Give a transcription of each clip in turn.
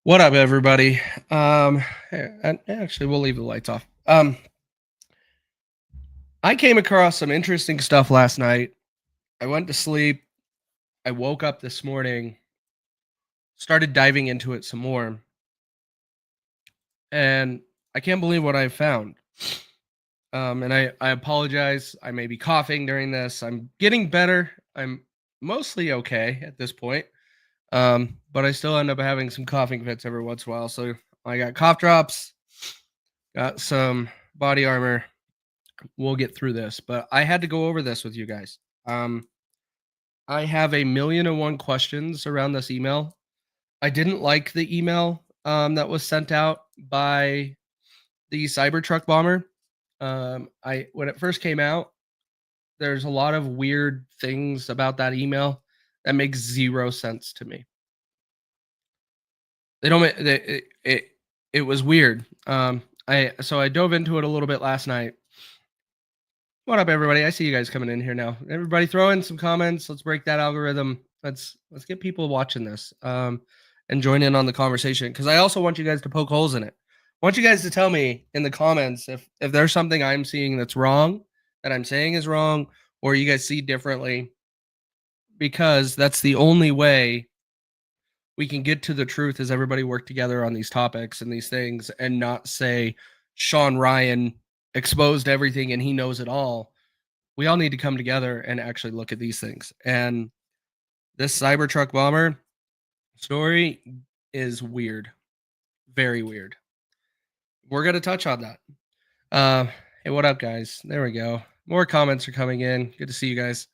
What up, everybody? And actually, we'll leave the lights off. I came across some interesting stuff last night. I went to sleep. I woke up this morning, started diving into it some more, and I can't believe what I found. And I apologize. I may be coughing during this. I'm getting better. I'm mostly okay at this point. But I still end up having some coughing fits every once in a while. So I got cough drops, got some body armor. We'll get through this, but I had to go over this with you guys. I have a million and one questions around this email. I didn't like the email that was sent out by the Cybertruck bomber. I when it first came out, there's a lot of weird things about that email that makes zero sense to me. They don't. It was weird. I dove into it a little bit last night. What up, everybody? I see you guys coming in here now. Everybody, throw in some comments. Let's break that algorithm. Let's get people watching this and join in on the conversation, because I also want you guys to poke holes in it. I want you guys to tell me in the comments if there's something I'm seeing that's wrong, that I'm saying is wrong, or you guys see differently, because that's the only way we can get to the truth, is everybody work together on these topics and these things, and not say Sean Ryan exposed everything and he knows it all. We all need to come together and actually look at these things. And this Cybertruck bomber story is weird, very weird. We're going to touch on that. Hey, what up, guys? There we go. More comments are coming in. Good to see you guys.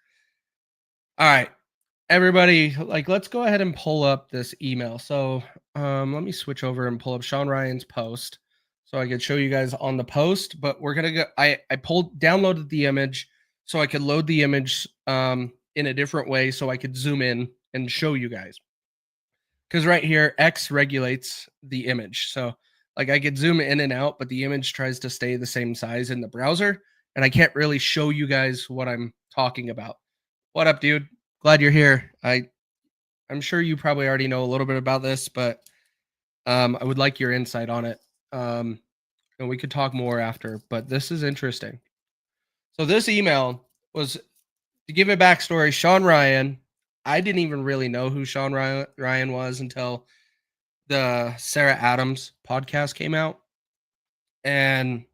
All right, everybody, let's go ahead and pull up this email. So let me switch over and pull up Sean Ryan's post so I could show you guys on the post. But we're gonna go. I downloaded the image so I could load the image in a different way, so I could zoom in and show you guys. Because right here, X regulates the image. So I could zoom in and out, but the image tries to stay the same size in the browser, and I can't really show you guys what I'm talking about. What up, dude? Glad you're here. I'm sure you probably already know a little bit about this, but I would like your insight on it. And we could talk more after, but this is interesting. So this email was, to give a backstory, Sean Ryan. I didn't even really know who Sean Ryan was until the Sarah Adams podcast came out. And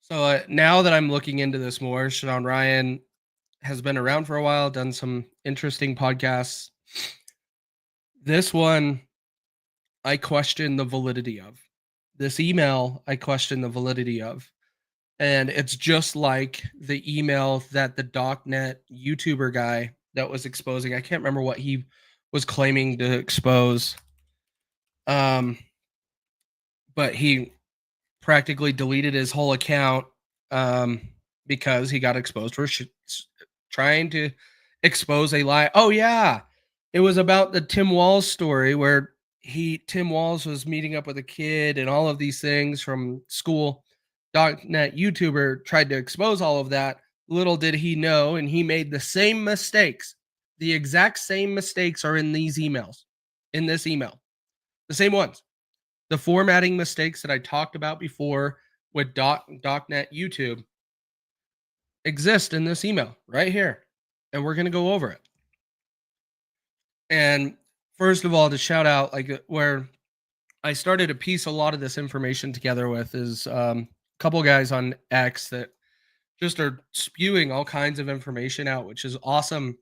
so now that I'm looking into this more, Sean Ryan has been around for a while, done some interesting podcasts. This one, I question the validity of. This email, I question the validity of. And it's just like the email that the .net YouTuber guy that was exposing. I can't remember what he was claiming to expose. But he practically deleted his whole account because he got exposed for trying to expose a lie. Oh yeah, it was about the Tim Walz story where Tim Walz was meeting up with a kid and all of these things from school. .net YouTuber tried to expose all of that. Little did he know, and he made the same mistakes. The exact same mistakes are in these emails, in this email. The same ones. The formatting mistakes that I talked about before with .net YouTube exist in this email right here, and we're going to go over it. And first of all, to shout out, where I started to piece a lot of this information together with is a couple guys on X that just are spewing all kinds of information out, which is awesome.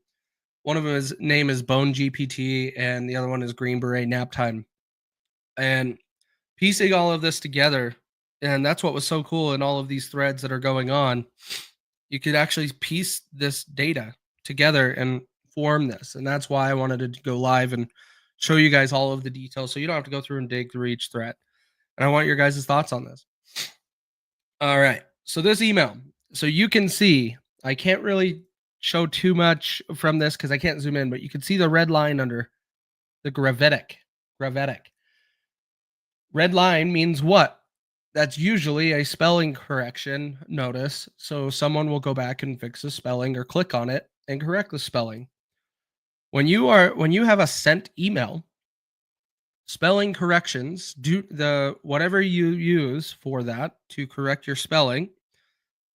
One of them, his name is Bone GPT, and the other one is Green Beret Naptime. And piecing all of this together, and that's what was so cool in all of these threads that are going on. You could actually piece this data together and form this, and that's why I wanted to go live and show you guys all of the details, so you don't have to go through and dig through each thread. And I want your guys' thoughts on this. All right, so this email, so you can see, I can't really show too much from this because I can't zoom in, but you can see the red line under the gravetic. Red line means what? That's usually a spelling correction notice. So someone will go back and fix the spelling or click on it and correct the spelling. When you have a sent email, spelling corrections, do the whatever you use for that to correct your spelling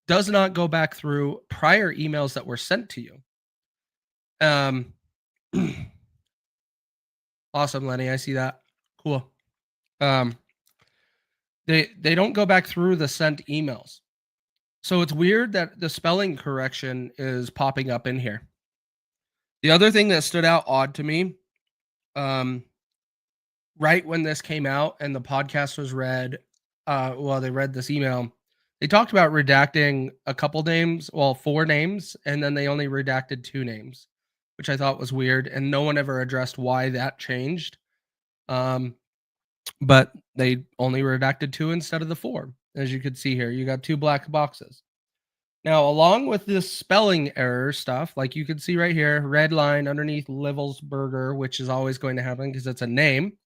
does not go back through prior emails that were sent to you. Um, awesome, Lenny. I see that. Cool. Um, they don't go back through the sent emails. So it's weird that the spelling correction is popping up in here. The other thing that stood out odd to me, um, right when this came out and the podcast was read, they read this email. They talked about redacting a couple names, well, 4 names, and then they only redacted 2 names, which I thought was weird, and no one ever addressed why that changed. But they only redacted 2 instead of the 4. As you could see here, you got 2 black boxes. Now, along with this spelling error stuff, like you can see right here, red line underneath Livelsberger, which is always going to happen because it's a name.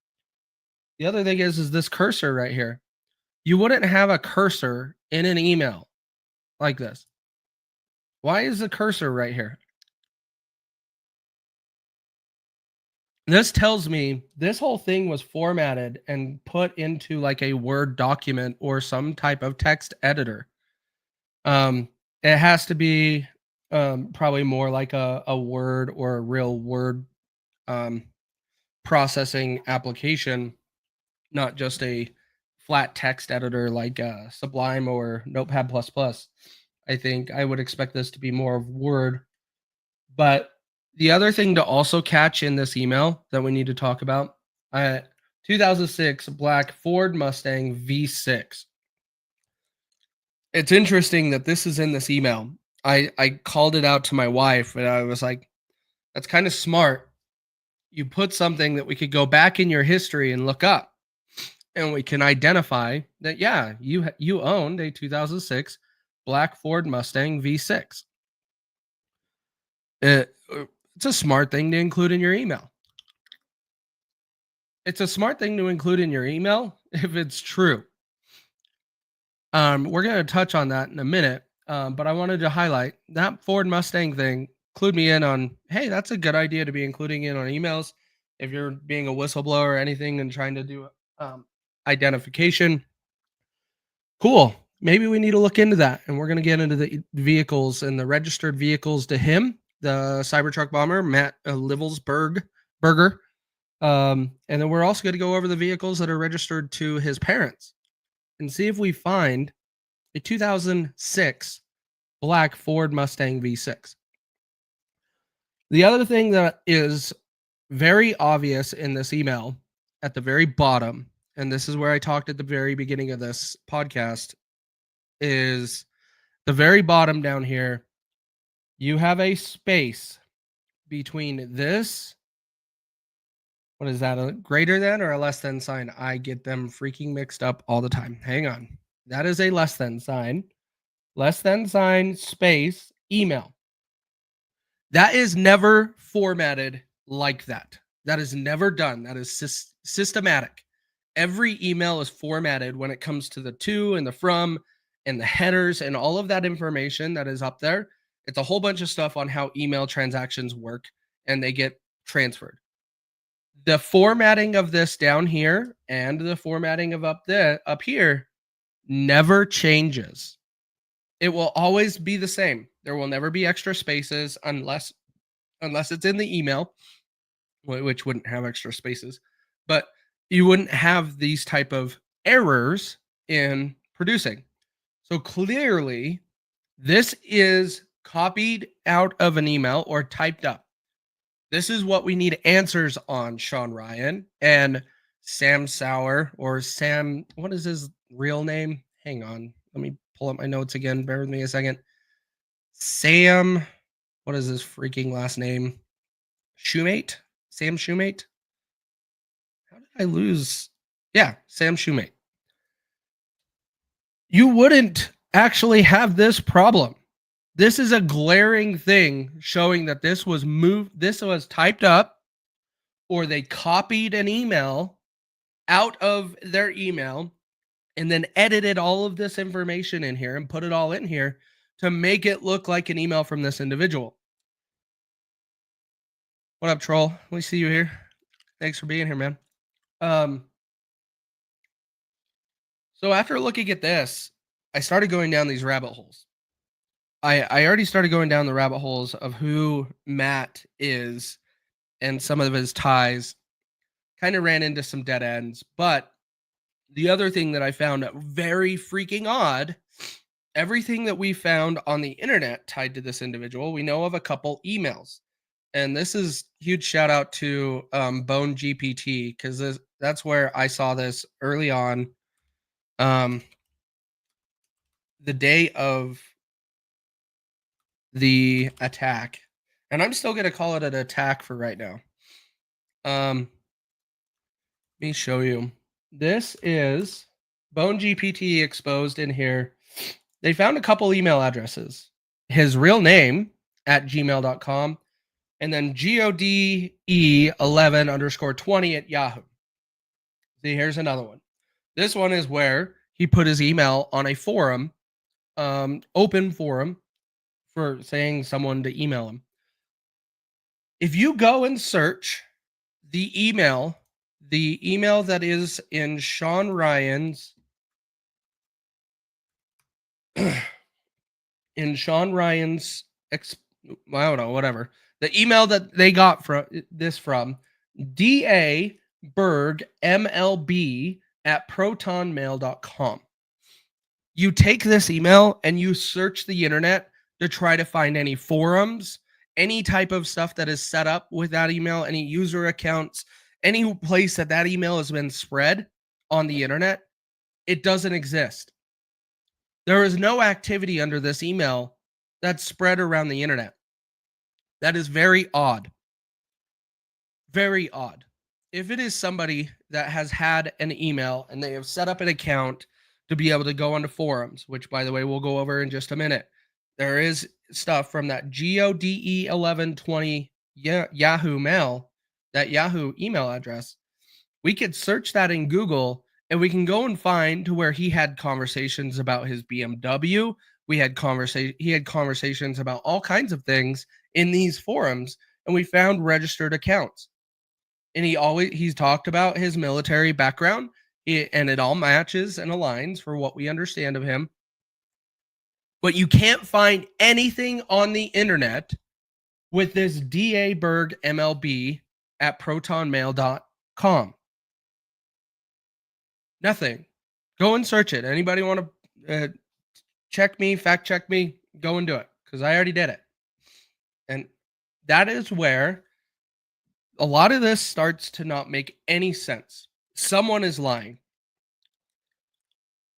The other thing is this cursor right here. You wouldn't have a cursor in an email like this. Why is the cursor right here? This tells me this whole thing was formatted and put into like a Word document or some type of text editor. It has to be probably more like a Word or a real Word processing application, not just a flat text editor like Sublime or Notepad++. I think I would expect this to be more of Word. But the other thing to also catch in this email that we need to talk about, 2006 black Ford Mustang V6. It's interesting that this is in this email. I called it out to my wife and I was like, that's kind of smart. You put something that we could go back in your history and look up and we can identify that, yeah, you owned a 2006 black Ford Mustang V6. It's a smart thing to include in your email. It's a smart thing to include in your email if it's true. We're going to touch on that in a minute, but I wanted to highlight that Ford Mustang thing. Clued me in on, hey, that's a good idea to be including in on emails if you're being a whistleblower or anything and trying to do identification. Cool. Maybe we need to look into that, and we're going to get into the vehicles and the registered vehicles to him, the Cybertruck bomber, Matt Livelsberger. And then we're also going to go over the vehicles that are registered to his parents and see if we find a 2006 black Ford Mustang V6. The other thing that is very obvious in this email at the very bottom, and this is where I talked at the very beginning of this podcast, is the very bottom down here. You have a space between this. What is that? A greater than or a less than sign? I get them freaking mixed up all the time. Hang on. That is a less than sign. Less than sign, space, email. That is never formatted like that. That is never done. That is systematic. Every email is formatted when it comes to the to and the from and the headers and all of that information that is up there. It's a whole bunch of stuff on how email transactions work and they get transferred. The formatting of this down here and the formatting of up here never changes. It will always be the same. There will never be extra spaces unless it's in the email, which wouldn't have extra spaces. But you wouldn't have these type of errors in producing. So clearly, this is copied out of an email or typed up. This is what we need answers on, Sean Ryan and Sam Sauer, or Sam, what is his real name? Hang on. Let me pull up my notes again. Bear with me a second. Sam, what is his freaking last name? Shoemate? Sam Shoemate? How did I lose? Yeah, Sam Shoemate. You wouldn't actually have this problem. This is a glaring thing showing that this was typed up, or they copied an email out of their email and then edited all of this information in here and put it all in here to make it look like an email from this individual. What up, troll? We see you here. Thanks for being here, man. Um, so after looking at this, I started going down these rabbit holes. I already started going down the rabbit holes of who Matt is and some of his ties. Kind of ran into some dead ends, but the other thing that I found very freaking odd, everything that we found on the internet tied to this individual, we know of a couple emails. And this is huge shout out to Bone GPT, because that's where I saw this early on, um, the day of the attack. And I'm still going to call it an attack for right now. Let me show you. This is Bone GPT exposed in here. They found a couple email addresses. His real name at gmail.com and then GODE11_20 at Yahoo. See, here's another one. This one is where he put his email on a forum, open forum, for saying someone to email him. If you go and search the email that is in Sean Ryan's I don't know, whatever. The email that they got from DA Berg MLB at protonmail.com. You take this email and you search the internet to try to find any forums, any type of stuff that is set up with that email, any user accounts, any place that email has been spread on the internet. It doesn't exist. There is no activity under this email that's spread around the internet. That is very odd. Very odd. If it is somebody that has had an email and they have set up an account to be able to go onto forums, which, by the way, we'll go over in just a minute. There is stuff from that GODE1120 Yahoo mail, that Yahoo email address. We could search that in Google and we can go and find to where he had conversations about his BMW. He had conversations about all kinds of things in these forums, and we found registered accounts. And he's talked about his military background, and it all matches and aligns for what we understand of him. But you can't find anything on the internet with this DA Berg MLB at protonmail.com. Nothing. Go and search it. Anybody want to check me, fact check me, go and do it, because I already did it. And that is where a lot of this starts to not make any sense. Someone is lying.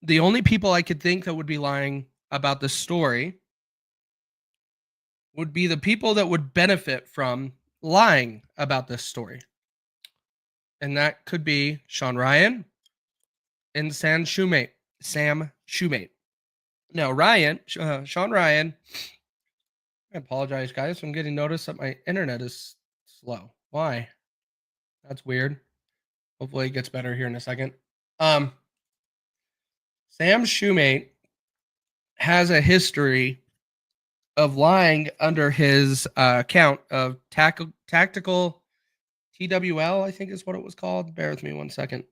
The only people I could think that would be lying about this story would be the people that would benefit from lying about this story. And that could be Sean Ryan and Sam Shoemate. Now, Sean Ryan, I apologize, guys. I'm getting notice that my internet is slow. Why? That's weird. Hopefully it gets better here in a second. Sam Shoemate has a history of lying under his account of tactical TWL, I think is what it was called. Bear with me 1 second.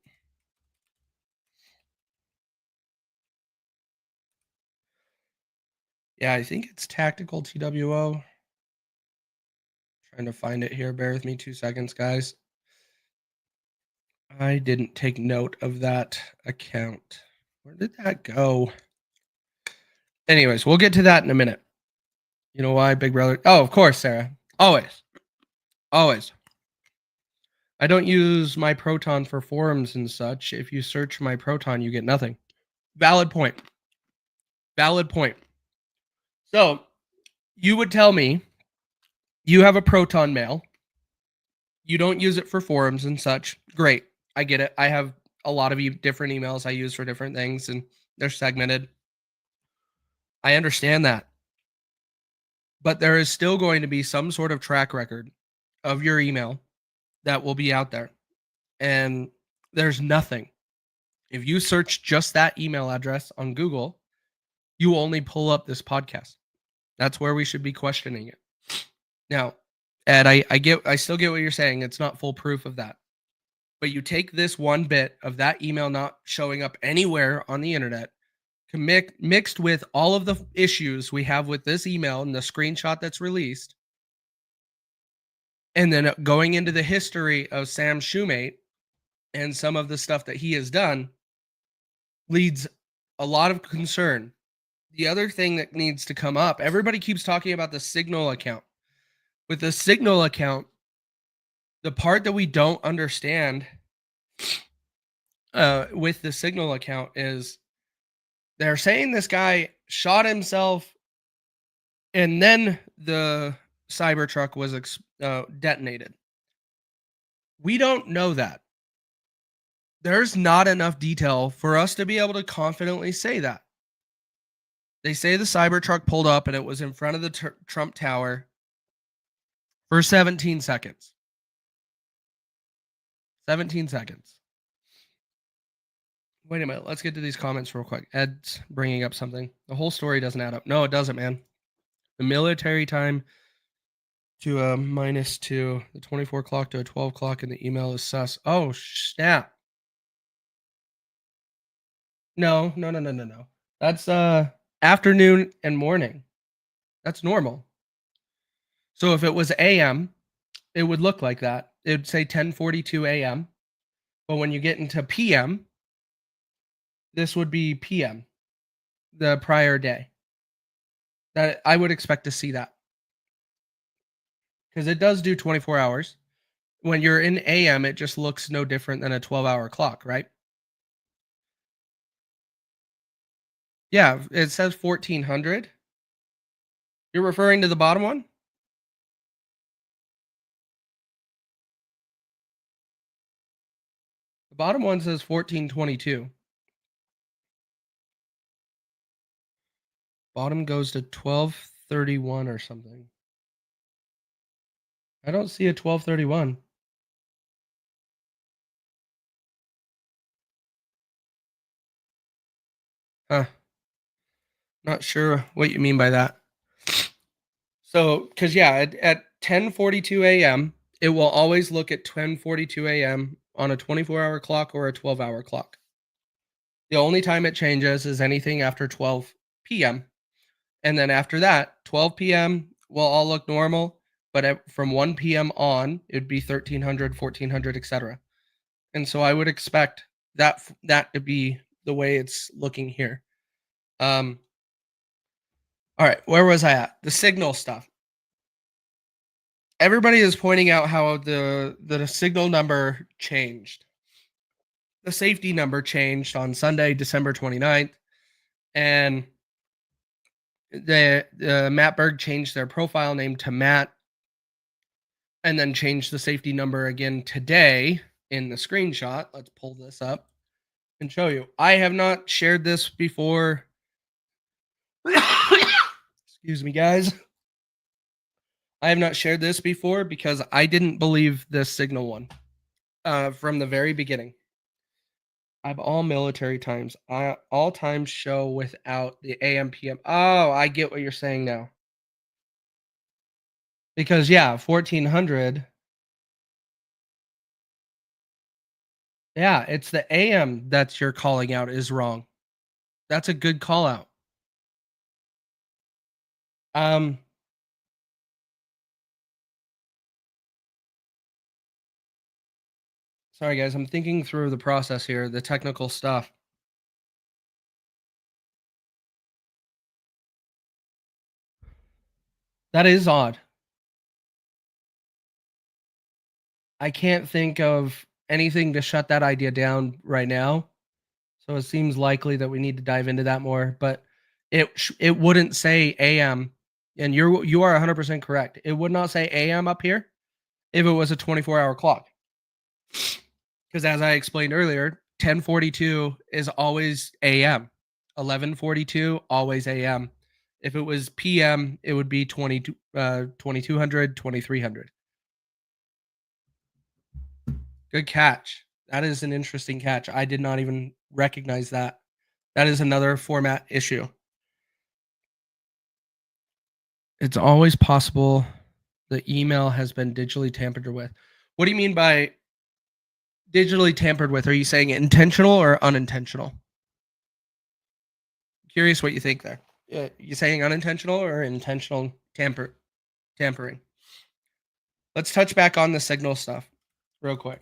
Yeah, I think it's tactical TWO. Trying to find it here. Bear with me 2 seconds, guys. I didn't take note of that account. Where did that go? Anyways, we'll get to that in a minute. You know why, big brother? Oh, of course, Sarah. Always. I don't use my Proton for forums and such. If you search my Proton, you get nothing. Valid point. So, you would tell me you have a Proton mail. You don't use it for forums and such. Great. I get it. I have a lot of different emails I use for different things, and they're segmented. I understand that. But there is still going to be some sort of track record of your email that will be out there. And there's nothing. If you search just that email address on Google, you only pull up this podcast. That's where we should be questioning it. Now, Ed, I still get what you're saying. It's not full proof of that. But you take this one bit of that email not showing up anywhere on the internet, mixed with all of the issues we have with this email and the screenshot that's released, and then going into the history of Sam Shoemate and some of the stuff that he has done, leads a lot of concern. The other thing that needs to come up, everybody keeps talking about the Signal account. With the Signal account, the part that we don't understand with the Signal account is they're saying this guy shot himself and then the Cybertruck was detonated. We don't know that. There's not enough detail for us to be able to confidently say that. They say the Cybertruck pulled up and it was in front of the Trump Tower for 17 seconds. 17 seconds. Wait a minute. Let's get to these comments real quick. Ed's bringing up something. The whole story doesn't add up. No, it doesn't, man. The military time to a -2, the 24 o'clock to a 12 o'clock, and the email is sus. Oh, snap. No. That's afternoon and morning. That's normal. So if it was AM, it would look like that. It would say 10:42 AM. But when you get into PM, this would be PM, the prior day. That I would expect to see that. Because it does do 24 hours. When you're in AM, it just looks no different than a 12-hour clock, right? Yeah, it says 1400. You're referring to the bottom one? The bottom one says 1422. Bottom goes to 1231 or something. I don't see a 1231. Huh. Not sure what you mean by that. So, because yeah, at 10:42 a.m., it will always look at 10:42 a.m. on a 24-hour clock or a 12-hour clock. The only time it changes is anything after 12 p.m. And then after that, 12 p.m. will all look normal, but from 1 p.m. on, it'd be 1300, 1400, etc. And so I would expect that to be the way it's looking here. All right, where was I at? The Signal stuff. Everybody is pointing out how the Signal number changed. The safety number changed on Sunday, December 29th, and the Matt Berg changed their profile name to Matt, and then changed the safety number again today in the screenshot. Let's pull this up and show you. I have not shared this before. Excuse me, guys. I have not shared this before because I didn't believe this Signal one from the very beginning. I have all military times. All times show without the AM PM. Oh, I get what you're saying now. Because yeah, 1400. Yeah, it's the AM that you're calling out is wrong. That's a good call out. Sorry guys, I'm thinking through the process here, the technical stuff. That is odd. I can't think of anything to shut that idea down right now. So it seems likely that we need to dive into that more, but it wouldn't say AM, and you are 100% correct. It would not say AM up here if it was a 24-hour clock. Because as I explained earlier, 10:42 is always AM. 11:42 always AM. If it was PM, it would be 2200, 2300. Good catch. That is an interesting catch. I did not even recognize that. That is another format issue. It's always possible the email has been digitally tampered with. What do you mean by digitally tampered with, are you saying intentional or unintentional? Curious what you think there. You saying unintentional or intentional tampering? Let's touch back on the Signal stuff real quick.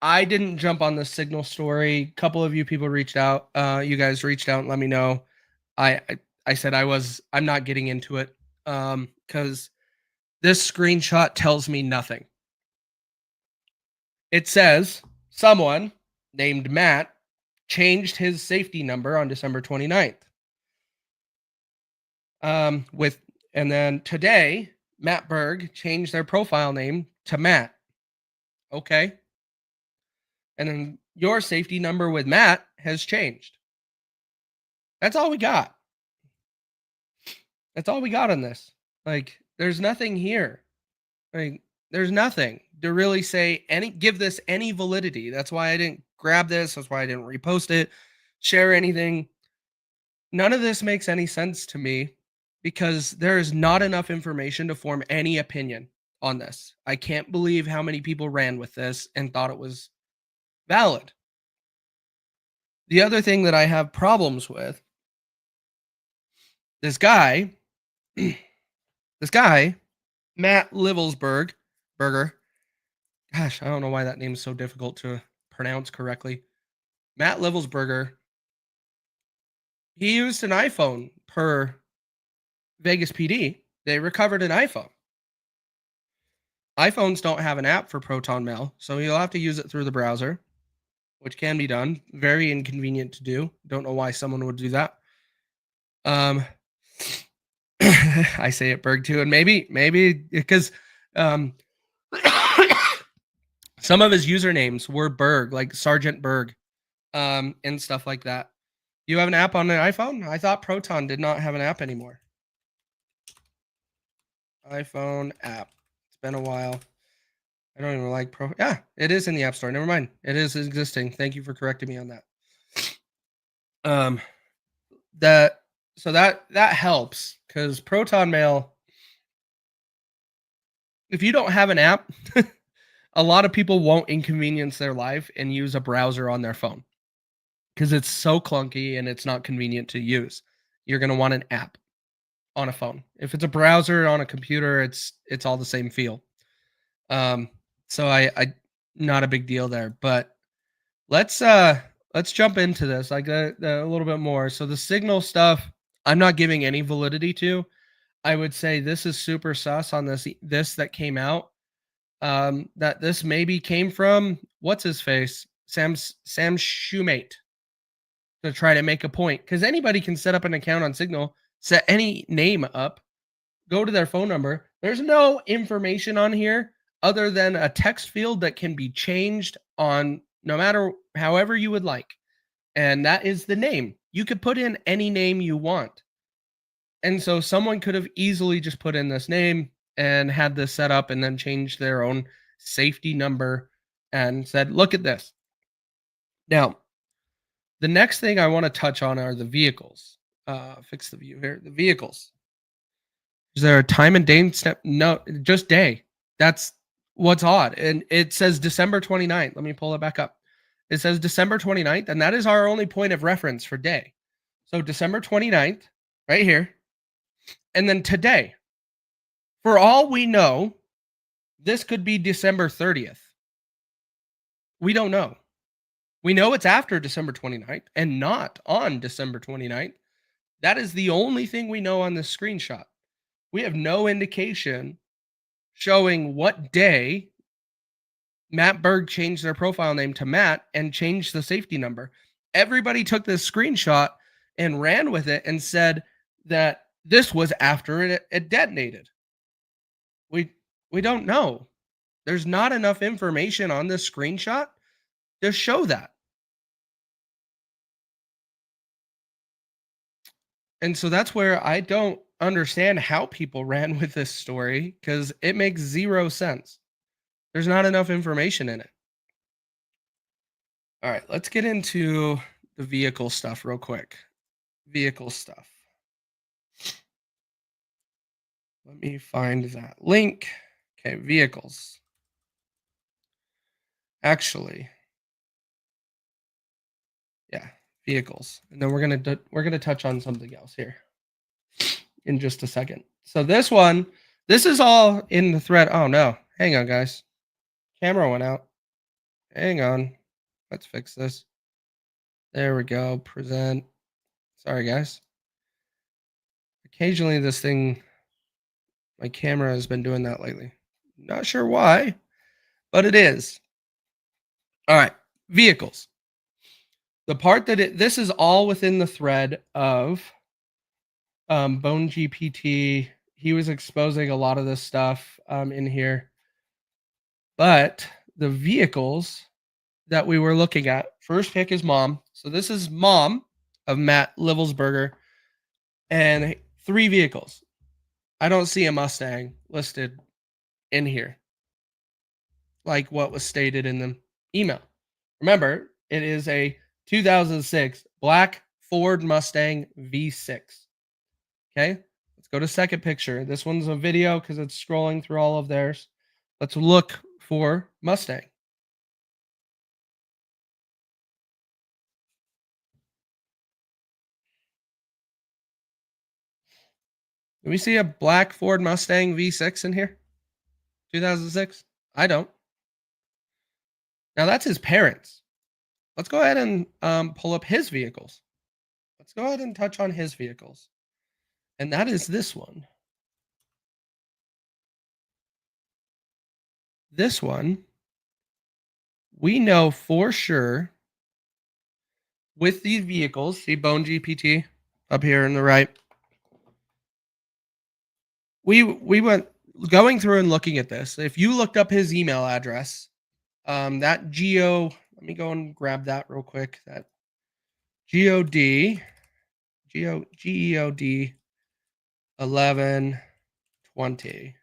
I didn't jump on the Signal story. A couple of you people reached out. You guys reached out and let me know. I said I'm not getting into it because this screenshot tells me nothing. It says someone named Matt changed his safety number on December 29th. And then today, Matt Berg changed their profile name to Matt. Okay. And then your safety number with Matt has changed. That's all we got. That's all we got on this. Like, there's nothing here. Like, there's nothing to really say give this any validity. That's why I didn't grab this. That's why I didn't repost it, share anything. None of this makes any sense to me because there is not enough information to form any opinion on this. I can't believe how many people ran with this and thought it was valid. The other thing that I have problems with, this guy, Matt Livelsberger. Gosh, I don't know why that name is so difficult to pronounce correctly. Matt Livelsberger. He used an iPhone per Vegas PD. They recovered an iPhone. iPhones don't have an app for Proton Mail, so you'll have to use it through the browser, which can be done. Very inconvenient to do. Don't know why someone would do that. I say it Berg too, and maybe because some of his usernames were Berg, like Sergeant Berg, and stuff like that. You have an app on an iPhone? I thought Proton did not have an app anymore. iPhone app. It's been a while. I don't even like Pro. Yeah, it is in the App Store. Never mind. It is existing. Thank you for correcting me on that. That helps because Proton Mail. If you don't have an app, a lot of people won't inconvenience their life and use a browser on their phone because it's so clunky and it's not convenient to use. You're going to want an app on a phone. If it's a browser on a computer, it's all the same feel. So I not a big deal there, but let's jump into this like a little bit more. So the Signal stuff, I'm not giving any validity to. I would say this is super sus on this that came out. That this maybe came from what's his face, Sam Shoemate, to try to make a point because anybody can set up an account on Signal, set any name up, go to their phone number. There's no information on here other than a text field that can be changed on no matter however you would like. And that is the name. You could put in any name you want. And so someone could have easily just put in this name and had this set up and then changed their own safety number and said, look at this. Now, the next thing I want to touch on are the vehicles. Fix the view here. The vehicles. Is there a time and day step? No, just day. That's what's odd. And it says December 29th. Let me pull it back up. It says December 29th, and that is our only point of reference for day. So December 29th, right here. And then today. For all we know, this could be December 30th. We don't know. We know it's after December 29th and not on December 29th. That is the only thing we know on this screenshot. We have no indication showing what day Matt Berg changed their profile name to Matt and changed the safety number. Everybody took this screenshot and ran with it and said that this was after it detonated. We don't know. There's not enough information on this screenshot to show that. And so that's where I don't understand how people ran with this story because it makes zero sense. There's not enough information in it. All right, let's get into the vehicle stuff real quick. Vehicle stuff. Let me find that link. Okay, vehicles. Actually, yeah, vehicles. And then we're gonna touch on something else here in just a second. So this is all in the thread. Oh no, hang on, guys. Camera went out. Hang on. Let's fix this. There we go. Present. Sorry, guys. Occasionally, my camera has been doing that lately. Not sure why, but it is. All right, vehicles. The part this is all within the thread of Bone GPT. He was exposing a lot of this stuff in here, but the vehicles that we were looking at, first pick is mom. So this is mom of Matt Livelsberger, and 3 vehicles. I don't see a Mustang listed in here, like what was stated in the email. Remember, it is a 2006 black Ford Mustang V6. Okay, let's go to second picture. This one's a video because it's scrolling through all of theirs. Let's look for Mustang. Do we see a black Ford Mustang V6 in here? 2006? I don't. Now that's his parents. Let's go ahead and pull up his vehicles. Let's go ahead and touch on his vehicles. And that is this one. This one, we know for sure with these vehicles, see Bone GPT up here on the right. We went going through and looking at this. If you looked up his email address, that geo, let me go and grab that real quick. That GEOD 1120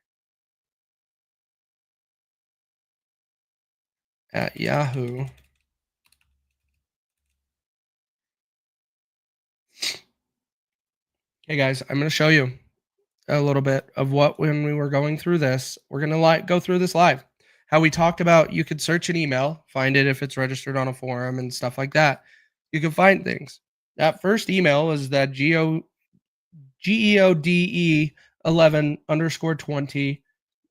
at Yahoo. Okay, guys, I'm going to show you a little bit of what when we were going through this. We're going to go through this live. How we talked about you could search an email, find it if it's registered on a forum and stuff like that. You can find things. That first email was that GEODE 11_20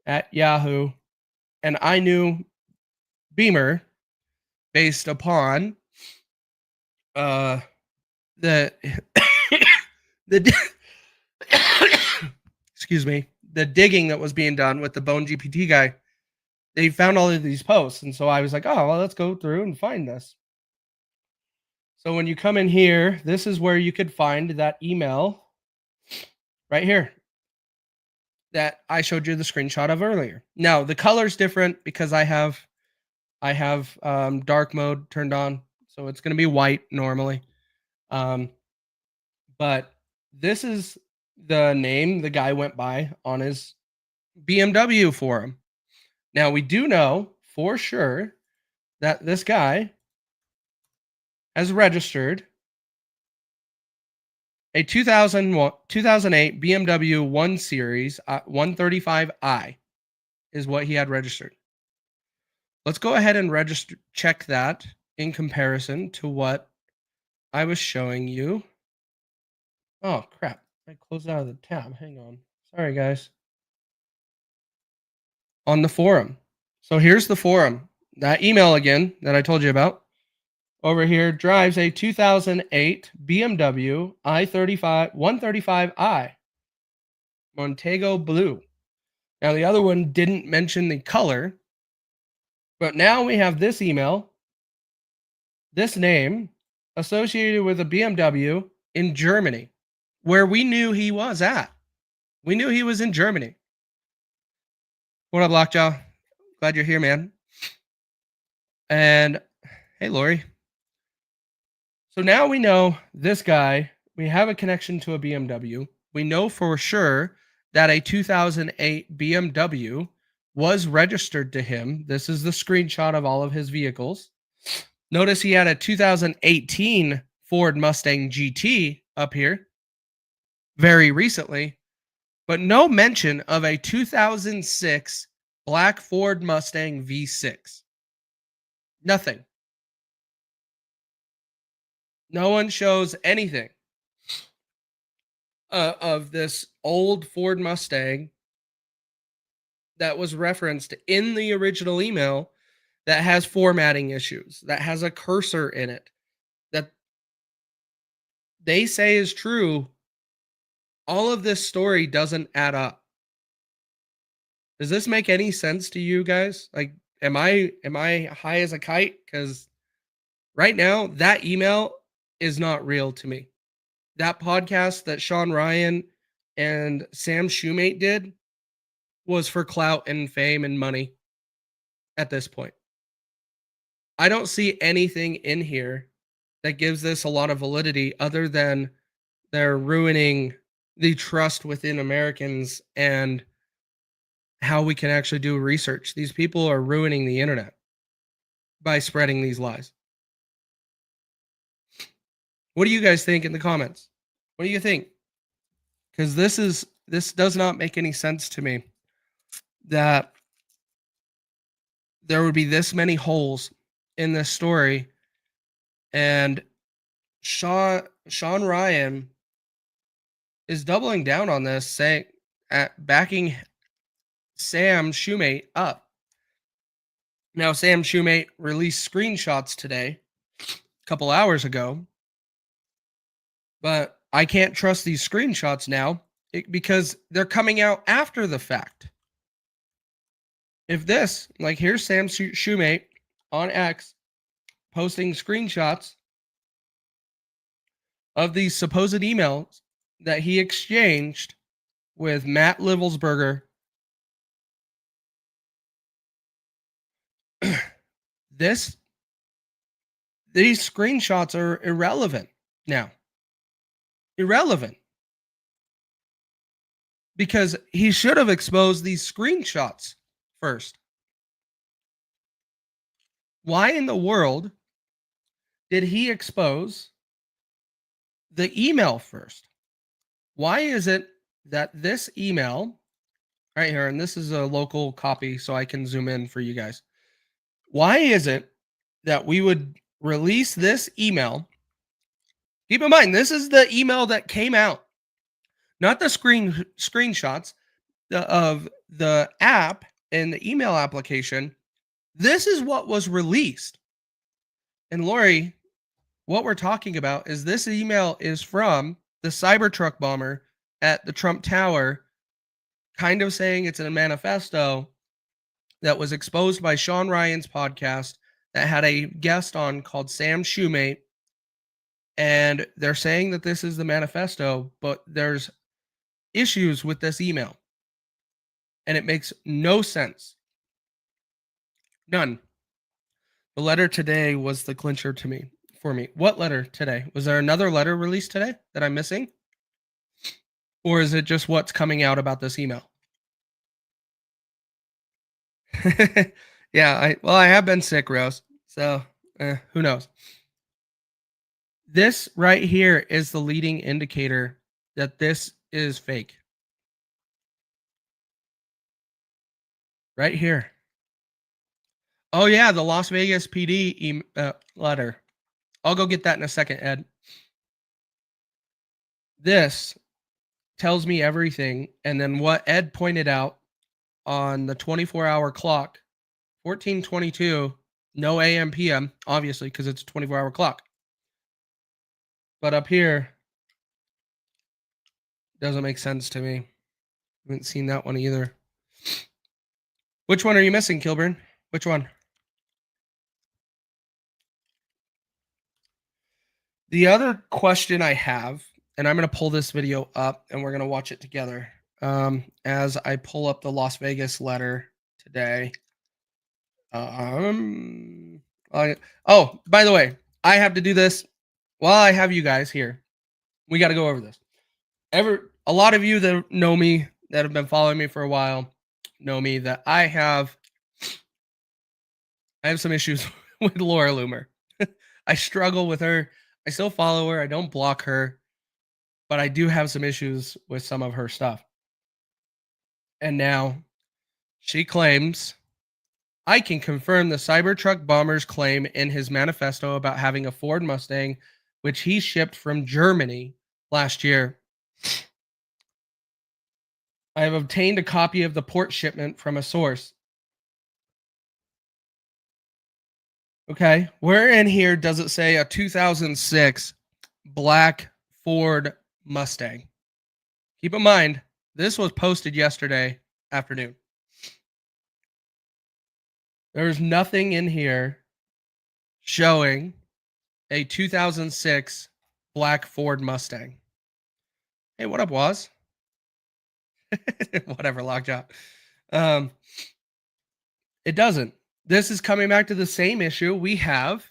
at Yahoo. And I knew Beamer based upon the excuse me, the digging that was being done with the Bone GPT guy. They found all of these posts, and so I was like, oh well, let's go through and find this. So when you come in here, this is where you could find that email right here that I showed you the screenshot of earlier. Now the color's different because I have dark mode turned on, so it's going to be white normally. But this is the name the guy went by on his BMW forum. Now we do know for sure that this guy has registered a 2008 BMW 1 Series 135i is what he had registered. Let's go ahead and check that in comparison to what I was showing you. Oh, crap. I closed out of the tab. Hang on. Sorry, guys. On the forum. So here's the forum. That email again that I told you about. Over here drives a 2008 BMW i35 135i Montego Blue. Now the other one didn't mention the color, but now we have this email, this name associated with a BMW in Germany, where we knew he was at. We knew he was in Germany. What up, Lockjaw? Glad you're here, man. And hey, Lori. So now we know this guy, we have a connection to a BMW. We know for sure that a 2008 BMW was registered to him. This is the screenshot of all of his vehicles. Notice he had a 2018 Ford Mustang GT up here very recently, but no mention of a 2006 black Ford Mustang V6. Nothing. No one shows anything of this old Ford Mustang that was referenced in the original email that has formatting issues, that has a cursor in it, that they say is true. All of this story doesn't add up. Does this make any sense to you guys? Like, am I high as a kite? Because right now, that email is not real to me. That podcast that Sean Ryan and Sam Shoemate did was for clout and fame and money at this point. I don't see anything in here that gives this a lot of validity other than they're ruining the trust within Americans and how we can actually do research. These people are ruining the internet by spreading these lies. What do you guys think in the comments? What do you think? Because this does not make any sense to me that there would be this many holes in this story, and Sean Ryan is doubling down on this, saying backing Sam Shoemate up. Now, Sam Shoemate released screenshots today, a couple hours ago, but I can't trust these screenshots now because they're coming out after the fact. If this, like, here's Sam Shoemate on X posting screenshots of these supposed emails that he exchanged with Matt Livelsberger. These screenshots are irrelevant now. Irrelevant. Because he should have exposed these screenshots first. Why in the world did he expose the email first? Why is it that this email right here, and this is a local copy so I can zoom in for you guys. Why is it that we would release this email? Keep in mind, this is the email that came out, not the screenshots of the app and the email application. This is what was released. And Lori, what we're talking about is this email is from the Cybertruck bomber at the Trump Tower, kind of saying it's a manifesto that was exposed by Sean Ryan's podcast that had a guest on called Sam Shoemate. And they're saying that this is the manifesto, but there's issues with this email. And it makes no sense. None. The letter today was the clincher to me, for me. What letter today? Was there another letter released today that I'm missing? Or is it just what's coming out about this email? Yeah, I have been sick, Rose. So who knows? This right here is the leading indicator that this is fake. Right here. Oh yeah, the Las Vegas PD letter. I'll go get that in a second, Ed. This tells me everything. And then what Ed pointed out on the 24-hour clock, 14:22, no AM PM, obviously, because it's a 24-hour clock. But up here, doesn't make sense to me. Haven't seen that one either. Which one are you missing, Kilburn? Which one? The other question I have, and I'm going to pull this video up and we're going to watch it together as I pull up the Las Vegas letter today. Oh, by the way, I have to do this while I have you guys here. We got to go over this. A lot of you that know me, that have been following me for a while, know me that I have some issues with Laura Loomer. I struggle with her. I still follow her. I don't block her, but I do have some issues with some of her stuff. And now she claims I can confirm the Cybertruck bomber's claim in his manifesto about having a Ford Mustang, which he shipped from Germany last year. I have obtained a copy of the port shipment from a source. Okay, where in here does it say a 2006 black Ford Mustang? Keep in mind, this was posted yesterday afternoon. There's nothing in here showing a 2006 black Ford Mustang. Hey, what up, Waz? Whatever, lockjaw. It doesn't. This is coming back to the same issue we have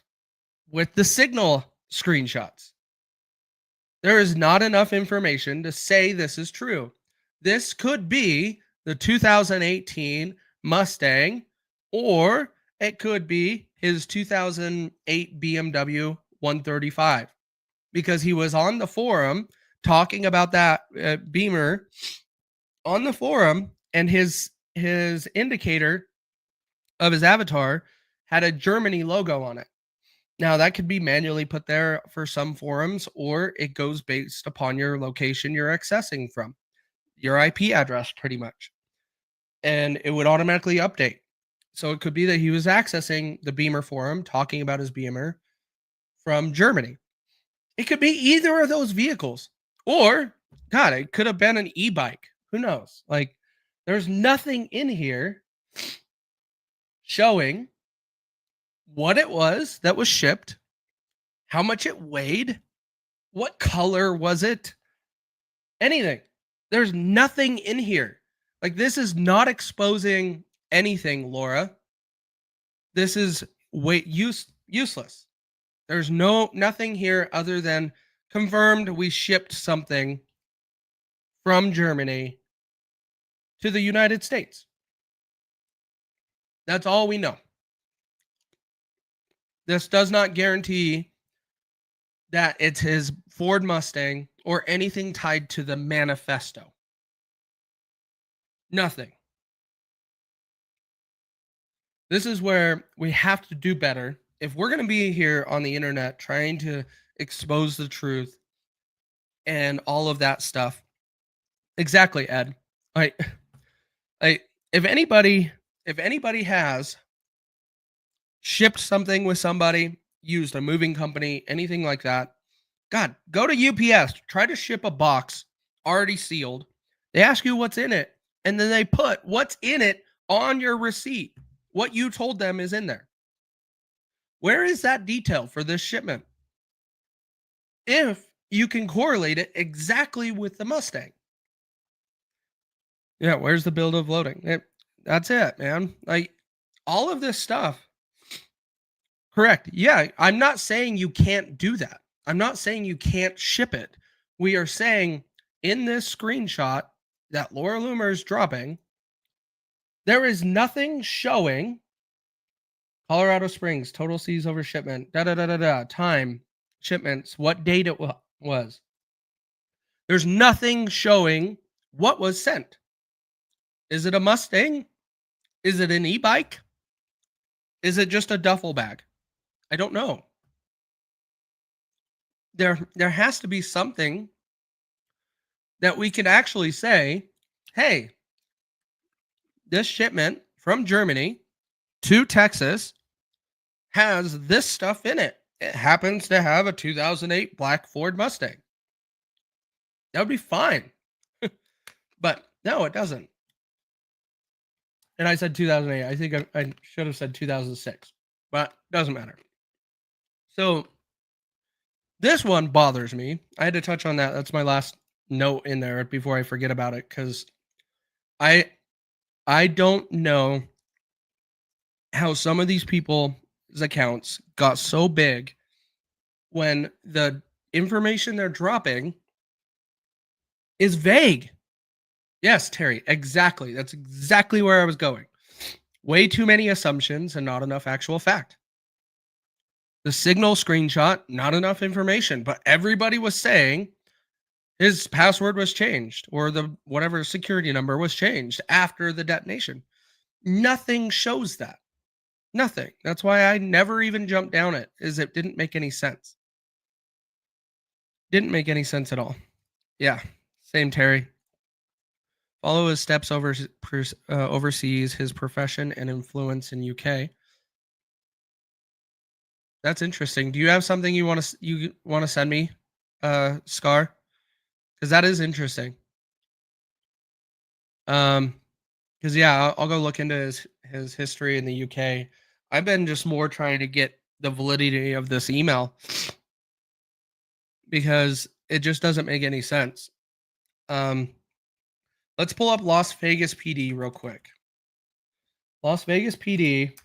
with the signal screenshots. There is not enough information to say this is true. This could be the 2018 Mustang, or it could be his 2008 BMW 135, because he was on the forum talking about that Beamer on the forum, and his indicator of his avatar had a Germany logo on it. Now, that could be manually put there for some forums, or it goes based upon your location you're accessing from, your IP address, pretty much. And it would automatically update. So it could be that he was accessing the Beamer forum, talking about his Beamer from Germany. It could be either of those vehicles. Or, God, it could have been an e-bike. Who knows? Like, there's nothing in here showing what it was that was shipped, how much it weighed, what color was it, anything. There's nothing in here. Like, this is not exposing anything, Laura. This is useless. There's nothing here other than confirmed we shipped something from Germany to the United States. That's all we know. This does not guarantee that it's his Ford Mustang or anything tied to the manifesto. Nothing. This is where we have to do better. If we're going to be here on the internet trying to expose the truth and all of that stuff. Exactly, Ed. If anybody has shipped something with somebody, used a moving company, anything like that, God, go to UPS, try to ship a box already sealed. They ask you what's in it, and then they put what's in it on your receipt, what you told them is in there. Where is that detail for this shipment? If you can correlate it exactly with the Mustang. Yeah, where's the bill of loading? That's it, man. Like, all of this stuff. Correct. Yeah, I'm not saying you can't do that. I'm not saying you can't ship it. We are saying in this screenshot that Laura Loomer is dropping, there is nothing showing Colorado Springs, total seas over shipment, time, shipments, what date it was. There's nothing showing what was sent. Is it a Mustang? Is it an e-bike? Is it just a duffel bag? I don't know. There has to be something that we can actually say, hey, this shipment from Germany to Texas has this stuff in it. It happens to have a 2008 black Ford Mustang. That would be fine. But no, it doesn't. And I said 2008. I think I should have said 2006, but doesn't matter. So this one bothers me. I had to touch on that. That's my last note in there before I forget about it, because I don't know how some of these people's accounts got so big when the information they're dropping is vague. Yes, Terry, exactly. That's exactly where I was going. Way too many assumptions and not enough actual fact. The signal screenshot, not enough information, but everybody was saying his password was changed, or the whatever security number was changed after the detonation. Nothing shows that. Nothing. That's why I never even jumped down it, is it didn't make any sense. Didn't make any sense at all. Yeah. Same Terry. Follow his steps overseas, his profession and influence in UK. That's interesting. Do you have something you want to send me, Scar? Because that is interesting. Because yeah, I'll go look into his history in the UK. I've been just more trying to get the validity of this email because it just doesn't make any sense. Let's pull up Las Vegas PD real quick. Las Vegas PD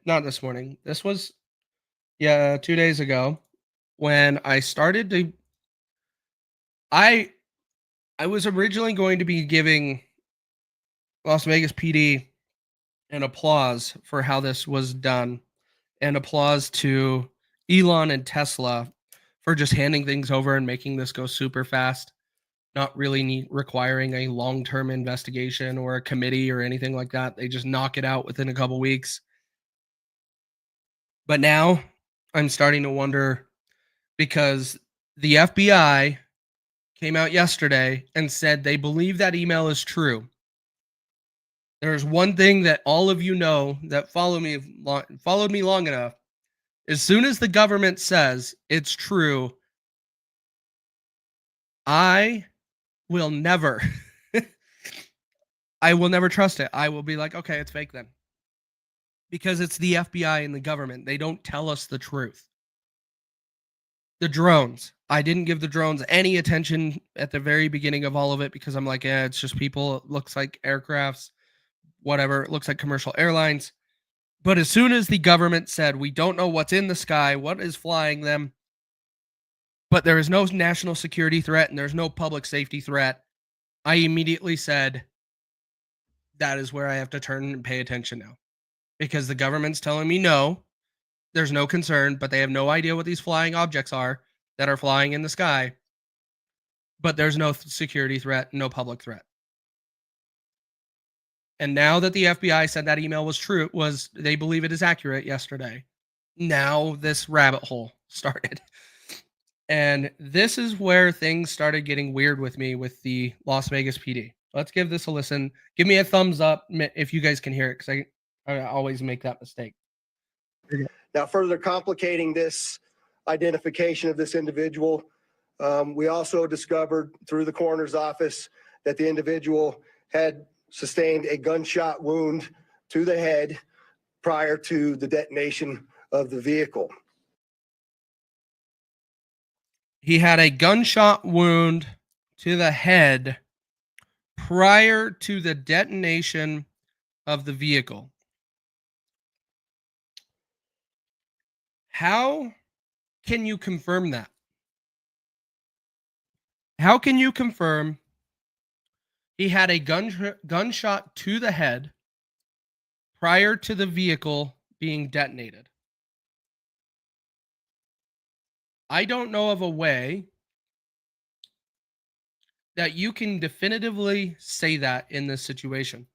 not this morning. This was 2 days ago when I started to I was originally going to be giving Las Vegas PD an applause for how this was done, and applause to Elon and Tesla for just handing things over and making this go super fast, not really requiring a long-term investigation or a committee or anything like that. They just knock it out within a couple weeks. But now I'm starting to wonder because the FBI came out yesterday and said they believe that email is true. There's one thing that all of you know that followed me long enough. As soon as the government says it's true, I will never I will never trust it. I will be like, okay, it's fake then. Because it's the FBI and the government. They don't tell us the truth. The drones. I didn't give the drones any attention at the very beginning of all of it because I'm like, yeah, it's just people. It looks like aircrafts, whatever. It looks like commercial airlines. But as soon as the government said, we don't know what's in the sky, what is flying them, but there is no national security threat and there's no public safety threat, I immediately said, that is where I have to turn and pay attention now. Because the government's telling me no, there's no concern, but they have no idea what these flying objects are that are flying in the sky. But there's no security threat, no public threat. And now that the FBI said that email was true, they believe it is accurate yesterday. Now this rabbit hole started. And this is where things started getting weird with me with the Las Vegas PD. Let's give this a listen. Give me a thumbs up if you guys can hear it, because I always make that mistake. Now, further complicating this identification of this individual, we also discovered through the coroner's office that the individual had sustained a gunshot wound to the head prior to the detonation of the vehicle. He had a gunshot wound to the head prior to the detonation of the vehicle. How can you confirm that? How can you confirm he had a gunshot to the head prior to the vehicle being detonated? I don't know of a way that you can definitively say that in this situation.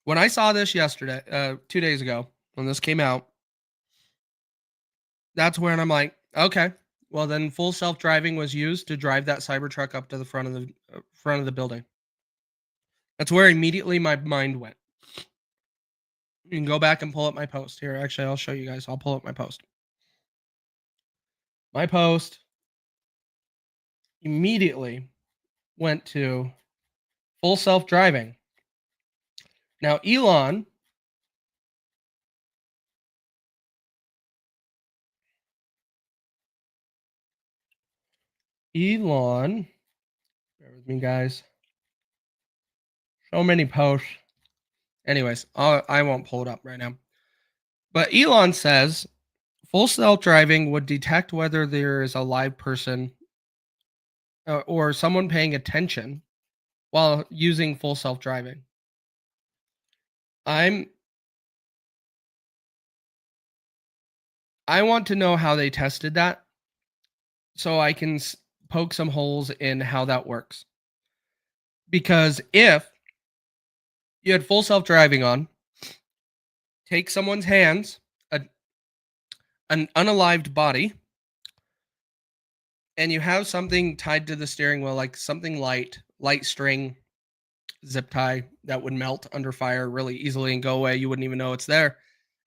When I saw this yesterday, 2 days ago, when this came out, that's when I'm like, okay, well then full self-driving was used to drive that Cybertruck up to the front of the building. That's where immediately my mind went. You can go back and pull up my post. Here, actually, I'll show you guys. I'll pull up my post. My post immediately went to full self-driving. Now, Elon bear with me, guys. So many posts. Anyways, I won't pull it up right now. But Elon says full self-driving would detect whether there is a live person or someone paying attention while using full self-driving. I want to know how they tested that so I can poke some holes in how that works. Because if You had full self-driving on. Take someone's hands, an unalived body, and you have something tied to the steering wheel, like something light string, zip tie that would melt under fire really easily and go away. You wouldn't even know it's there.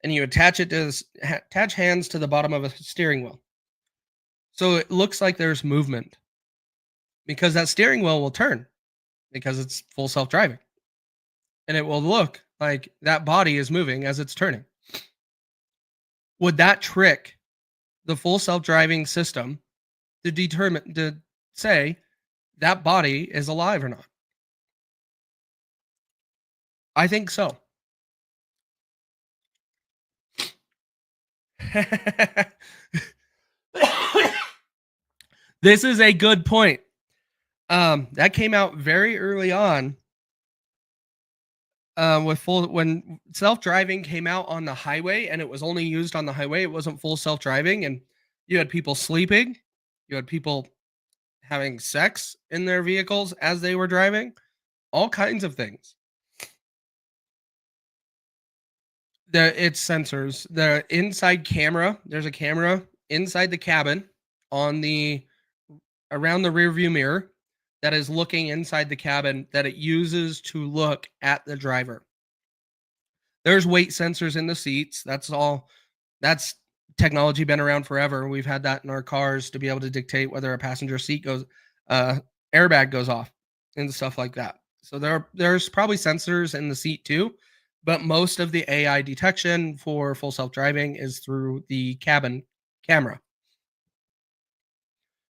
And you attach it to attach hands to the bottom of a steering wheel. So it looks like there's movement because that steering wheel will turn because it's full self-driving. And it will look like that body is moving as it's turning. Would that trick the full self-driving system to say that body is alive or not? I think so. This is a good point. That came out very early on. When self-driving came out on the highway and it was only used on the highway, it wasn't full self-driving, and you had people sleeping, you had people having sex in their vehicles as they were driving, all kinds of things. It's sensors. The inside camera, there's a camera inside the cabin on the around the rear view mirror that is looking inside the cabin that it uses to look at the driver. There's weight sensors in the seats. That's technology been around forever. We've had that in our cars to be able to dictate whether a passenger seat airbag goes off and stuff like that. So there's probably sensors in the seat too, but most of the AI detection for full self-driving is through the cabin camera.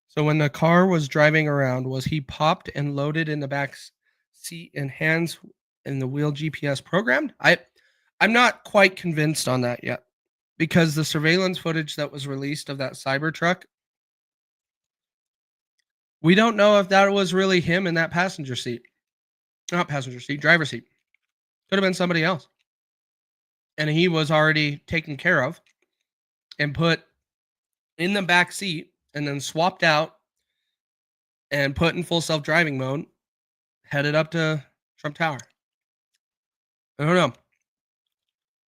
So when the car was driving around, was he popped and loaded in the back seat and hands in the wheel GPS programmed? I'm not quite convinced on that yet because the surveillance footage that was released of that Cybertruck, we don't know if that was really him in that passenger seat. Not passenger seat, driver seat. Could have been somebody else. And he was already taken care of and put in the back seat and then swapped out and put in full self-driving mode, headed up to Trump Tower. I don't know.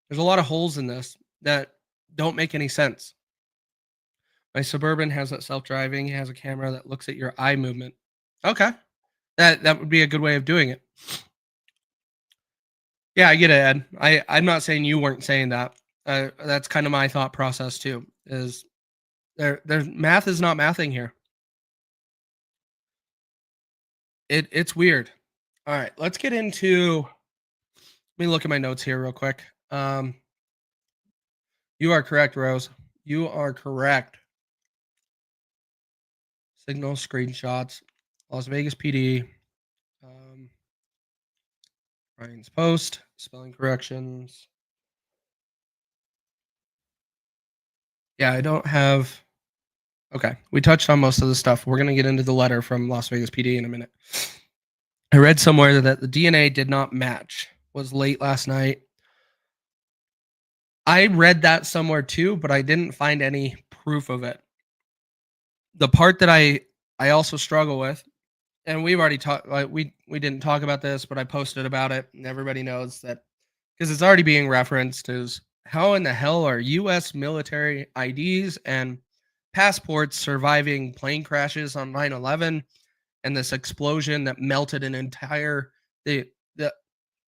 There's a lot of holes in this that don't make any sense. My Suburban has that self-driving, has a camera that looks at your eye movement. Okay. That would be a good way of doing it. Yeah, I get it, Ed. I'm not saying you weren't saying that. That's kind of my thought process too. Is there's math is not mathing here. It's weird. All right, let's get into. Let me look at my notes here real quick. You are correct, Rose. You are correct. Signal screenshots, Las Vegas PD, Ryan's post, spelling corrections. Yeah, I don't have. Okay, we touched on most of the stuff. We're gonna get into the letter from Las Vegas PD in a minute. I read somewhere that the DNA did not match. Was late last night. I read that somewhere too, but I didn't find any proof of it. The part that I also struggle with, and we've already talked, like we didn't talk about this, but I posted about it, and everybody knows that because it's already being referenced, is how in the hell are U.S. military IDs and passports surviving plane crashes on 9/11 and this explosion that melted an entire the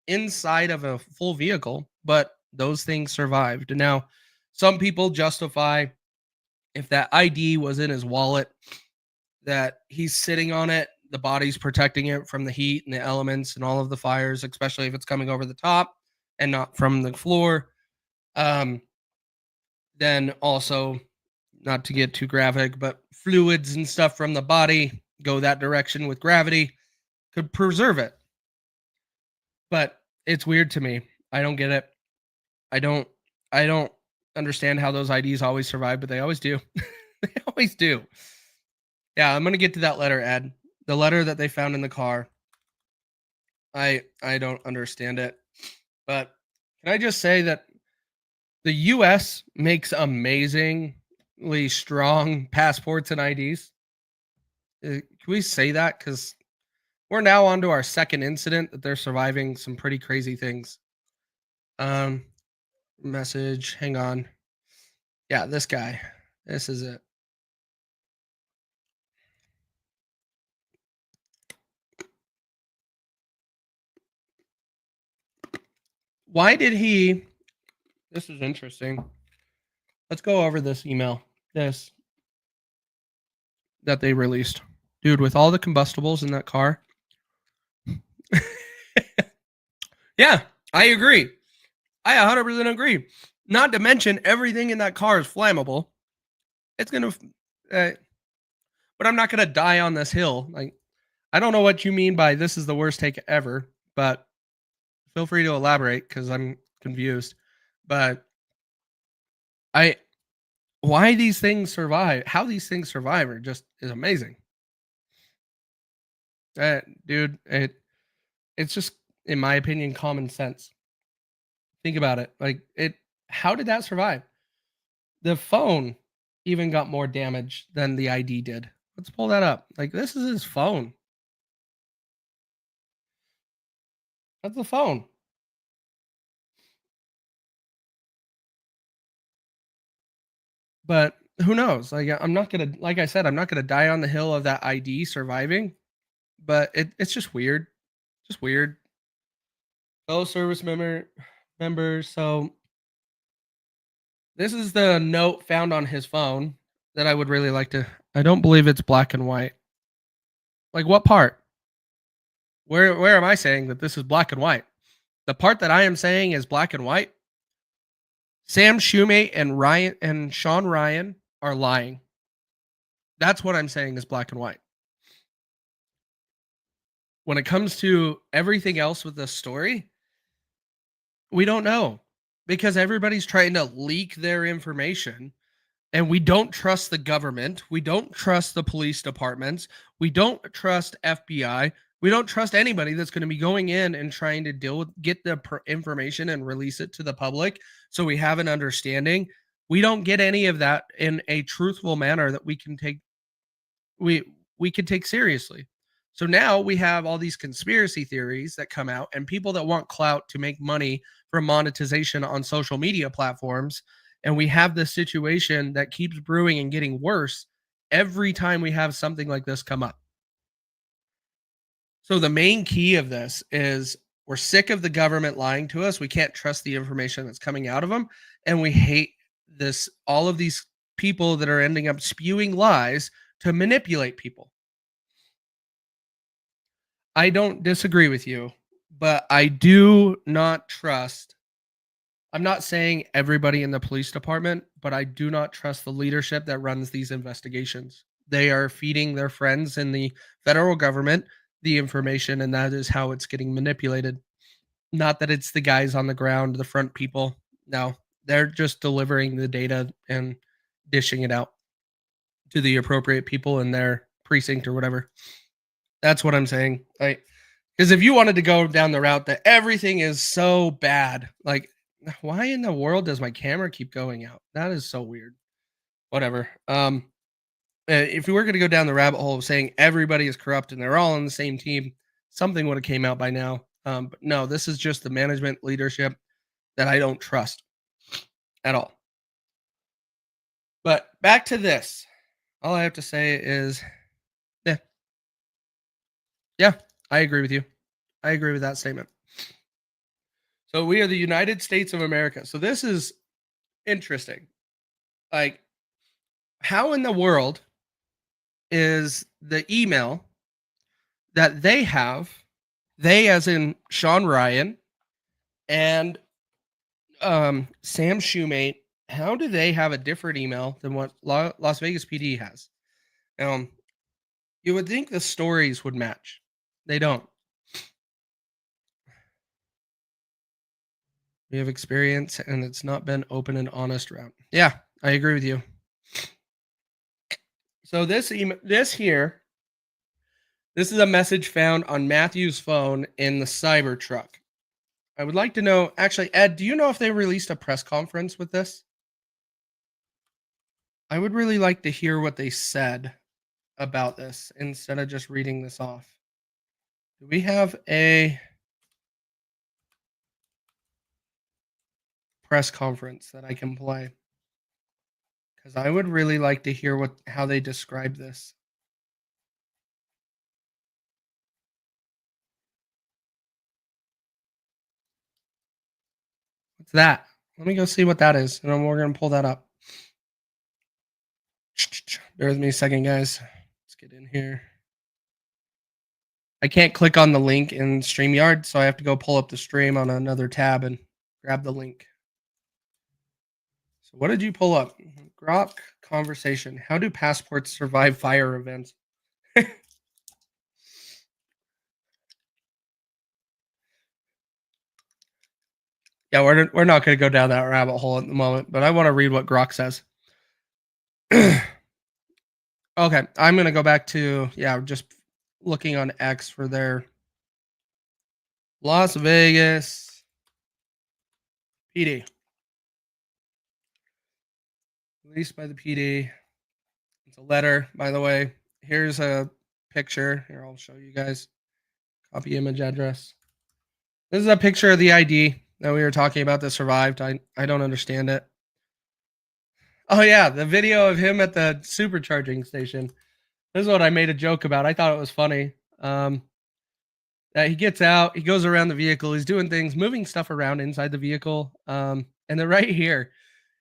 inside of a full vehicle, but those things survived. Now, some people justify if that ID was in his wallet, that he's sitting on it, the body's protecting it from the heat and the elements and all of the fires, especially if it's coming over the top and not from the floor. Then also, not to get too graphic, but fluids and stuff from the body go that direction with gravity could preserve it. But it's weird to me. I don't get it. I don't understand how those IDs always survive, but they always do. They always do. Yeah, I'm gonna get to that letter, Ed. The letter that they found in the car. I don't understand it. But can I just say that the US makes amazingly strong passports and IDs? Can we say that? Because we're now on to our second incident that they're surviving some pretty crazy things. Message, hang on. Yeah, this guy. This is it. Why did he? This is interesting. Let's go over this email. This that they released. Dude, with all the combustibles in that car. Yeah, I agree. I 100% agree. Not to mention everything in that car is flammable. It's going to but I'm not going to die on this hill. Like, I don't know what you mean by this is the worst take ever, but feel free to elaborate because I'm confused. But why these things survive, how these things survive are just is amazing. Dude, it's just, in my opinion, common sense. Think about it. Like, how did that survive? The phone even got more damage than the ID did. Let's pull that up. Like, this is his phone. That's the phone. But who knows? Like, I'm not gonna, like I said, I'm not gonna die on the hill of that ID surviving. But it's just weird. Just weird. Fellow service members. So this is the note found on his phone that I would really like to. I don't believe it's black and white. Like, what part? Where am I saying that this is black and white? The part that I am saying is black and white. Sam Shoemate and Sean Ryan are lying. That's what I'm saying is black and white. When it comes to everything else with this story, we don't know because everybody's trying to leak their information. And we don't trust the government. We don't trust the police departments. We don't trust FBI. We don't trust anybody that's going to be going in and trying to get the information and release it to the public so we have an understanding. We don't get any of that in a truthful manner that we can take seriously. So now we have all these conspiracy theories that come out and people that want clout to make money from monetization on social media platforms. And we have this situation that keeps brewing and getting worse every time we have something like this come up. So the main key of this is we're sick of the government lying to us. We can't trust the information that's coming out of them. And we hate all of these people that are ending up spewing lies to manipulate people. I don't disagree with you, but I do not trust. I'm not saying everybody in the police department, but I do not trust the leadership that runs these investigations. They are feeding their friends in the federal government the information, and that is how it's getting manipulated. Not that it's the guys on the ground, the front people. No, they're just delivering the data and dishing it out to the appropriate people in their precinct or whatever. That's what I'm saying. Because if you wanted to go down the route that everything is so bad, like, why in the world does my camera keep going out? That is so weird. Whatever. If we were going to go down the rabbit hole of saying everybody is corrupt and they're all on the same team, something would have came out by now. But no, this is just the management leadership that I don't trust at all. But back to this. All I have to say is, yeah, I agree with you. I agree with that statement. So we are the United States of America. So this is interesting. Like, how in the world is the email that they have, they as in Sean Ryan and Sam Shoemate, how do they have a different email than what Las Vegas PD has? You would think the stories would match. They don't. We have experience and it's not been open and honest route. Yeah, I agree with you. So this here, this is a message found on Matthew's phone in the Cybertruck. I would like to know, actually, Ed, do you know if they released a press conference with this? I would really like to hear what they said about this instead of just reading this off. Do we have a press conference that I can play? Because I would really like to hear how they describe this. What's that? Let me go see what that is, and then we're gonna pull that up. Bear with me a second, guys. Let's get in here. I can't click on the link in StreamYard, so I have to go pull up the stream on another tab and grab the link. So what did you pull up? Grok conversation. How do passports survive fire events? Yeah, we're not going to go down that rabbit hole at the moment, but I want to read what Grok says. Okay, I'm going to go back to, just looking on X for their Las Vegas PD. Released by the PD. It's a letter, by the way. Here's a picture. Here, I'll show you guys. Copy image address. This is a picture of the ID that we were talking about that survived. I don't understand it. Oh, yeah, the video of him at the supercharging station. This is what I made a joke about. I thought it was funny. That he gets out, he goes around the vehicle, he's doing things, moving stuff around inside the vehicle. And then right here,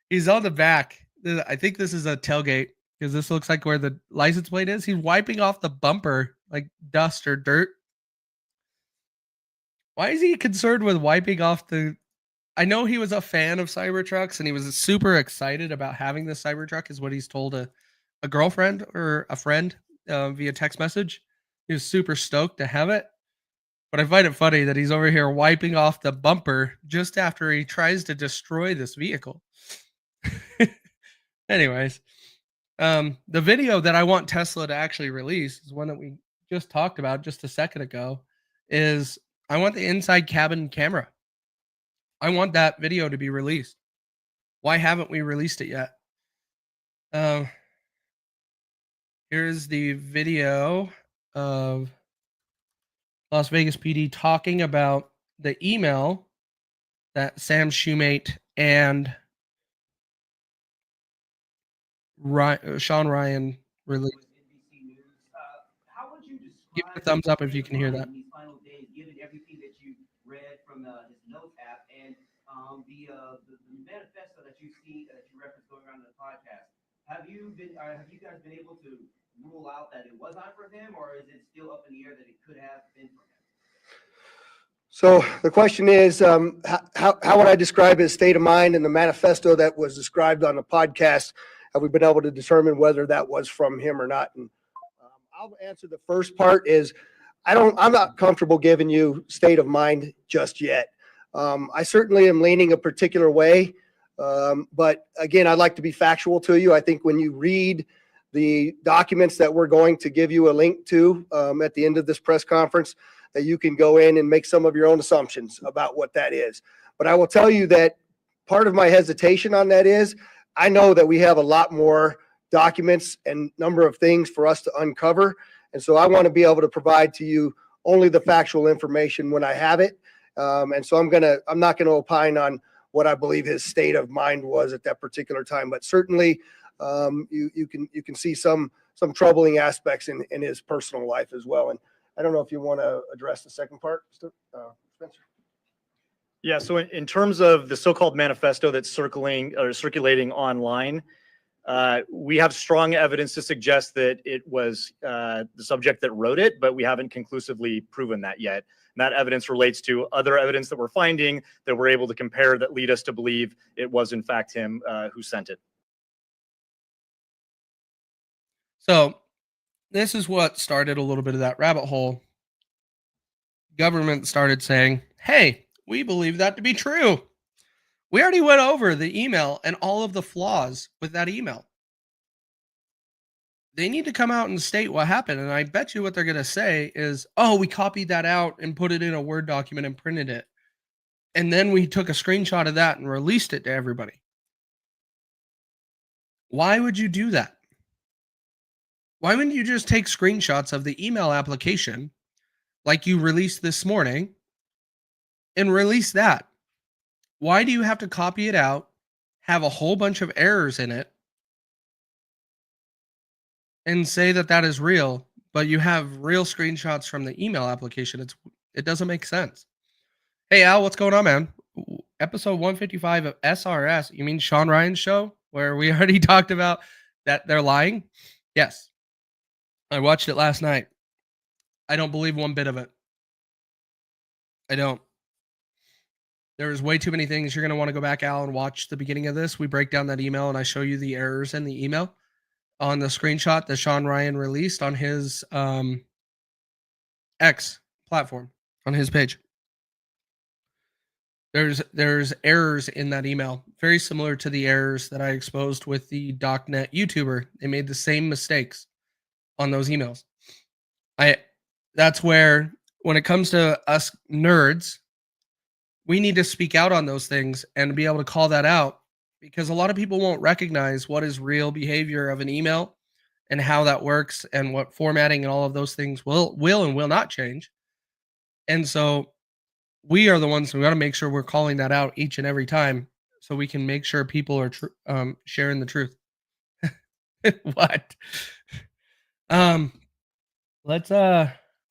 he's on the back. I think this is a tailgate because this looks like where the license plate is. He's wiping off the bumper like dust or dirt. Why is he concerned with wiping off the? I know he was a fan of Cybertrucks and he was super excited about having this Cybertruck, is what he's told a girlfriend or a friend via text message. He was super stoked to have it. But I find it funny that he's over here wiping off the bumper just after he tries to destroy this vehicle. Anyways, the video that I want Tesla to actually release is one that we just talked about just a second ago. Is I want the inside cabin camera. I want that video to be released. Why haven't we released it yet? Here's the video of Las Vegas PD talking about the email that Sam Shoemate and Sean Ryan released. Give it a thumbs up if you can hear that. These final days, given everything that you read from his notes app and the manifesto that you see that you referenced going around in the podcast, have you guys been able to rule out that it was not from him, or is it still up in the air that it could have been from him? So the question is, how would I describe his state of mind in the manifesto that was described on the podcast? Have we been able to determine whether that was from him or not? And I'll answer the first part is I'm not comfortable giving you state of mind just yet. I certainly am leaning a particular way. But again, I'd like to be factual to you. I think when you read the documents that we're going to give you a link to at the end of this press conference, that you can go in and make some of your own assumptions about what that is. But I will tell you that part of my hesitation on that is I know that we have a lot more documents and number of things for us to uncover. And so I want to be able to provide to you only the factual information when I have it. And so I'm not going to opine on what I believe his state of mind was at that particular time, but certainly you can see some troubling aspects in his personal life as well. And I don't know if you want to address the second part, Spencer. Yeah, so in terms of the so-called manifesto that's circulating online, we have strong evidence to suggest that it was the subject that wrote it, but we haven't conclusively proven that yet. And that evidence relates to other evidence that we're finding that we're able to compare that lead us to believe it was in fact him who sent it. So this is what started a little bit of that rabbit hole. Government started saying, hey, we believe that to be true. We already went over the email and all of the flaws with that email. They need to come out and state what happened. And I bet you what they're going to say is, oh, we copied that out and put it in a Word document and printed it. And then we took a screenshot of that and released it to everybody. Why would you do that? Why wouldn't you just take screenshots of the email application like you released this morning, and release that. Why do you have to copy it out, have a whole bunch of errors in it, and say that that is real, but you have real screenshots from the email application? It doesn't make sense. Hey Al, what's going on, man? Episode 155 of SRS. You mean Sean Ryan's show, where we already talked about that they're lying? Yes. I watched it last night. I don't believe one bit of it. I don't. There's way too many things. You're going to want to go back, Al, and watch the beginning of this. We break down that email and I show you the errors in the email on the screenshot that Sean Ryan released on his X platform, on his page. There's errors in that email, very similar to the errors that I exposed with the .NET YouTuber. They made the same mistakes on those emails. That's where, when it comes to us nerds, we need to speak out on those things and be able to call that out, because a lot of people won't recognize what is real behavior of an email and how that works and what formatting and all of those things will and will not change. And so we are the ones who got to make sure we're calling that out each and every time, so we can make sure people are sharing the truth. What? Let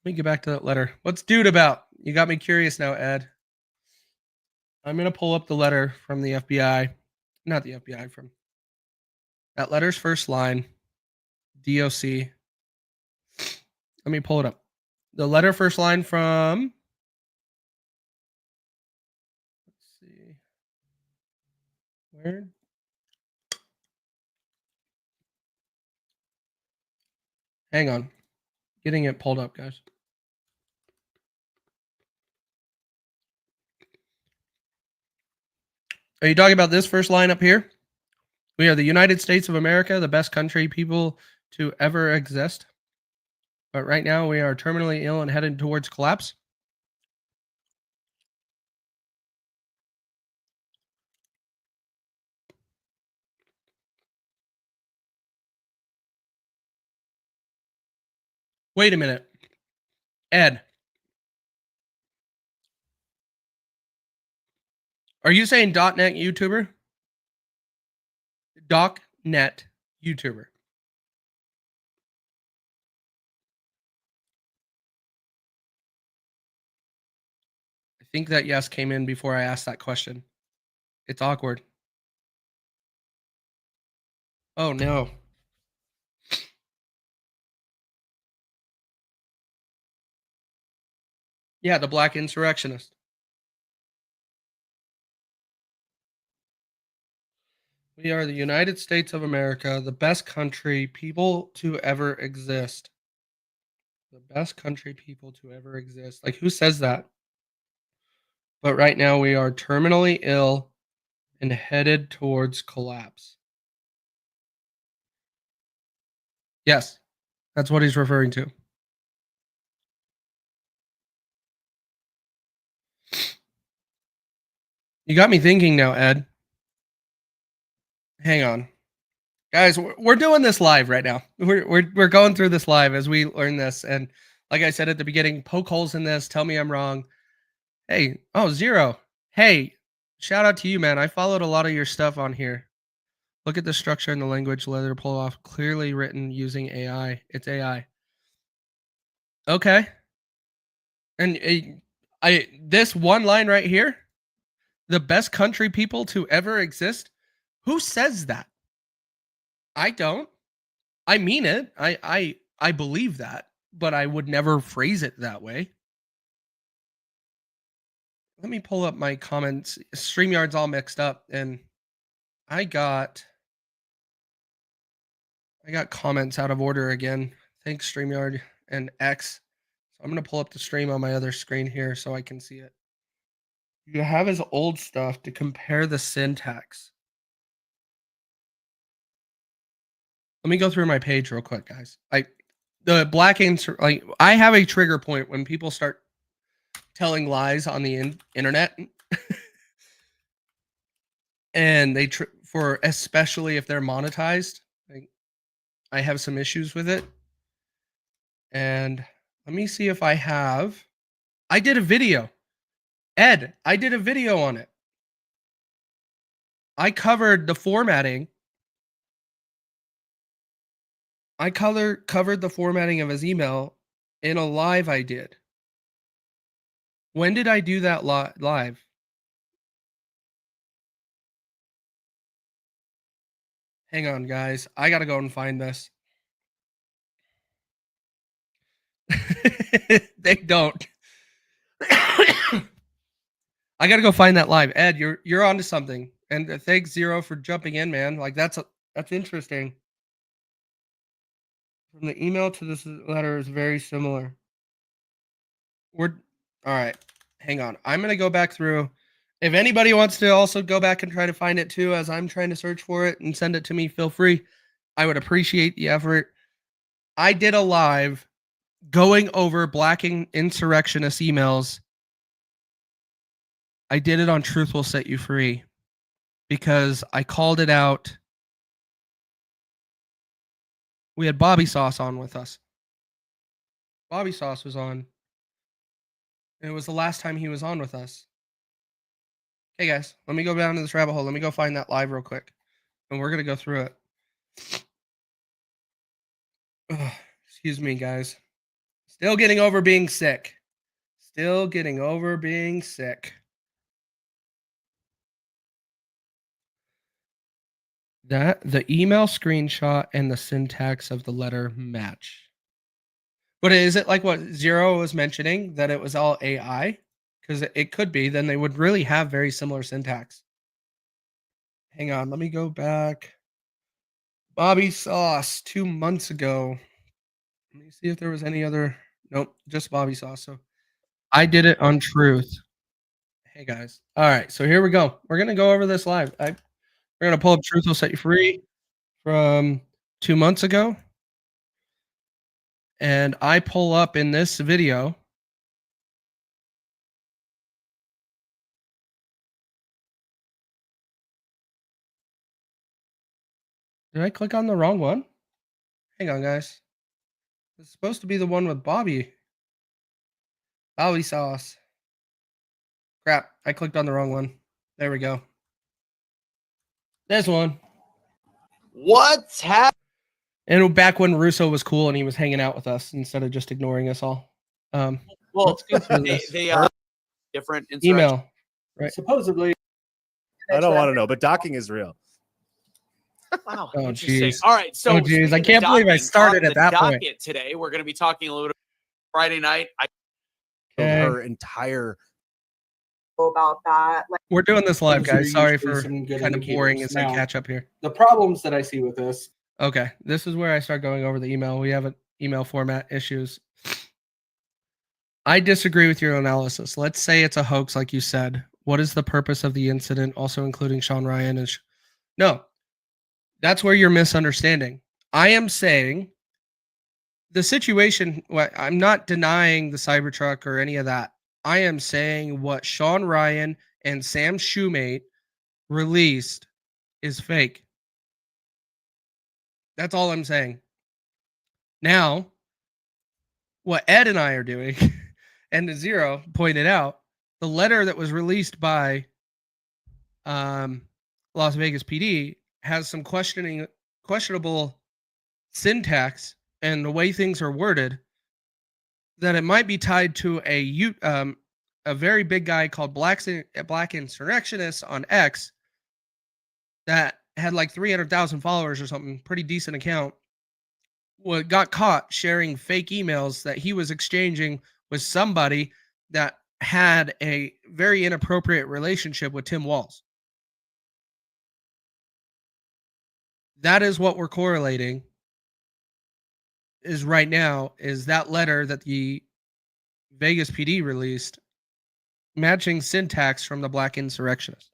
me get back to that letter. What's dude about? You got me curious now, Ed. I'm gonna pull up the letter from the FBI, not the FBI, from that letter's first line, DOC. Let me pull it up. The letter first line from, let's see, where? Hang on, getting it pulled up, guys. Are you talking about this first line up here? We are the United States of America, the best country people to ever exist. But right now we are terminally ill and headed towards collapse. Wait a minute. Ed, are you saying .NET YouTuber? .NET YouTuber. I think that yes came in before I asked that question. It's awkward. Oh no. Yeah, the black insurrectionist. We are the United States of America, the best country people to ever exist. The best country people to ever exist. Like, who says that? But right now we are terminally ill and headed towards collapse. Yes, that's what he's referring to. You got me thinking now, Ed. Hang on. Guys, we're doing this live right now. We're going through this live as we learn this. And like I said at the beginning, poke holes in this. Tell me I'm wrong. Hey, oh, Zero. Hey, shout out to you, man. I followed a lot of your stuff on here. Look at the structure and the language letter pull off. Clearly written using AI. It's AI. Okay. And this one line right here, the best country people to ever exist. Who says that? I don't. I mean it. I believe that, but I would never phrase it that way. Let me pull up my comments. StreamYard's all mixed up, and I got comments out of order again. Thanks, StreamYard and X. So I'm gonna pull up the stream on my other screen here so I can see it. You have his old stuff to compare the syntax. Let me go through my page real quick, guys. The black answer, like, I have a trigger point when people start telling lies on the internet. And they for especially if they're monetized, I have some issues with it. And Let me see if I have. I did a video. Ed, I did a video on it. I covered the formatting. I covered the formatting of his email in a live I did. When did I do that live? Hang on, guys. I got to go and find this. They don't. I got to go find that live. Ed, you're onto something. And thanks Zero for jumping in, man. Like that's interesting. From the email to this letter is very similar. All right. Hang on. I'm going to go back through. If anybody wants to also go back and try to find it too, as I'm trying to search for it and send it to me, feel free. I would appreciate the effort. I did a live going over black insurrectionist emails. I did it on Truth Will Set You Free because I called it out. We had Bobby Sauce on with us. Bobby Sauce was on. And it was the last time he was on with us. Hey guys, let me go down to this rabbit hole. Let me go find that live real quick. And we're going to go through it. Ugh, excuse me, guys. Still getting over being sick. Still getting over being sick. The email screenshot and the syntax of the letter match. But is it like what Zero was mentioning, that it was all AI? Because it could be. Then they would really have very similar syntax. Hang on. Let me go back. Bobby Sauce 2 months ago. Let me see if there was any other. Nope, just Bobby Sauce. So I did it on Truth. Hey guys. All right, so here we go. We're gonna go over this live. We're gonna pull up Truth Will Set You Free from 2 months ago, and I pull up in this video. Did I click on the wrong one? Hang on, guys. It's supposed to be the one with Bobby. Bobby Sauce. Crap, I clicked on the wrong one. There we go. This one. What's happening? And back when Russo was cool and he was hanging out with us instead of just ignoring us all. Well, let's go through this. they are different Email. Right. Supposedly. I don't want to know, but docking is real. Wow. Oh, Interesting. jeez. All right. So, Oh, jeez. I can't believe I started at that point. Today, we're going to be talking a little bit Friday night. Okay. Her entire. About that. Like, we're doing this live, Those are guys. Sorry usually for some good kind of boring indicators. as I Now, catch up here. The problems that I see with this. Okay. This is where I start going over the email. We have email format issues. I disagree with your analysis. Let's say it's a hoax, like you said. What is the purpose of the incident, also including Sean Ryan? And no, that's where you're misunderstanding. I am saying the situation, I'm not denying the Cybertruck or any of that. I am saying what Sean Ryan and Sam Shoemate released is fake. That's all I'm saying. Now, what Ed and I are doing, and the Zero pointed out, the letter that was released by Las Vegas PD has some questionable syntax and the way things are worded, that it might be tied to a very big guy called Black Insurrectionist on X that had like 300,000 followers or something, pretty decent account. Got caught sharing fake emails that he was exchanging with somebody that had a very inappropriate relationship with Tim Walz. That is what we're correlating is right now, is that letter that the Vegas PD released matching syntax from the Black Insurrectionist.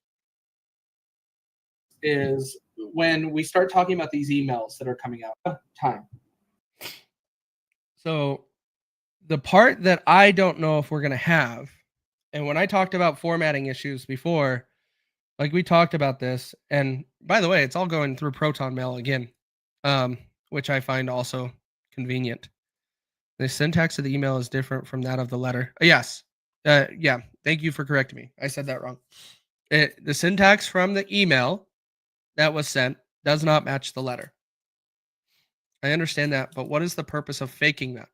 Is when we start talking about these emails that are coming out. Time. So the part that I don't know if we're going to have, and when I talked about formatting issues before, like we talked about this, and by the way, it's all going through Proton Mail again, which I find also convenient. The syntax of the email is different from that of the letter. Yes. Yeah. Thank you for correcting me. I said that wrong. The syntax from the email that was sent does not match the letter. I understand that, but what is the purpose of faking that?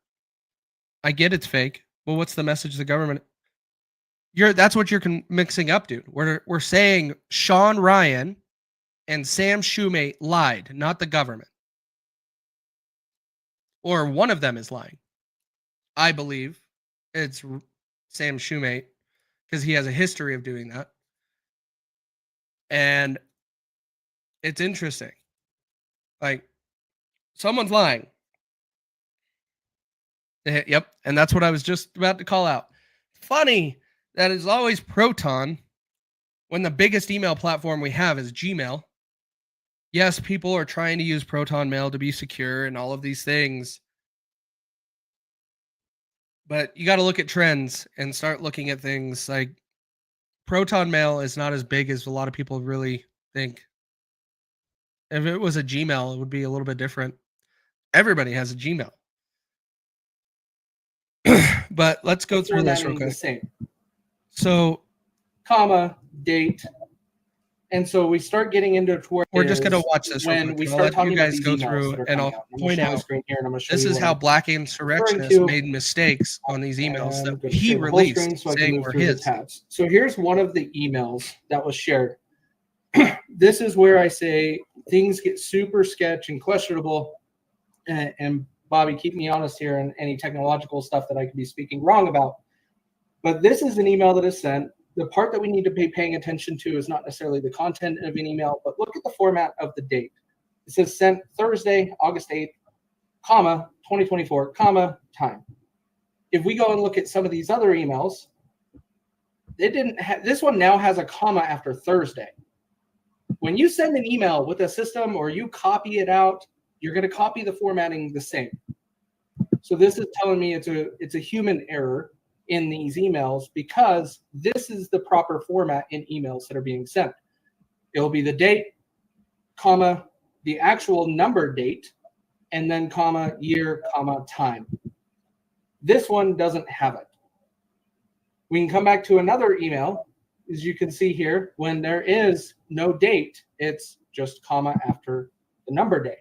I get it's fake. Well, what's the message the government? That's what you're mixing up, dude. We're saying Sean Ryan and Sam Shoemate lied, not the government. Or one of them is lying. I believe it's Sam Shoemate because he has a history of doing that. And it's interesting. Like, someone's lying. Yep. And that's what I was just about to call out. Funny that is always Proton when the biggest email platform we have is Gmail. Yes, people are trying to use Proton Mail to be secure and all of these things. But you got to look at trends and start looking at things like Proton Mail is not as big as a lot of people really think. If it was a Gmail, it would be a little bit different. Everybody has a Gmail. But let's go through this real Formatting the quick. same, So comma, date. And so we start getting into it where we're just is going to watch this real when quick. we I'll start let talking you about guys these go emails through that are and coming I'll out. I'm gonna point show my out screen here and I'm gonna show this you is what how I'm black insurrectionists to. made mistakes on these emails And that go to he share the whole released screen so I can saying move were through the his. tabs. So here's one of the emails that was shared. This is where I say things get super sketch and questionable. And Bobby, keep me honest here and any technological stuff that I could be speaking wrong about. But this is an email that is sent. The part that we need to be paying attention to is not necessarily the content of an email, but look at the format of the date. It says sent Thursday, August 8th, comma, 2024, comma, time. If we go and look at some of these other emails, it didn't have, this one now has a comma after Thursday. When you send an email with a system or you copy it out, you're going to copy the formatting the same. So this is telling me it's a human error in these emails because this is the proper format in emails that are being sent. It'll be the date, comma, the actual number date, and then comma, year, comma, time. This one doesn't have it. We can come back to another email. As you can see here, when there is no date, it's just comma after the number date.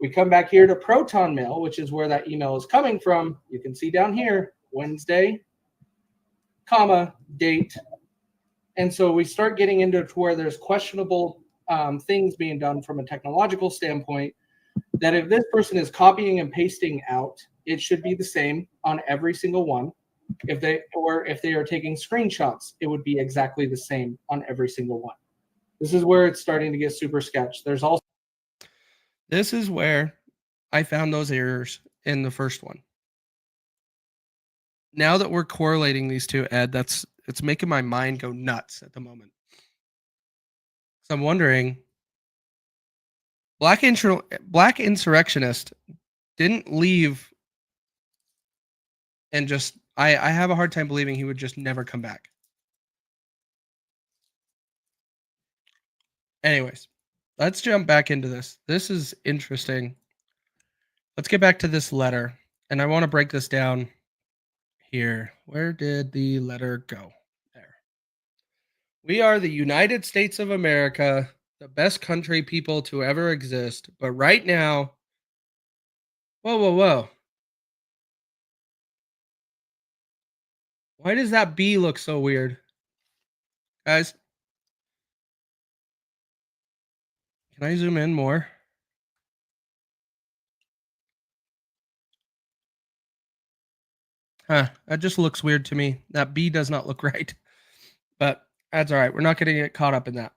We come back here to Proton Mail, which is where that email is coming from. You can see down here, Wednesday, comma, date. And so we start getting into where there's questionable things being done from a technological standpoint, that if this person is copying and pasting out, it should be the same on every single one. If they are taking screenshots, it would be exactly the same on every single one. This is where it's starting to get super sketch. There's also This is where I found those errors in the first one. Now that we're correlating these two, Ed, it's making my mind go nuts at the moment. So I'm wondering, Black Insurrectionist didn't leave and just I have a hard time believing he would just never come back. Anyways, let's jump back into this. This is interesting. Let's get back to this letter. And I want to break this down here. Where did the letter go? There. We are the United States of America, the best country people to ever exist. But right now, whoa. Why does that B look so weird? Guys, can I zoom in more? Huh, that just looks weird to me. That B does not look right. But that's all right. We're not going to get caught up in that.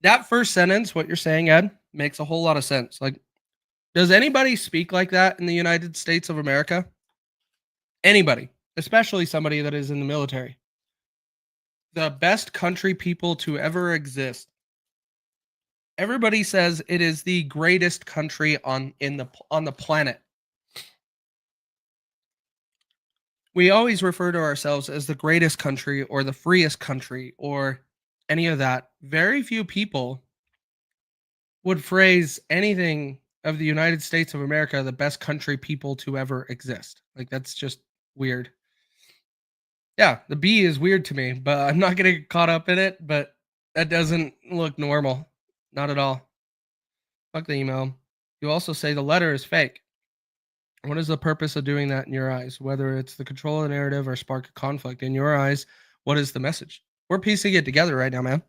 That first sentence, what you're saying, Ed, makes a whole lot of sense. Like, does anybody speak like that in the United States of America? Anybody, especially somebody that is in the military. The best country people to ever exist. Everybody says it is the greatest country on the planet. We always refer to ourselves as the greatest country or the freest country or any of that. Very few people would phrase anything of the United States of America, the best country people to ever exist. Like, that's just weird. Yeah, the B is weird to me, but I'm not gonna get caught up in it. But that doesn't look normal. Not at all. Fuck the email. You also say the letter is fake. What is the purpose of doing that in your eyes? Whether it's the control of the narrative or spark a conflict in your eyes, what is the message? We're piecing it together right now, man.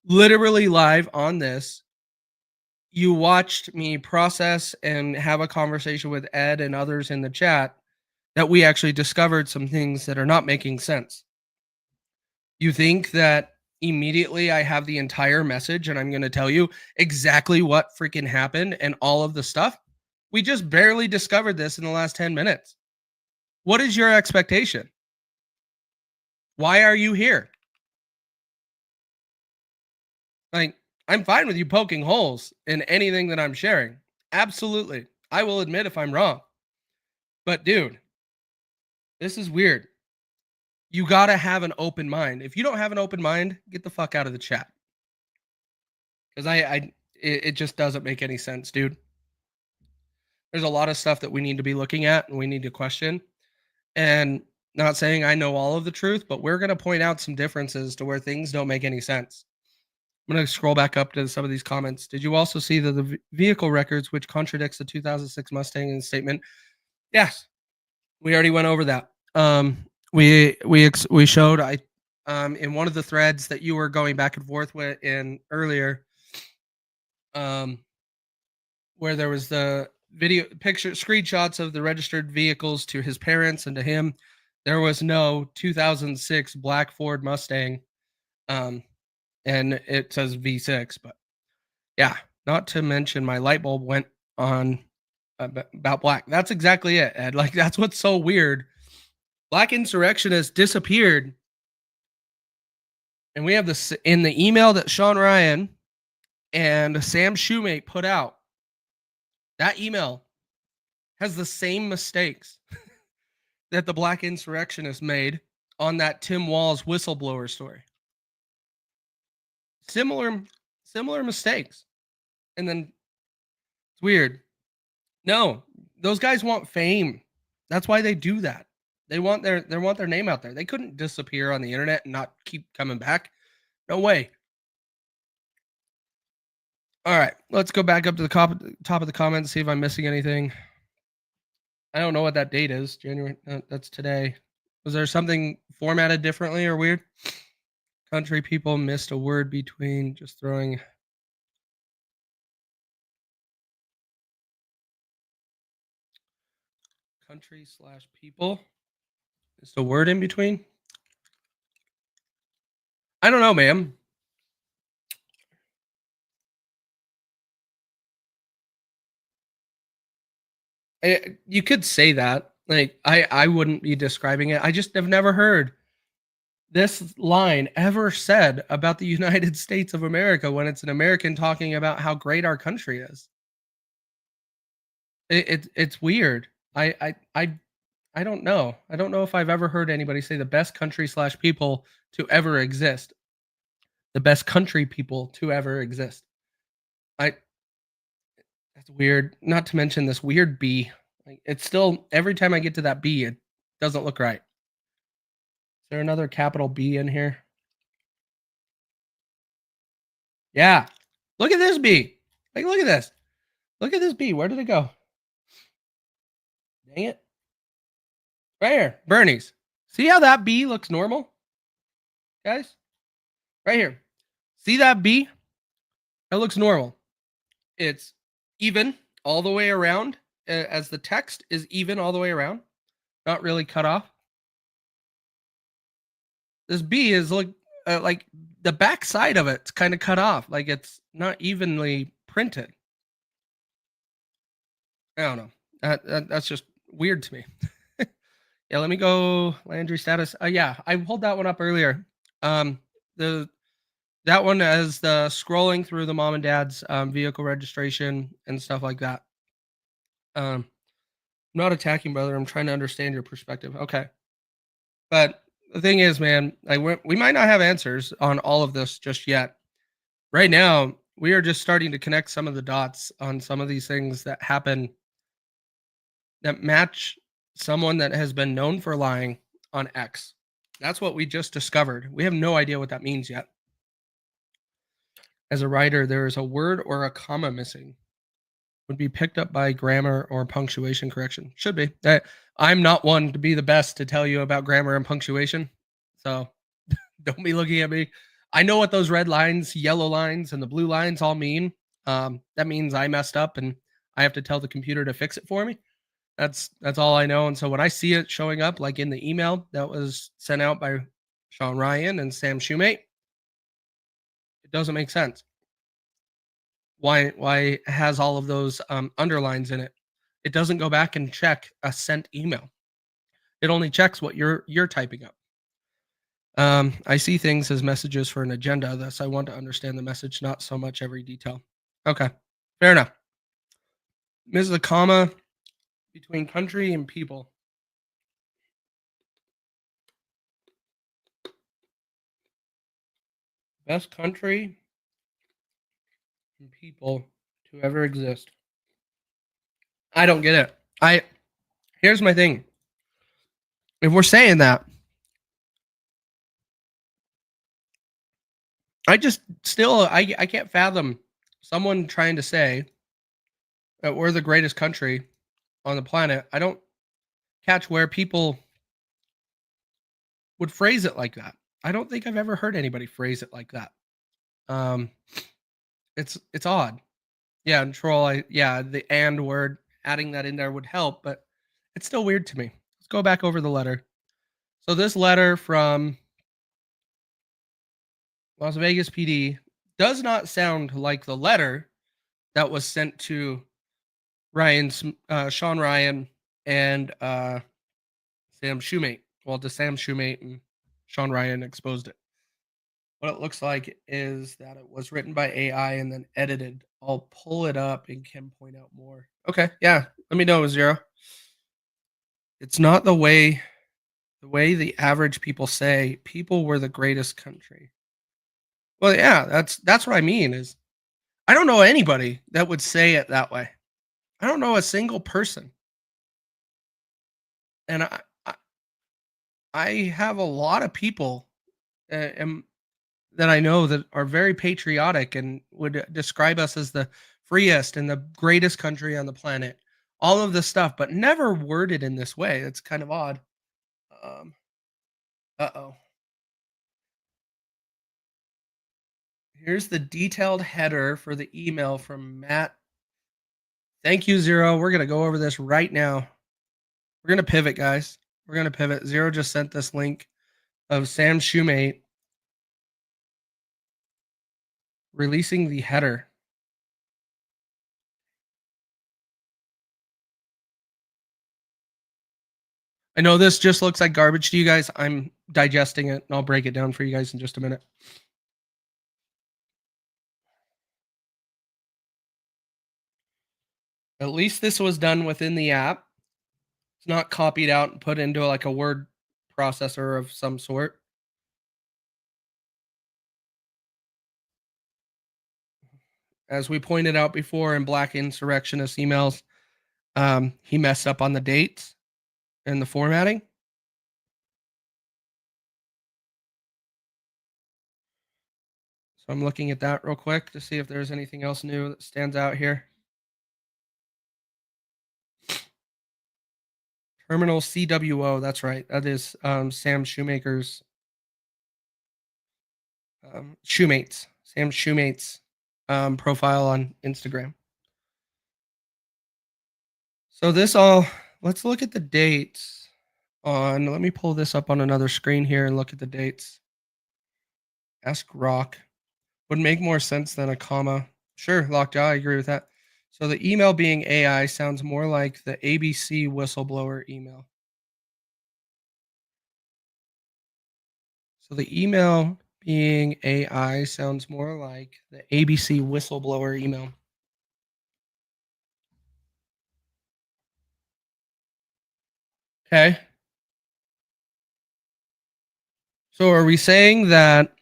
Literally live on this. You watched me process and have a conversation with Ed and others in the chat that we actually discovered some things that are not making sense. You think that immediately I have the entire message and I'm going to tell you exactly what freaking happened and all of the stuff? We just barely discovered this in the last 10 minutes. What is your expectation? Why are you here? Like, I'm fine with you poking holes in anything that I'm sharing. Absolutely. I will admit if I'm wrong. But dude, this is weird. You got to have an open mind. If you don't have an open mind, get the fuck out of the chat. Because it just doesn't make any sense, dude. There's a lot of stuff that we need to be looking at and we need to question. And not saying I know all of the truth, but we're going to point out some differences to where things don't make any sense. I'm going to scroll back up to some of these comments. Did you also see the vehicle records, which contradicts the 2006 Mustang in the statement? Yes, we already went over that. We showed in one of the threads that you were going back and forth with in earlier, where there was the video picture screenshots of the registered vehicles to his parents and to him. There was no 2006 black Ford Mustang, and it says V6. But yeah, not to mention my light bulb went on about black. That's exactly it, Ed. Like, that's what's so weird. Black insurrectionists disappeared. And we have this in the email that Sean Ryan and Sam Shoemate put out. That email has the same mistakes that the black insurrectionists made on that Tim Walz whistleblower story. Similar mistakes. And then it's weird. No, those guys want fame. That's why they do that. They want their name out there. They couldn't disappear on the internet and not keep coming back. No way. All right, let's go back up to the top of the comments, see if I'm missing anything. I don't know what that date is. January. That's today. Was there something formatted differently or weird? Country people missed a word between just throwing. Country/people. Is the word in between? I don't know, ma'am. You could say that. Like, I wouldn't be describing it. I just have never heard this line ever said about the United States of America when it's an American talking about how great our country is. It's weird. I don't know. I don't know if I've ever heard anybody say the best country/people to ever exist. The best country people to ever exist. That's weird. Not to mention this weird B. Like, it's still, every time I get to that B, it doesn't look right. Is there another capital B in here? Yeah. Look at this B. Like, look at this. Look at this B. Where did it go? Dang it. Right here. Bernie's. See how that B looks normal? Guys? Right here. See that B? That looks normal. It's even all the way around, as the text is even all the way around. Not really cut off. This B is like the back side of it's kind of cut off. Like, it's not evenly printed. I don't know. That's just weird to me. Yeah, let me go Landry status. Yeah, I pulled that one up earlier. That one as the scrolling through the mom and dad's vehicle registration and stuff like that. I'm not attacking, brother. I'm trying to understand your perspective. Okay. But the thing is, man, we might not have answers on all of this just yet. Right now, we are just starting to connect some of the dots on some of these things that happen that match someone that has been known for lying on X. That's what we just discovered. We have no idea what that means yet. As a writer, there is a word or a comma missing. Would be picked up by grammar or punctuation correction. Should be. I'm not one to be the best to tell you about grammar and punctuation. So don't be looking at me. I know what those red lines, yellow lines, and the blue lines all mean. That means I messed up and I have to tell the computer to fix it for me. That's all I know. And so when I see it showing up, like in the email that was sent out by Sean Ryan and Sam Shoemate, it doesn't make sense. Why it has all of those underlines in it? It doesn't go back and check a sent email. It only checks what you're typing up. I see things as messages for an agenda. Thus, I want to understand the message, not so much every detail. Okay, fair enough. This is a comma between country and people. Best country and people to ever exist. I don't get it. Here's my thing. If we're saying that, I can't fathom someone trying to say that we're the greatest country on the planet. I don't catch where people would phrase it like that. I don't think I've ever heard anybody phrase it like that. It's odd. Yeah, and troll. The and word, adding that in there would help, but it's still weird to me. Let's go back over the letter. So this letter from Las Vegas PD does not sound like the letter that was sent to Sean Ryan and Sam Shoemate. Well, to Sam Shoemate and Sean Ryan exposed it. What it looks like is that it was written by AI and then edited. I'll pull it up and can point out more. Okay, yeah. Let me know, Zero. It's not the way the average people say people were the greatest country. Well, yeah, that's what I mean is I don't know anybody that would say it that way. I don't know a single person. And I have a lot of people that I know that are very patriotic and would describe us as the freest and the greatest country on the planet. All of this stuff, but never worded in this way. It's kind of odd. Uh-oh. Here's the detailed header for the email from Matt. Thank you, Zero. We're going to go over this right now. We're going to pivot, guys. We're going to pivot. Zero just sent this link of Sam Shoemate releasing the header. I know this just looks like garbage to you guys. I'm digesting it, and I'll break it down for you guys in just a minute. At least this was done within the app. It's not copied out and put into like a word processor of some sort. As we pointed out before in Black Insurrectionist emails, he messed up on the dates and the formatting. So I'm looking at that real quick to see if there's anything else new that stands out here. Terminal CWO, that's right. That is Sam Shoemaker's Sam Shoemate's profile on Instagram. So let's look at the dates let me pull this up on another screen here and look at the dates. Ask Rock. Would make more sense than a comma. Sure, Lockjaw, I agree with that. So the email being AI sounds more like the ABC whistleblower email. So the email being AI sounds more like the ABC whistleblower email. Okay. So are we saying that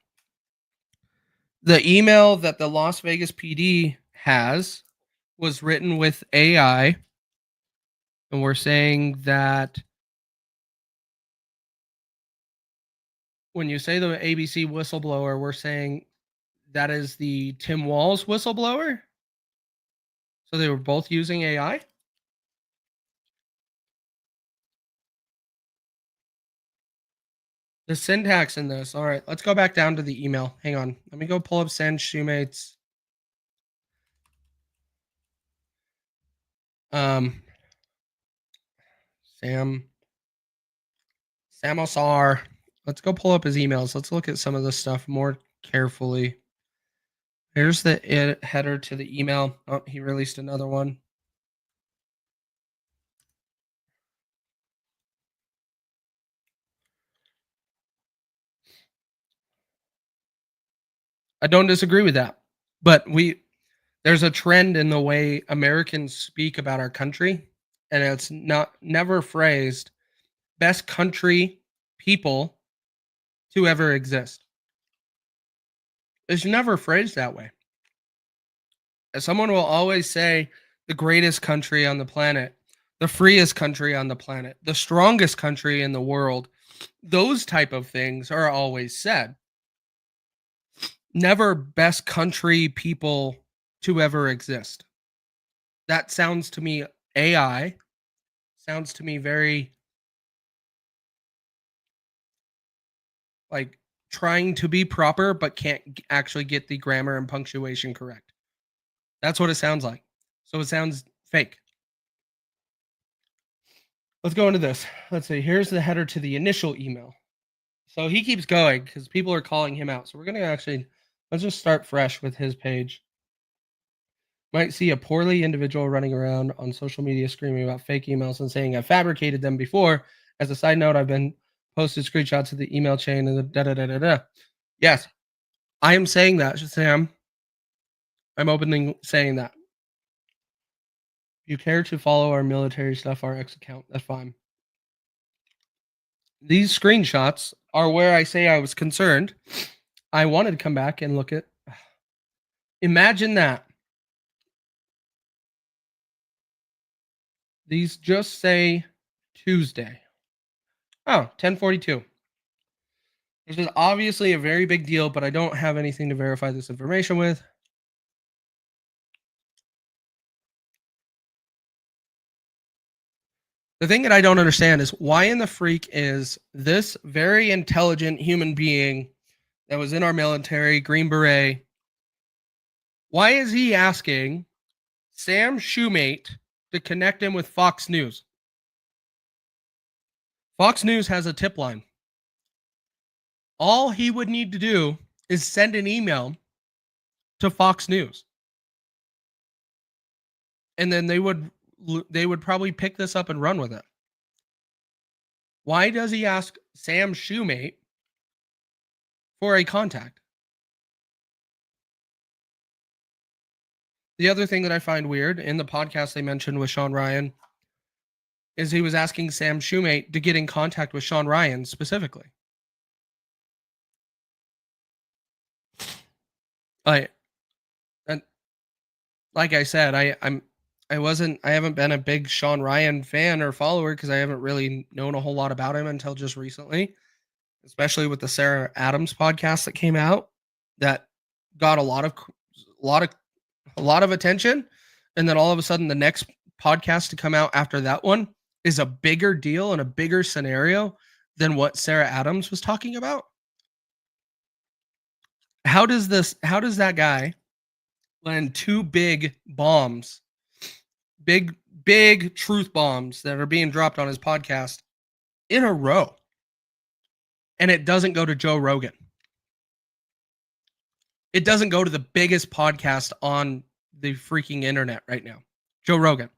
The email that the Las Vegas PD has was written with AI, and we're saying that when you say the ABC whistleblower, we're saying that is the Tim Walz whistleblower. So they were both using AI. The syntax in this. All right, let's go back down to the email. Hang on. Let me go pull up Sam Shoemate's. Sam Osar. Let's go pull up his emails. Let's look at some of this stuff more carefully. Here's the header to the email. Oh, he released another one. I don't disagree with that. But there's a trend in the way Americans speak about our country, and it's never phrased best country people to ever exist. It's never phrased that way. Someone will always say the greatest country on the planet, the freest country on the planet, the strongest country in the world. Those type of things are always said. Never best country people to ever exist. That sounds to me AI. Sounds to me very like trying to be proper but can't actually get the grammar and punctuation correct. That's what it sounds like. So it sounds fake. Let's go into this. Let's see. Here's the header to the initial email. So he keeps going because people are calling him out. So we're going to let's just start fresh with his page. Might see a poorly individual running around on social media screaming about fake emails and saying I fabricated them before. As a side note, I've been posted screenshots of the email chain and the da-da-da-da-da. Yes, I am saying that, Sam. I'm openly saying that. If you care to follow our military stuff, our X account, that's fine. These screenshots are where I say I was concerned. I wanted to come back and look at. Imagine that. These just say Tuesday. Oh, 10:42. This is obviously a very big deal, but I don't have anything to verify this information with. The thing that I don't understand is why in the freak is this very intelligent human being that was in our military, Green Beret, why is he asking Sam Shoemate to connect him with Fox News? Fox News has a tip line. All he would need to do is send an email to Fox News. And then they would probably pick this up and run with it. Why does he ask Sam Shoemate for a contact? The other thing that I find weird in the podcast they mentioned with Sean Ryan is he was asking Sam Shoemate to get in contact with Sean Ryan specifically. Like I said, I haven't been a big Sean Ryan fan or follower because I haven't really known a whole lot about him until just recently, especially with the Sarah Adams podcast that came out that got a lot of attention, and then all of a sudden the next podcast to come out after that one is a bigger deal and a bigger scenario than what Sarah Adams was talking about. How does that guy land two big bombs, big truth bombs that are being dropped on his podcast in a row, and it doesn't go to Joe Rogan? It doesn't go to the biggest podcast on the freaking internet right now, Joe Rogan.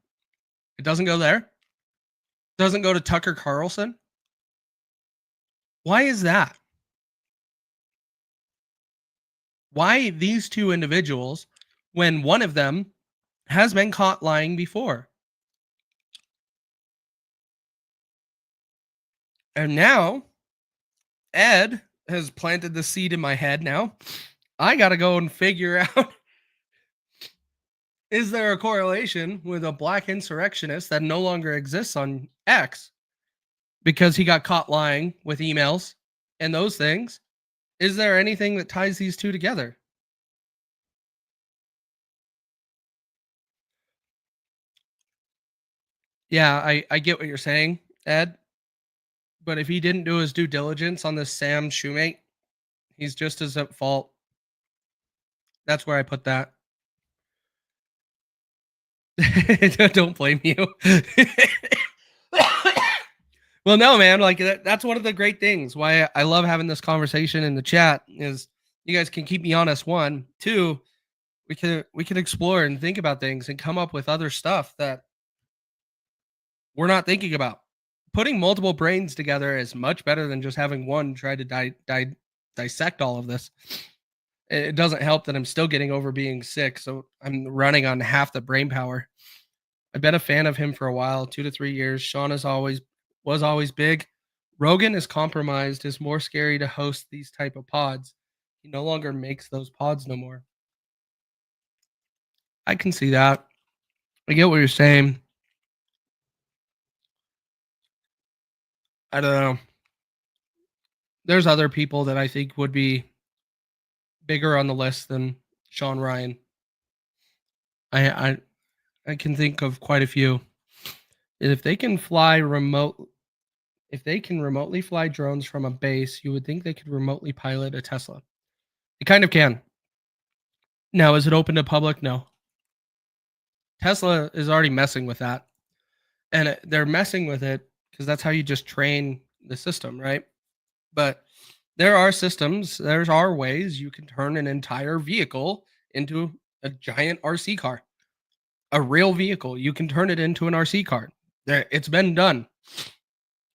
It doesn't go there. It doesn't go to Tucker Carlson. Why is that? Why these two individuals when one of them has been caught lying before? And now Ed has planted the seed in my head now I got to go and figure out, is there a correlation with a black insurrectionist that no longer exists on X because he got caught lying with emails and those things? Is there anything that ties these two together? Yeah, I get what you're saying, Ed. But if he didn't do his due diligence on this Sam Shoemate, he's just as at fault. That's where I put that. Don't blame you. Well, no, man. Like that's one of the great things. Why I love having this conversation in the chat is you guys can keep me honest. One, two, we can explore and think about things and come up with other stuff that we're not thinking about. Putting multiple brains together is much better than just having one try to dissect all of this. It doesn't help that I'm still getting over being sick, so I'm running on half the brain power. I've been a fan of him for a while, 2 to 3 years. Sean was always big. Rogan is compromised, is more scary to host these type of pods. He no longer makes those pods no more. I can see that. I get what you're saying. I don't know. There's other people that I think would be bigger on the list than Sean Ryan. I can think of quite a few. If they can remotely fly drones from a base, you would think they could remotely pilot a Tesla. They kind of can. Now, is it open to public? No. Tesla is already messing with that. And they're messing with it because that's how you just train the system, right? But there are ways you can turn an entire vehicle into a giant RC car. A real vehicle, you can turn it into an RC car. It's been done.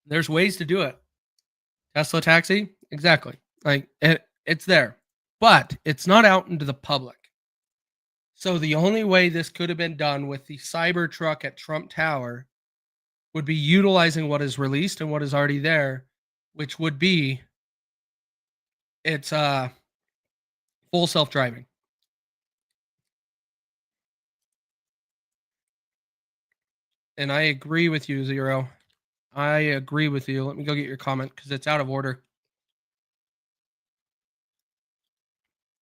There's ways to do it. Tesla taxi, exactly. Like it's there, but it's not out into the public. So the only way this could have been done with the Cybertruck at Trump Tower would be utilizing what is released and what is already there, which would be it's full self-driving. And I agree with you, Zero. I agree with you. Let me go get your comment because it's out of order.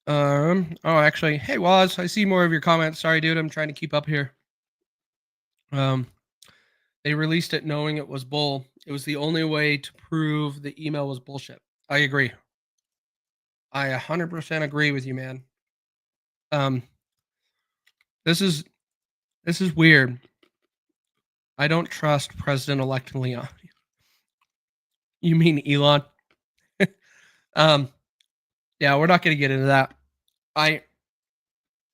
Oh, actually, hey Waz, I see more of your comments. Sorry, dude, I'm trying to keep up here. They released it knowing it was bull. It was the only way to prove the email was bullshit. I agree. I 100% agree with you, man. This is weird. I don't trust President-elect Leon. You mean Elon? Yeah, we're not going to get into that. I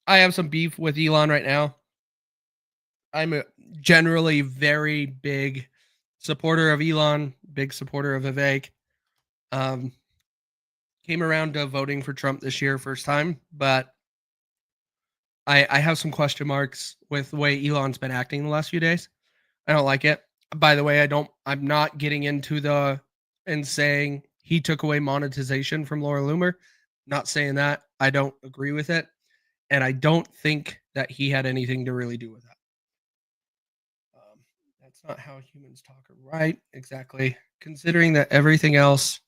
have some beef with Elon right now. I'm a generally very big supporter of Elon, big supporter of Vivek. Came around to voting for Trump this year, first time, but I have some question marks with the way Elon's been acting the last few days. I don't like it. By the way, I'm not getting into and saying he took away monetization from Laura Loomer. Not saying that. I don't agree with it. And I don't think that he had anything to really do with that. That's not how humans talk. Right, exactly. Considering that everything else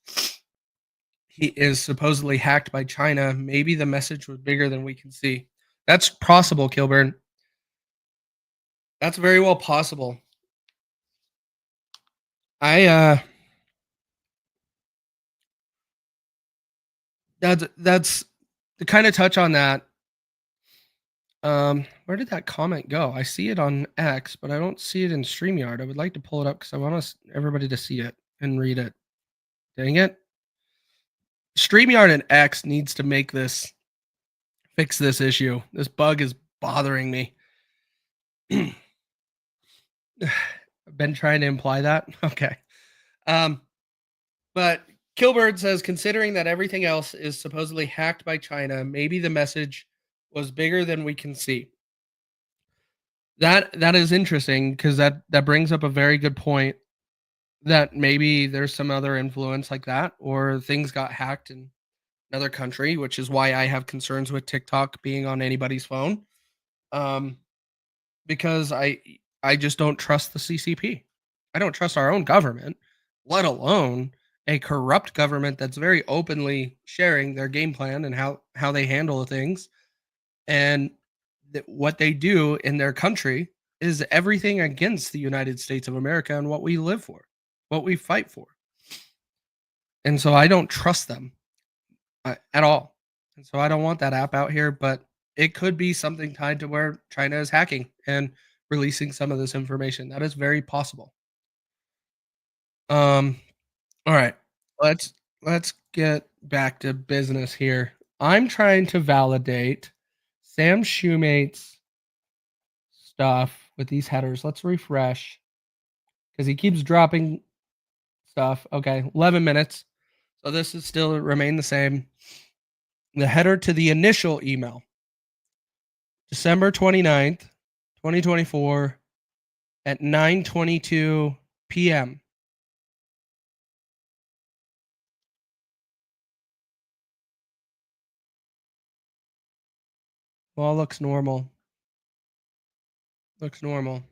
he is supposedly hacked by China, maybe the message was bigger than we can see. That's possible, Kilburn. That's very well possible. That's to kind of touch on that. Where did that comment go? I see it on X, but I don't see it in StreamYard. I would like to pull it up because I want everybody to see it and read it. Dang it. StreamYard and X needs to fix this issue. This bug is bothering me. I've been trying to imply that. Okay. But Kilbird says, considering that everything else is supposedly hacked by China, maybe the message was bigger than we can see. That is interesting because that brings up a very good point that maybe there's some other influence like that, or things got hacked and another country, which is why I have concerns with TikTok being on anybody's phone. Because I just don't trust the CCP. I don't trust our own government, let alone a corrupt government that's very openly sharing their game plan and how they handle things. And what they do in their country is everything against the United States of America and what we live for, what we fight for. And so I don't trust them at all. And so I don't want that app out here, but it could be something tied to where China is hacking and releasing some of this information. That is very possible. All right. Let's get back to business here. I'm trying to validate Sam Shoemate's stuff with these headers. Let's refresh because he keeps dropping stuff. Okay, 11 minutes. So this is still remain the same. The header to the initial email, December 29th, 2024 at 9:22 p.m. Well, looks normal. Looks normal.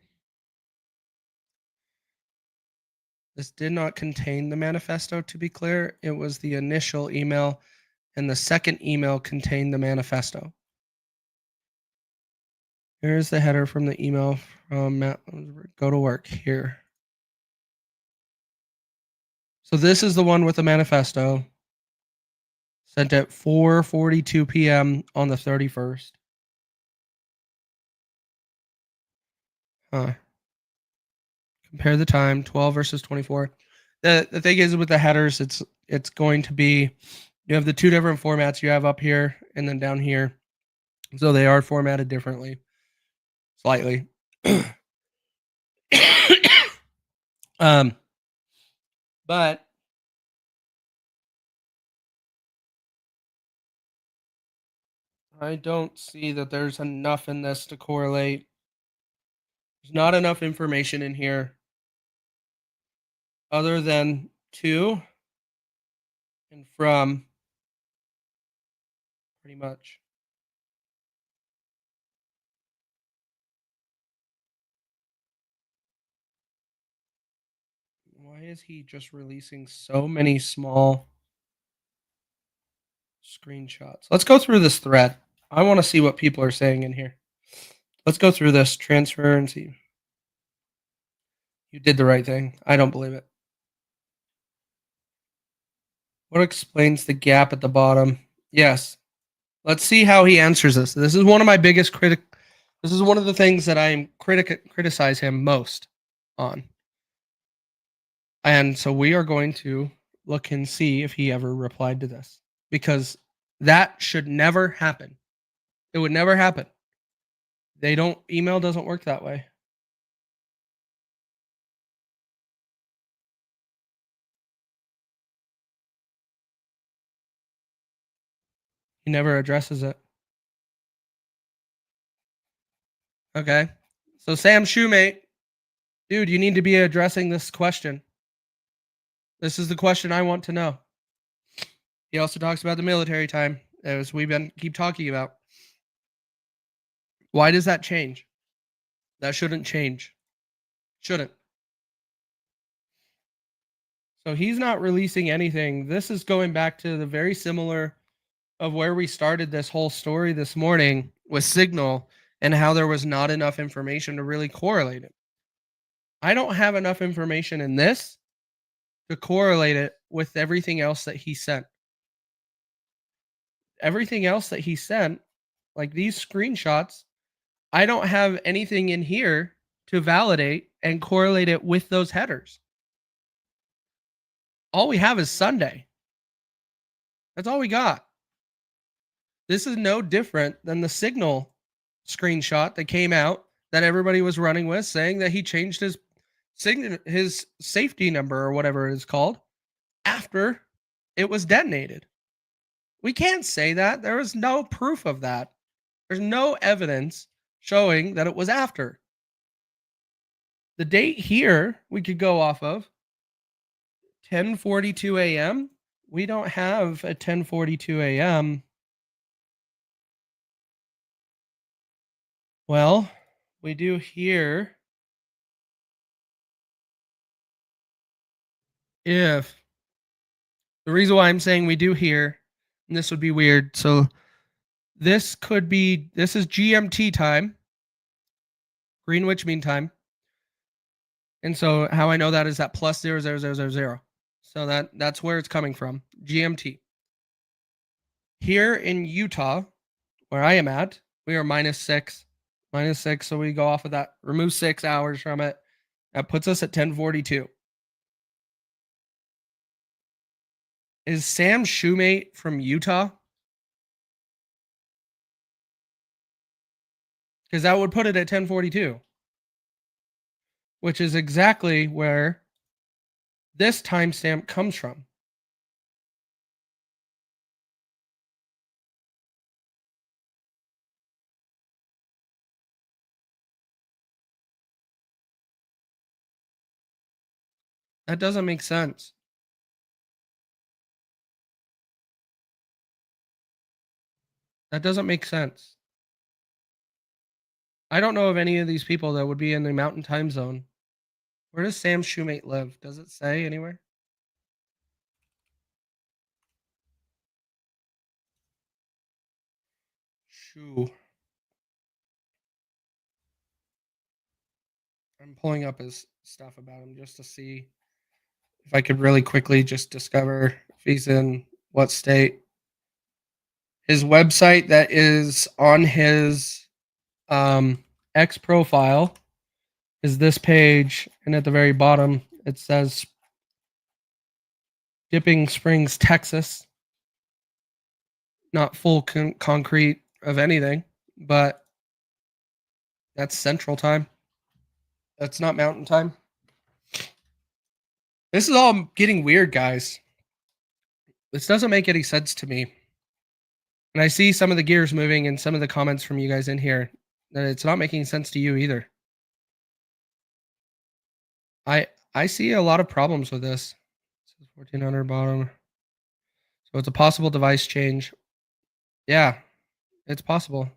This did not contain the manifesto, to be clear. It was the initial email, and the second email contained the manifesto. Here's the header from the email from Matt. Go to work here. So this is the one with the manifesto, sent at 4:42 p.m. on the 31st. Compare the time, 12 versus 24. The thing is with the headers, it's going to be, you have the two different formats you have up here and then down here. So they are formatted differently, slightly. But I don't see that there's enough in this to correlate. There's not enough information in here other than to and from, pretty much. Why is he just releasing so many small screenshots? Let's go through this thread. I want to see what people are saying in here. Let's go through this transfer and see. You did the right thing. I don't believe it. What explains the gap at the bottom? Yes. Let's see how he answers this. This is one of my biggest This is one of the things that I criticize him most on. And so we are going to look and see if he ever replied to this, because that should never happen. It would never happen. Email doesn't work that way. He never addresses it. Okay. So Sam Shoemate, dude, you need to be addressing this question. This is the question I want to know. He also talks about the military time, as we've been keep talking about. Why does that change? That shouldn't change. Shouldn't. So he's not releasing anything. This is going back to the very similar of where we started this whole story this morning with Signal and how there was not enough information to really correlate it. I don't have enough information in this to correlate it with everything else that he sent. Everything else that he sent, like these screenshots, I don't have anything in here to validate and correlate it with those headers. All we have is Sunday. That's all we got. This is no different than the Signal screenshot that came out that everybody was running with, saying that he changed his safety number or whatever it is called after it was detonated. We can't say that. There is no proof of that. There's no evidence showing that it was after. The date here we could go off of 10:42 a.m. we don't have a 10:42 a.m. Well, we do here. If the reason why I'm saying we do here, and this would be weird. So this is GMT time, Greenwich Mean Time. And so how I know that is that plus 00000. So that's where it's coming from, GMT. Here in Utah, where I am at, we are -6. -6, so we go off of that, remove 6 hours from it. That puts us at 10:42. Is Sam Shoemate from Utah? Because that would put it at 10:42, which is exactly where this timestamp comes from. That doesn't make sense. That doesn't make sense. I don't know of any of these people that would be in the mountain time zone. Where does Sam Shoemate live? Does it say anywhere? Shoo. I'm pulling up his stuff about him just to see if I could really quickly just discover if he's in what state. His website that is on his X profile is this page, and at the very bottom it says Dipping Springs, Texas. Not full concrete of anything, but that's Central Time. That's not Mountain Time. This is all getting weird, guys. This doesn't make any sense to me. And I see some of the gears moving in some of the comments from you guys in here that it's not making sense to you either. I see a lot of problems with this. 1400 bottom. So it's a possible device change. Yeah, it's possible.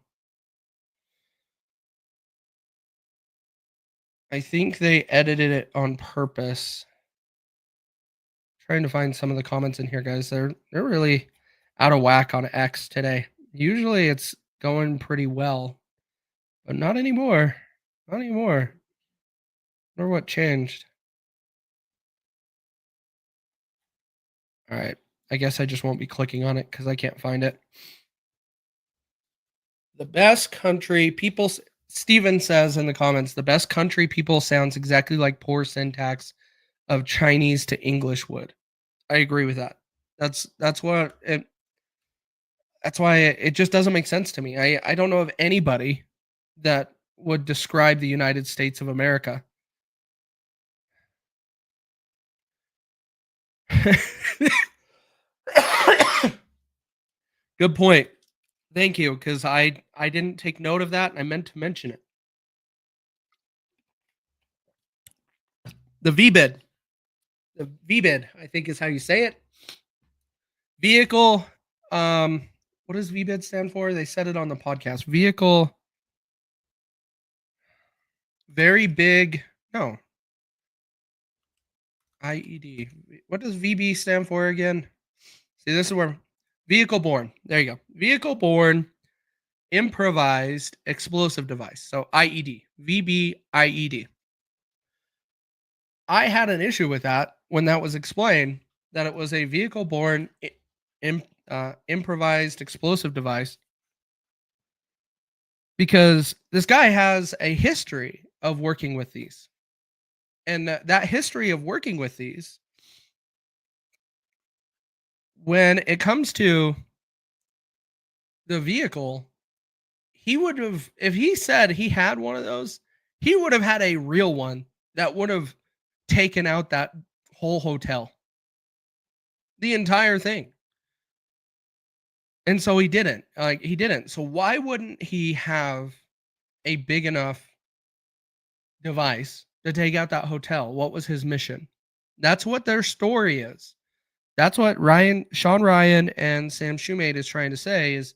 I think they edited it on purpose. Trying to find some of the comments in here, guys. They're really out of whack on X today. Usually it's going pretty well, but not anymore. Not anymore. I wonder what changed. All right. I guess I just won't be clicking on it because I can't find it. The best country people, Steven says in the comments, the best country people sounds exactly like poor syntax of Chinese to English would. I agree with that. That's why it just doesn't make sense to me. I don't know of anybody that would describe the United States of America. Good point. Thank you, because I didn't take note of that and I meant to mention it. The VBID. The VBID, I think is how you say it. Vehicle, what does VBID stand for? They said it on the podcast. Vehicle, very big, no. IED. What does VB stand for again? See, this is where vehicle borne. There you go. Vehicle borne improvised explosive device. So IED. VB IED. I had an issue with that when that was explained, that it was a vehicle borne improvised explosive device, because this guy has a history of working with these. And that history of working with these, when it comes to the vehicle, he would have, if he said he had one of those, he would have had a real one that would have taken out that whole hotel, the entire thing. And so he didn't. He didn't. So why wouldn't he have a big enough device to take out that hotel? What was his mission? That's what their story is. That's what Sean Ryan and Sam Shoemate is trying to say is,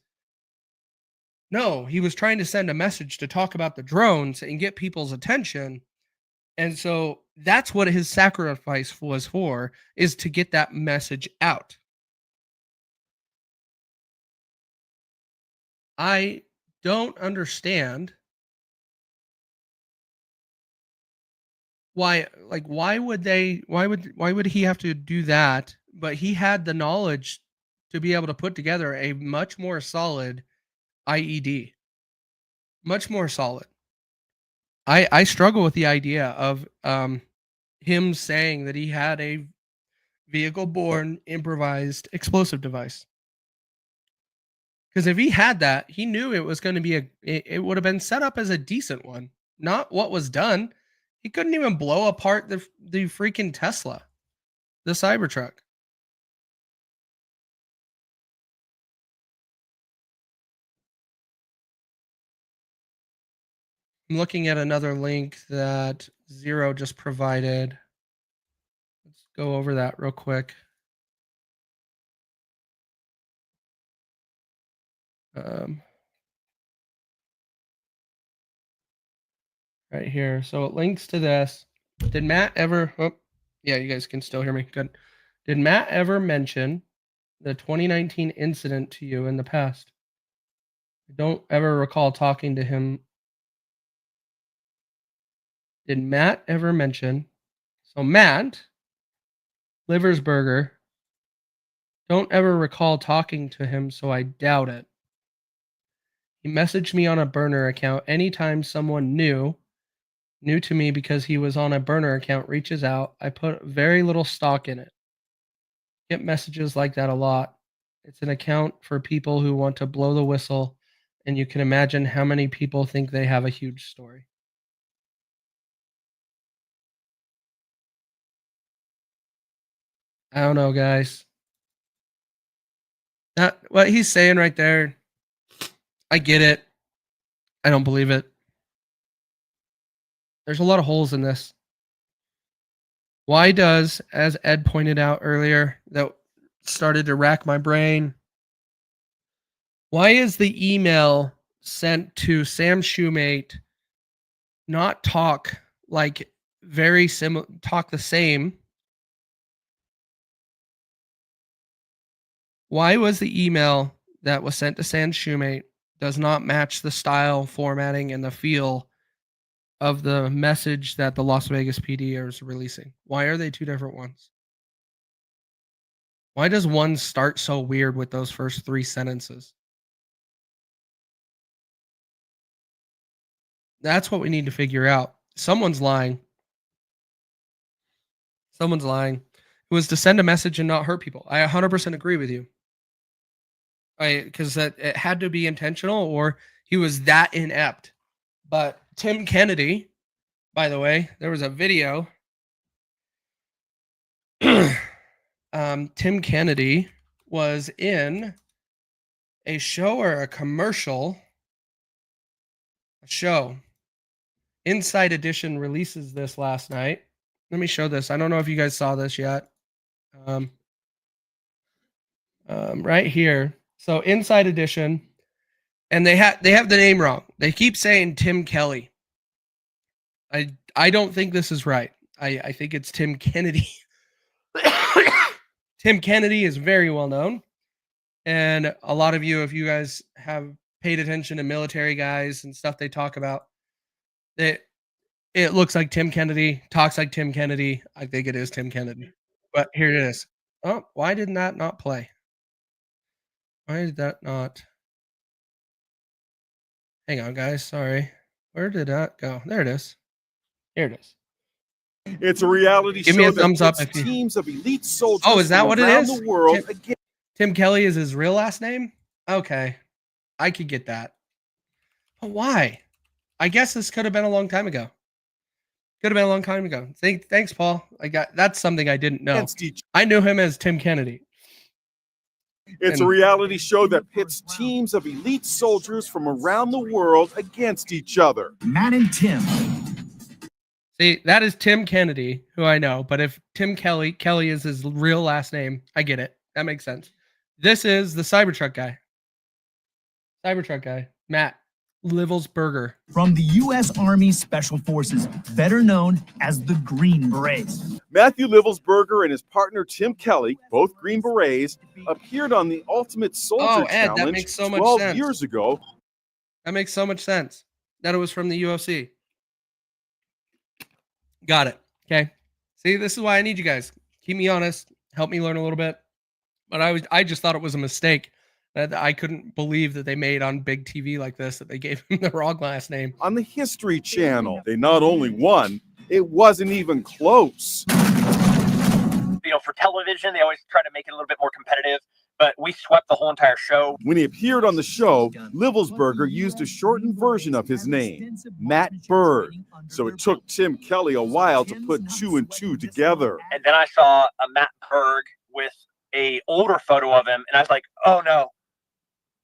no, he was trying to send a message to talk about the drones and get people's attention. And so that's what his sacrifice was for, is to get that message out. I don't understand why would he have to do that? But he had the knowledge to be able to put together a much more solid IED. Much more solid. I struggle with the idea of him saying that he had a vehicle-borne improvised explosive device. Because if he had that, he knew it was going to be it would have been set up as a decent one, not what was done. He couldn't even blow apart the freaking Tesla, the Cybertruck. I'm looking at another link that Zero just provided. Let's go over that real quick. Right here. So it links to this. Did Matt ever? Oh, yeah, you guys can still hear me. Good. Did Matt ever mention the 2019 incident to you in the past? I don't ever recall talking to him. Did Matt ever mention? So Matt Livelsberger, don't ever recall talking to him, so I doubt it. He messaged me on a burner account anytime someone new to me because he was on a burner account reaches out. I put very little stock in it. Get messages like that a lot. It's an account for people who want to blow the whistle, and you can imagine how many people think they have a huge story. I don't know, guys. What he's saying right there, I get it. I don't believe it. There's a lot of holes in this. Why does, as Ed pointed out earlier, that started to rack my brain, why is the email sent to Sam Shoemate not talk like very similar, talk the same? Why was the email that was sent to Sam Shoemate does not match the style, formatting, and the feel of the message that the Las Vegas PD is releasing? Why are they two different ones? Why does one start so weird with those first 3 sentences? That's what we need to figure out. Someone's lying. Someone's lying. It was to send a message and not hurt people. I 100% agree with you. Because that it had to be intentional, or he was that inept. But Tim Kennedy, by the way, there was a video. Tim Kennedy was in a show or a commercial. A show. Inside Edition releases this last night. Let me show this. I don't know if you guys saw this yet. Right here. So Inside Edition, and they have the name wrong. They keep saying Tim Kelly. I don't think this is right. I think it's Tim Kennedy. Tim Kennedy is very well known, and a lot of you, if you guys have paid attention to military guys and stuff they talk about, it looks like Tim Kennedy, talks like Tim Kennedy. I think it is Tim Kennedy. But here it is. Oh, why did that not play? Why did that not? Hang on, guys. Sorry. Where did that go? There it is. Here it is. It's a reality Give show me a that thumbs up puts if you... teams of elite soldiers Oh, is that from what it around is? the world again. Tim Kelly is his real last name? Okay. I could get that. But why? I guess this could have been a long time ago. Could have been a long time ago. Thanks, Paul. That's something I didn't know. I knew him as Tim Kennedy. It's a reality show that pits teams of elite soldiers from around the world against each other. Matt and Tim. See, that is Tim Kennedy, who I know. But if Kelly is his real last name, I get it. That makes sense. This is the Cybertruck guy. Matt Livelsberger. From the U.S. Army Special Forces, better known as the Green Berets. Matthew Livelsberger and his partner Tim Kelly, both Green Berets, appeared on the Ultimate Soldier Ed, that Challenge makes so much 12 sense. years ago. That makes so much sense. That it was from the UFC. Got it. Okay. See, this is why I need you guys. Keep me honest. Help me learn a little bit. But I just thought it was a mistake that I couldn't believe that they made on big TV like this, that they gave him the wrong last name. On the History Channel, they not only won, it wasn't even close. For television, they always try to make it a little bit more competitive, but we swept the whole entire show. When he appeared on the show, Livelsberger used a shortened version of his name, Matt Bird. So it took Tim Kelly a while to put 2 and 2 together. And then I saw a Matt Berg with a older photo of him, and I was like, oh no,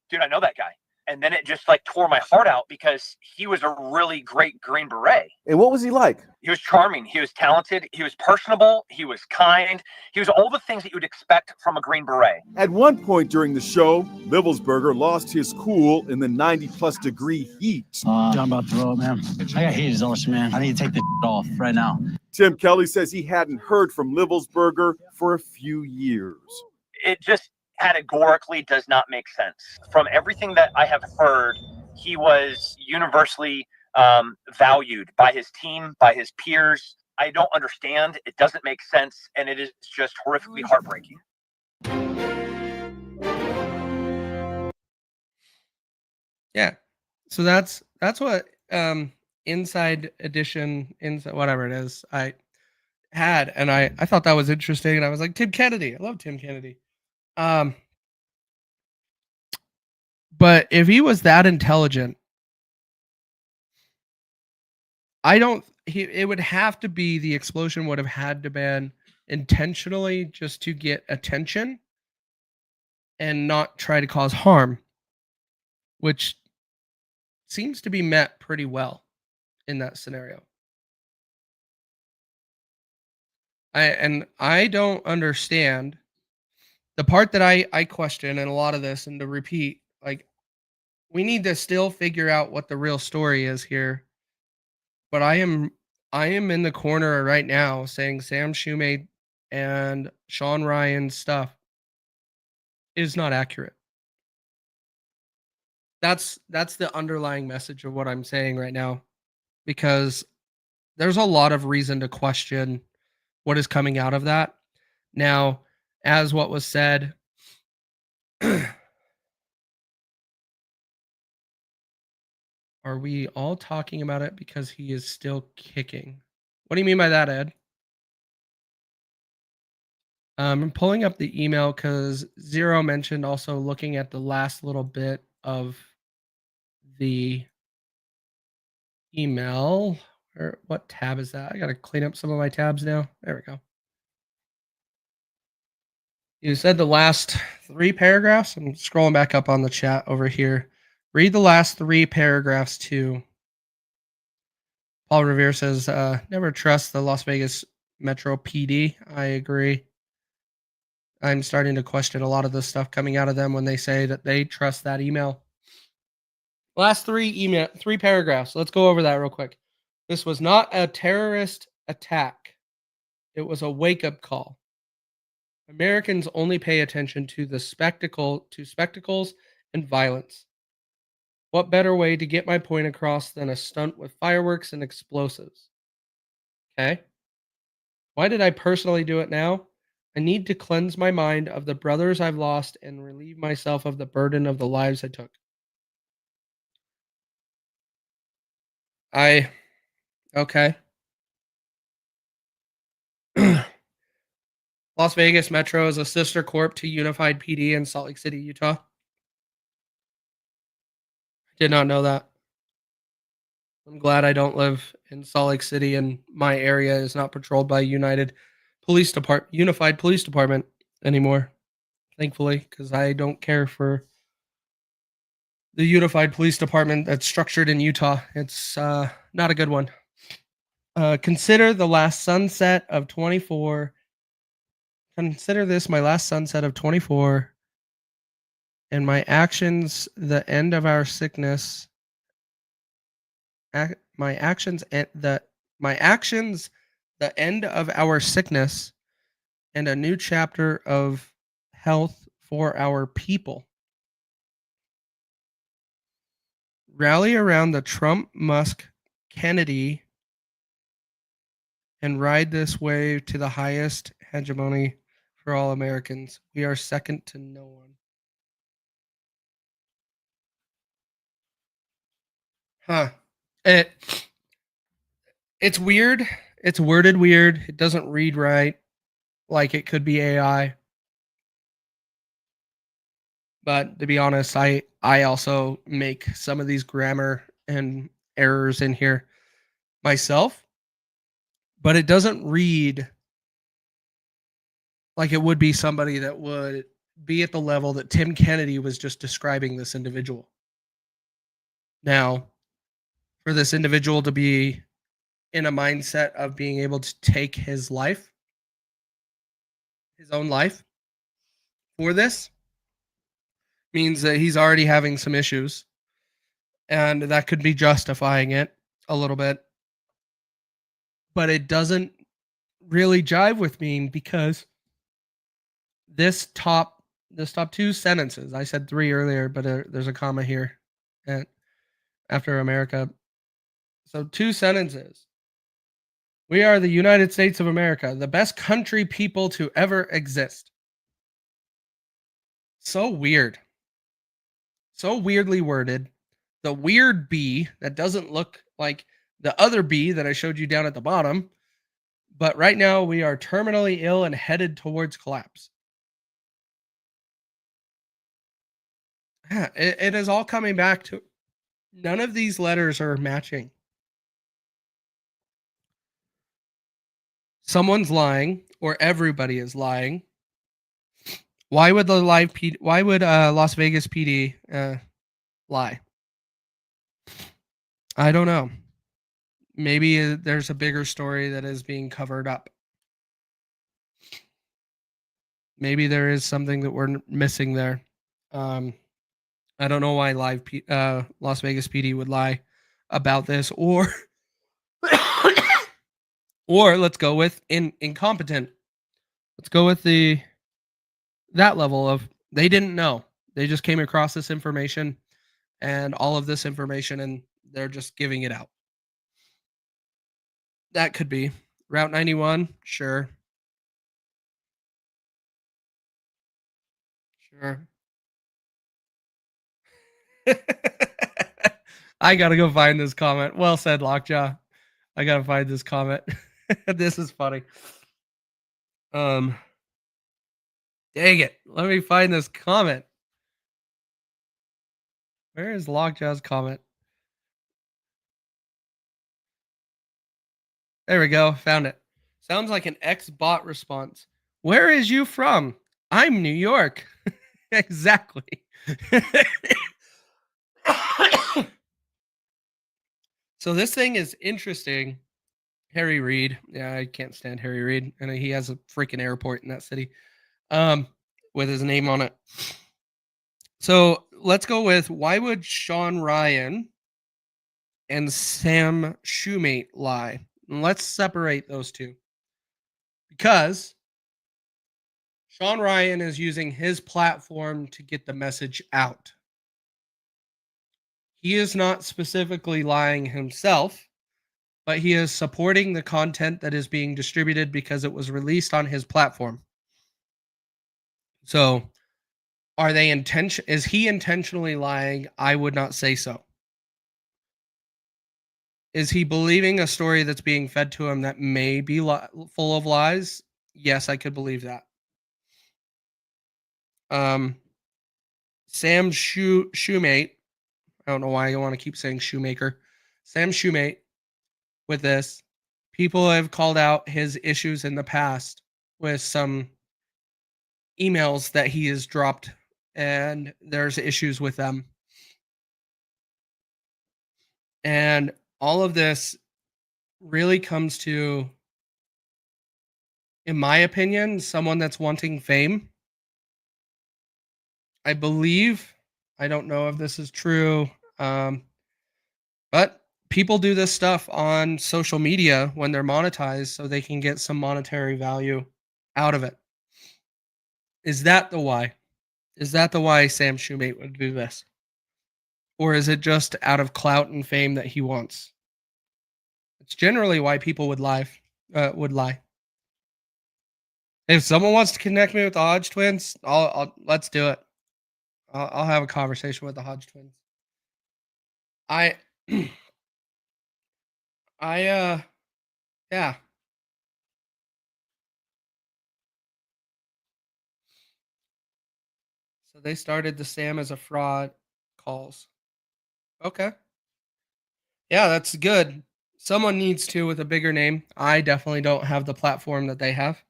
dude, I know that guy. And then it just like tore my heart out because he was a really great Green Beret. And what was he like? He was charming. He was talented. He was personable. He was kind. He was all the things that you would expect from a Green Beret. At one point during the show, Livelsberger lost his cool in the 90-plus degree heat. I'm about to throw up, man. I got heat exhaustion, man. I need to take this off right now. Tim Kelly says he hadn't heard from Livelsberger for a few years. It just categorically does not make sense. From everything that I have heard, he was universally valued by his team, by his peers. I don't understand. It doesn't make sense, and it is just horrifically heartbreaking. Yeah. So that's what Inside Edition, whatever it is, I had, and I thought that was interesting, and I was like, Tim Kennedy. I love Tim Kennedy. But if he was that intelligent, it would have to be, the explosion would have had to been intentionally just to get attention and not try to cause harm, which seems to be met pretty well in that scenario. I don't understand the part that I question in a lot of this, and to repeat, like, we need to still figure out what the real story is here. But I am in the corner right now saying Sam Shoemate and Sean Ryan's stuff is not accurate. That's the underlying message of what I'm saying right now, because there's a lot of reason to question what is coming out of that. Now, as what was said, are we all talking about it because he is still kicking? What do you mean by that, Ed? I'm pulling up the email because Zero mentioned also looking at the last little bit of the email. Or what tab is that? I got to clean up some of my tabs now. There we go. You said the last 3 paragraphs. I'm scrolling back up on the chat over here. Read the last 3 paragraphs too. Paul Revere says, never trust the Las Vegas Metro PD. I agree. I'm starting to question a lot of the stuff coming out of them when they say that they trust that email. Last 3 paragraphs. Let's go over that real quick. This was not a terrorist attack. It was a wake-up call. Americans only pay attention to spectacles and violence. What better way to get my point across than a stunt with fireworks and explosives? Okay. Why did I personally do it now? I need to cleanse my mind of the brothers I've lost and relieve myself of the burden of the lives I took. Okay. Las Vegas Metro is a sister corp to Unified PD in Salt Lake City, Utah. Did not know that. I'm glad I don't live in Salt Lake City and my area is not patrolled by Unified Police Department anymore. Thankfully, because I don't care for the Unified Police Department that's structured in Utah. It's not a good one. Consider the last sunset of 24. Consider this my last sunset of 24, and my actions the end of our sickness. My actions the end of our sickness, and a new chapter of health for our people. Rally around the Trump, Musk, Kennedy, and ride this wave to the highest hegemony for all Americans. We are second to no one. It's weird. It's worded weird. It doesn't read right, like it could be AI. But to be honest, I also make some of these grammar and errors in here myself. But it doesn't read like it would be somebody that would be at the level that Tim Kennedy was just describing this individual. Now, for this individual to be in a mindset of being able to take his life, his own life, for this, means that he's already having some issues. And that could be justifying it a little bit. But it doesn't really jive with me because this top two sentences, I said 3 earlier, but there's a comma here after America. So 2 sentences. We are the United States of America, the best country people to ever exist. So weird. So weirdly worded. The weird B that doesn't look like the other B that I showed you down at the bottom. But right now we are terminally ill and headed towards collapse. Yeah, it is all coming back to none of these letters are matching. Someone's lying, or everybody is lying. Why would Las Vegas PD lie? I don't know. Maybe there's a bigger story that is being covered up. Maybe there is something that we're missing there. I don't know why Las Vegas PD would lie about this, or let's go with incompetent. Let's go with that level of they didn't know. They just came across this information and all of this information, and they're just giving it out. That could be Route 91. Sure. I gotta go find this comment. Well said, Lockjaw. I gotta find this comment. This is funny. Dang it. Let me find this comment. Where is Lockjaw's comment? There we go. Found it. Sounds like an ex-bot response. Where is you from? I'm New York. Exactly. So this thing is interesting. Harry Reid. Yeah, I can't stand Harry Reid. And he has a freaking airport in that city with his name on it. So let's go with, why would Sean Ryan and Sam Shoemate lie? And let's separate those two. Because Sean Ryan is using his platform to get the message out. He is not specifically lying himself, but he is supporting the content that is being distributed because it was released on his platform. So, is he intentionally lying? I would not say so. Is he believing a story that's being fed to him that may be full of lies? Yes, I could believe that. Sam Shoemate, I don't know why I want to keep saying shoemaker. Sam Shoemate, with this, people have called out his issues in the past with some emails that he has dropped, and there's issues with them. And all of this really comes to, in my opinion, someone that's wanting fame. I believe, I don't know if this is true, but people do this stuff on social media when they're monetized so they can get some monetary value out of it. Is that the why? Is that the why Sam Shoemate would do this? Or is it just out of clout and fame that he wants? It's generally why people would lie. If someone wants to connect me with the Hodge twins, I'll let's do it. I'll have a conversation with the Hodge twins. I yeah. So they started the Sam as a fraud calls. Okay. Yeah, that's good. Someone needs to with a bigger name. I definitely don't have the platform that they have.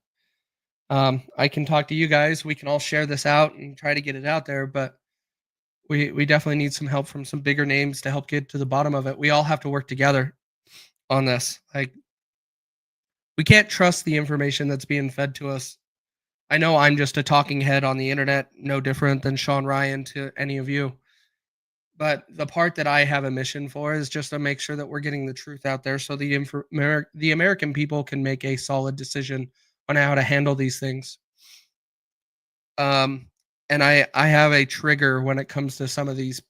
I can talk to you guys. We can all share this out and try to get it out there, but we definitely need some help from some bigger names to help get to the bottom of it. We all have to work together on this. Like, we can't trust the information that's being fed to us. I know I'm just a talking head on the internet, no different than Sean Ryan to any of you. But the part that I have a mission for is just to make sure that we're getting the truth out there so the American people can make a solid decision on how to handle these things. And I have a trigger when it comes to some of these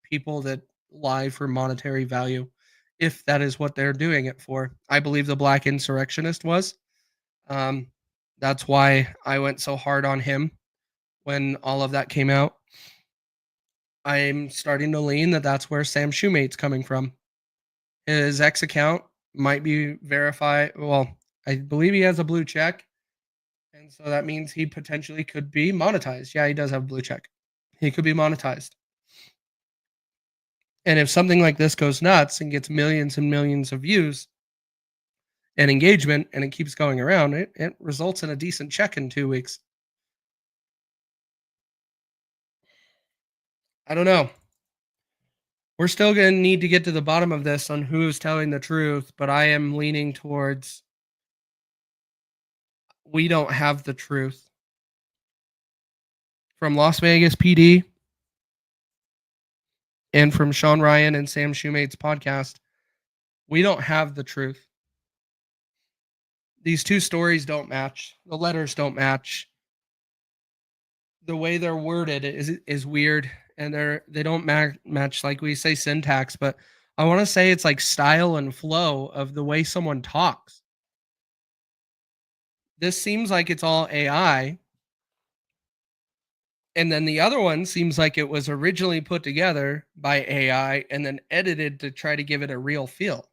people that lie for monetary value, if that is what they're doing it for. I believe the black insurrectionist was. That's why I went so hard on him when all of that came out. I'm starting to lean that that's where Sam Shoemate's coming from. His X account might be verified. Well, I believe he has a blue check. And so that means he potentially could be monetized. Yeah, he does have a blue check. He could be monetized. And if something like this goes nuts and gets millions and millions of views and engagement and it keeps going around, it results in a decent check in 2 weeks. I don't know. We're still going to need to get to the bottom of this on who's telling the truth, but I am leaning towards we don't have the truth. From Las Vegas PD and from Sean Ryan and Sam Shoemate's podcast, we don't have the truth. These two stories don't match. The letters don't match. The way they're worded is weird, and they don't match, like we say, syntax, but I want to say it's like style and flow of the way someone talks. This seems like it's all AI, and then the other one seems like it was originally put together by AI and then edited to try to give it a real feel.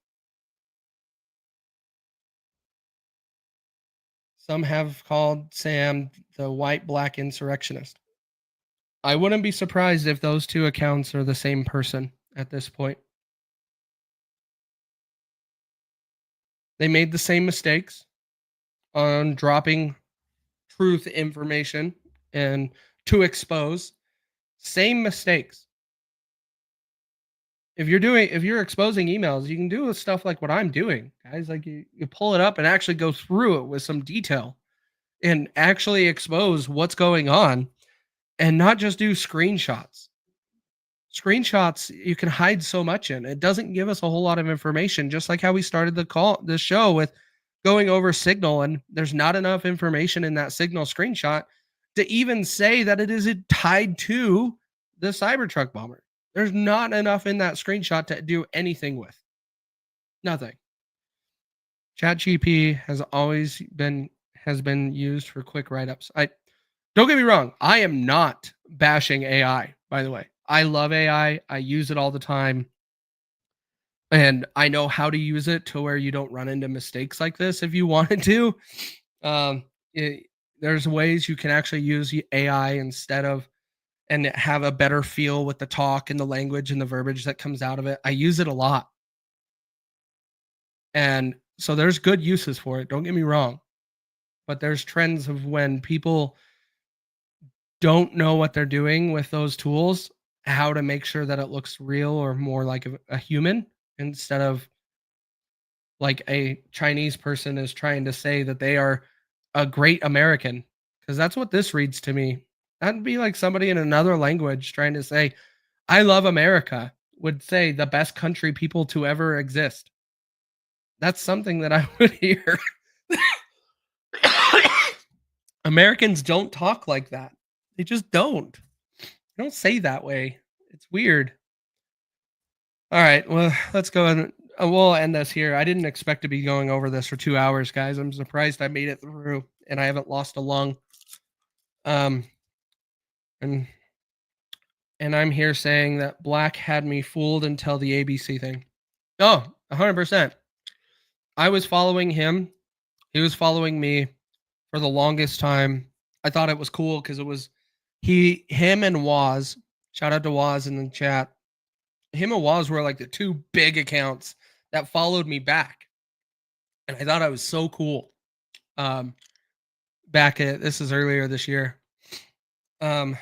Some have called Sam the white black insurrectionist. I wouldn't be surprised if those two accounts are the same person at this point. They made the same mistakes on dropping truth information and to expose. Same mistakes. If you're exposing emails, you can do stuff like what I'm doing, guys. Like you pull it up and actually go through it with some detail and actually expose what's going on and not just do screenshots. Screenshots you can hide so much in. It doesn't give us a whole lot of information, just like how we started the show with going over Signal, and there's not enough information in that Signal screenshot to even say that it is tied to the Cybertruck bomber. There's not enough in that screenshot to do anything with. Nothing. ChatGPT has been used for quick write-ups. Don't get me wrong, I am not bashing AI, by the way. I love AI. I use it all the time. And I know how to use it to where you don't run into mistakes like this if you wanted to. There's ways you can actually use AI instead of and have a better feel with the talk and the language and the verbiage that comes out of it. I use it a lot. And so there's good uses for it. Don't get me wrong. But there's trends of when people don't know what they're doing with those tools, how to make sure that it looks real or more like a human instead of like a Chinese person is trying to say that they are a great American, because that's what this reads to me. That'd be like somebody in another language trying to say, I love America, would say the best country people to ever exist. That's something that I would hear. Americans don't talk like that. They just don't. They don't say that way. It's weird. All right, well, let's go and we'll end this here. I didn't expect to be going over this for 2 hours, guys. I'm surprised I made it through and I haven't lost a lung. And I'm here saying that Black had me fooled until the ABC thing. Oh, 100%. I was following him. He was following me for the longest time. I thought it was cool because it was him and Waz. Shout out to Waz in the chat. Him and Waz were like the two big accounts that followed me back. And I thought I was so cool. This is earlier this year. And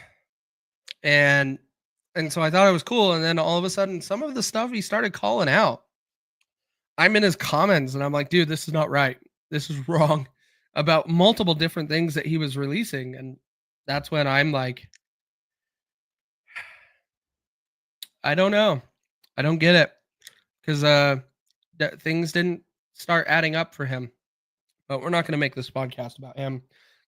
so I thought it was cool. And then all of a sudden, some of the stuff he started calling out. I'm in his comments and I'm like, dude, this is not right. This is wrong, about multiple different things that he was releasing. And that's when I'm like, I don't know. I don't get it. Because things didn't start adding up for him. But we're not going to make this podcast about him,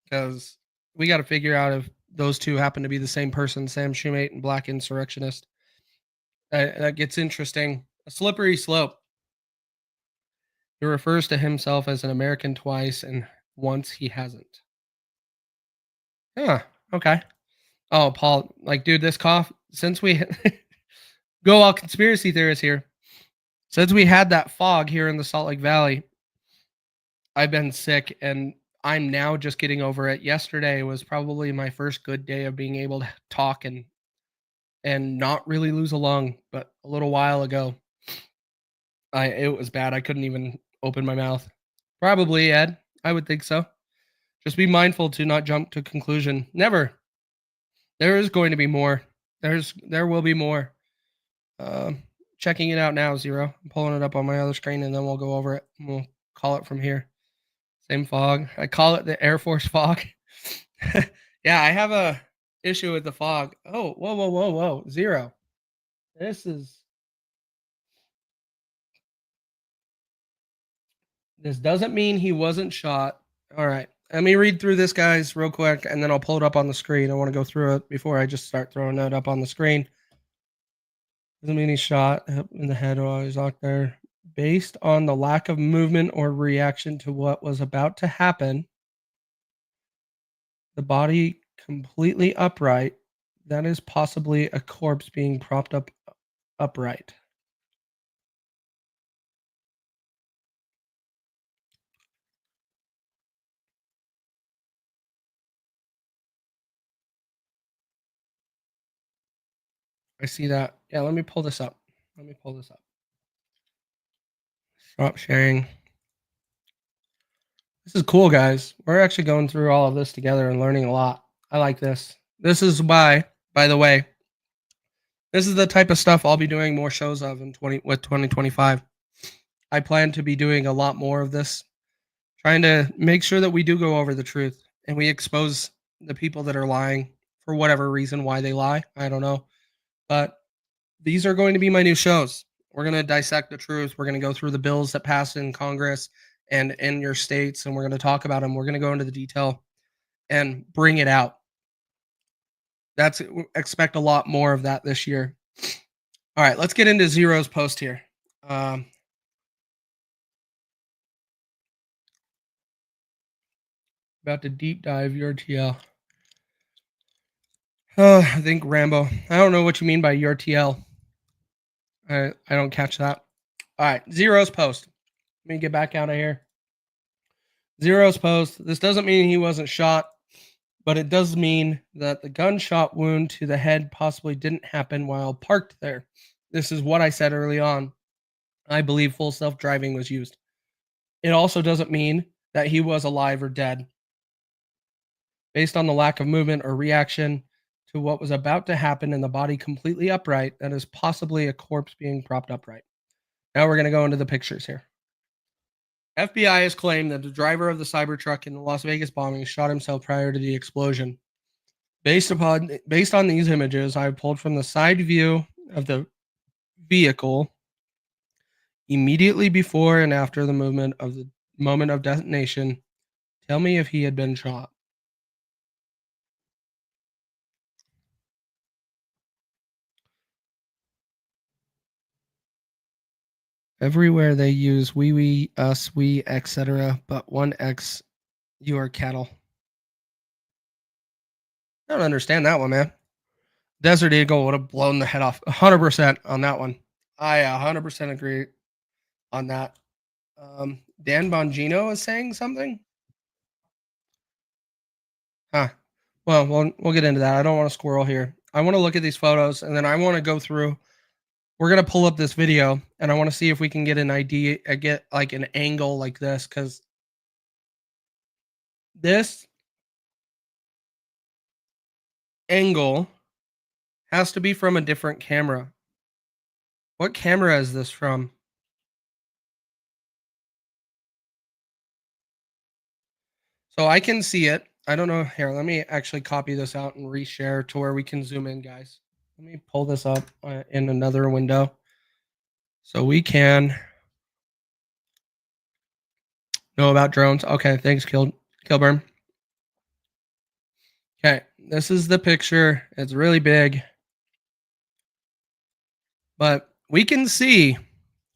because we got to figure out if those two happen to be the same person, Sam Shoemate and Black Insurrectionist. That gets interesting. A slippery slope. He refers to himself as an American twice, and once he hasn't. Yeah, okay. Oh, Paul, like, dude, this cough, since we go all conspiracy theorists here, since we had that fog here in the Salt Lake Valley, I've been sick, and I'm now just getting over it. Yesterday was probably my first good day of being able to talk and not really lose a lung, but a little while ago, it was bad. I couldn't even open my mouth. Probably, Ed. I would think so. Just be mindful to not jump to conclusion. Never. There is going to be more. There will be more. Checking it out now, Zero. I'm pulling it up on my other screen, and then we'll go over it. And we'll call it from here. Same fog. I call it the Air Force fog. Yeah, I have a issue with the fog. Oh, whoa. Zero. This doesn't mean he wasn't shot. All right. Let me read through this, guys, real quick, and then I'll pull it up on the screen. I want to go through it before I just start throwing it up on the screen. Doesn't mean he shot in the head while he's out there. Based on the lack of movement or reaction to what was about to happen, the body completely upright, that is possibly a corpse being propped up upright. I see that. Yeah, let me pull this up. Stop sharing. This is cool, guys. We're actually going through all of this together and learning a lot. I like this. This is why, by the way, this is the type of stuff I'll be doing more shows of in 2025. I plan to be doing a lot more of this, trying to make sure that we do go over the truth and we expose the people that are lying for whatever reason, why they lie. I don't know. But these are going to be my new shows. We're going to dissect the truth. We're going to go through the bills that passed in Congress and in your states, and we're going to talk about them. We're going to go into the detail and bring it out. Expect a lot more of that this year. All right, let's get into Zero's post here. About to deep dive URTL. I think Rambo. I don't know what you mean by URTL. I don't catch that. All right, Zero's post. Let me get back out of here. Zero's post. This doesn't mean he wasn't shot, but it does mean that the gunshot wound to the head possibly didn't happen while parked there. This is what I said early on. I believe full self-driving was used. It also doesn't mean that he was alive or dead. Based on the lack of movement or reaction to what was about to happen and the body completely upright, that is possibly a corpse being propped upright. Now we're going to go into the pictures here. FBI has claimed that the driver of the Cybertruck in the Las Vegas bombing shot himself prior to the explosion. Based on these images I pulled from the side view of the vehicle immediately before and after the moment of detonation, tell me if he had been shot. Everywhere they use we, us, we, etc., but one X, you are cattle. I don't understand that one, man. Desert Eagle would have blown the head off 100% on that one. I 100% agree on that. Dan Bongino is saying something? Huh. Well, we'll get into that. I don't want to squirrel here. I want to look at these photos, and then I want to go through. We're going to pull up this video, and I want to see if we can get an idea, get like an angle like this, because this angle has to be from a different camera. What camera is this from? So I can see it. I don't know. Here, let me actually copy this out and reshare to where we can zoom in, guys. Let me pull this up in another window so we can know about drones. Okay, thanks, Kilburn. Okay, this is the picture. It's really big. But we can see,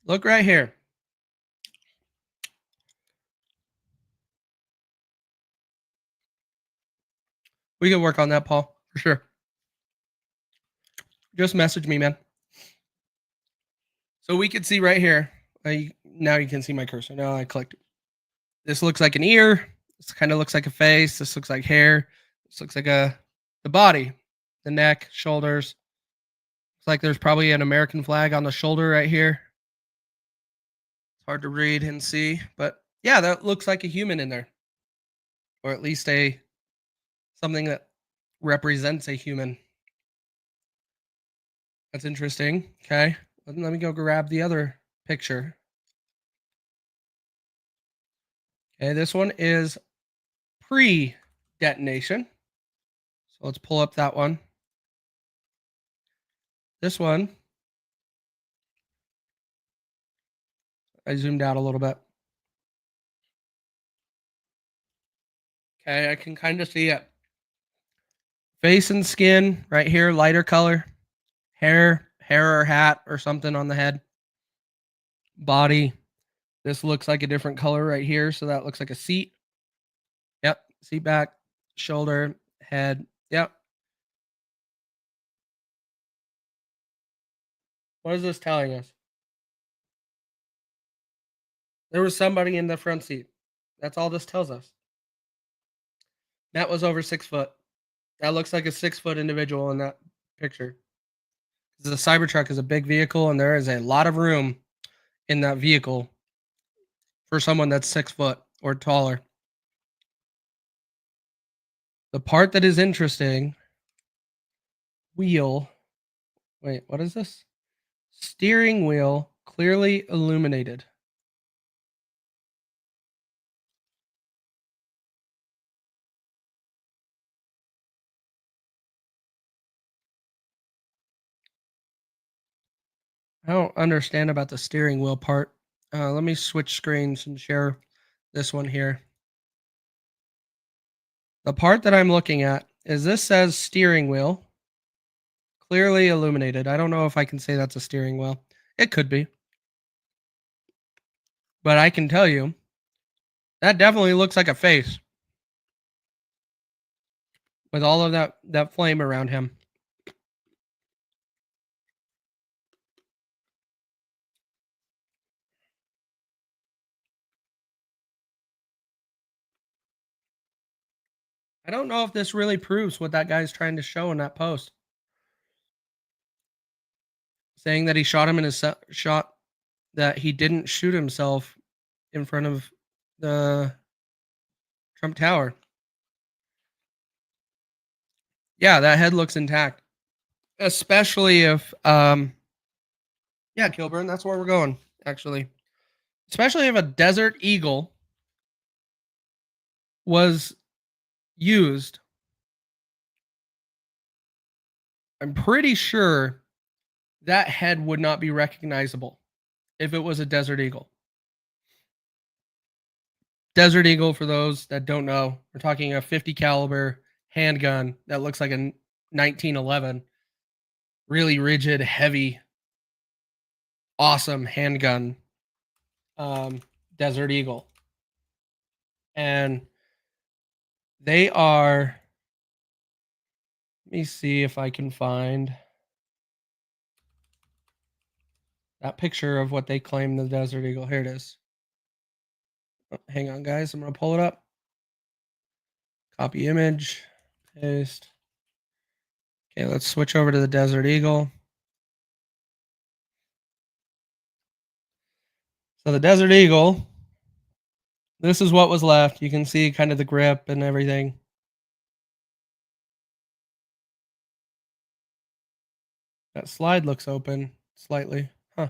look right here. We can work on that, Paul, for sure. Just message me, man. So we can see right here. Now you can see my cursor. Now I clicked. This looks like an ear. This kind of looks like a face. This looks like hair. This looks like the body, the neck, shoulders. It's like there's probably an American flag on the shoulder right here. It's hard to read and see, but yeah, that looks like a human in there, or at least something that represents a human. That's interesting. Okay, let me go grab the other picture. Okay, this one is pre-detonation. So let's pull up that one. This one, I zoomed out a little bit. Okay, I can kind of see it. Face and skin right here, lighter color. Hair or hat or something on the head. Body. This looks like a different color right here, so that looks like a seat. Yep, seat back, shoulder, head. Yep. What is this telling us? There was somebody in the front seat. That's all this tells us. That was over 6 foot. That looks like a 6 foot individual in that picture. The Cybertruck is a big vehicle, and there is a lot of room in that vehicle for someone that's 6 foot or taller. The part that is interesting, wheel. Wait, what is this? Steering wheel clearly illuminated. I don't understand about the steering wheel part. Let me switch screens and share this one here. The part that I'm looking at is this says steering wheel, clearly illuminated. I don't know if I can say that's a steering wheel. It could be. But I can tell you, that definitely looks like a face. With all of that flame around him. I don't know if this really proves what that guy's trying to show in that post. Saying that he shot him in his shot, that he didn't shoot himself in front of the Trump Tower. Yeah, that head looks intact. Especially if, yeah, Kilburn, that's where we're going, actually. especially if a desert eagle was used, I'm pretty sure that head would not be recognizable if it was a desert eagle. Desert Eagle, for those that don't know, we're talking a 50 caliber handgun that looks like a 1911. Really rigid, heavy, awesome handgun. Desert Eagle. And they are, let me see if I can find that picture of what they claim the Desert Eagle. Here it is. Oh, hang on, guys. I'm going to pull it up. Copy image, paste. Okay, let's switch over to the Desert Eagle. So the Desert Eagle, this is what was left. You can see kind of the grip and everything. That slide looks open slightly. Huh.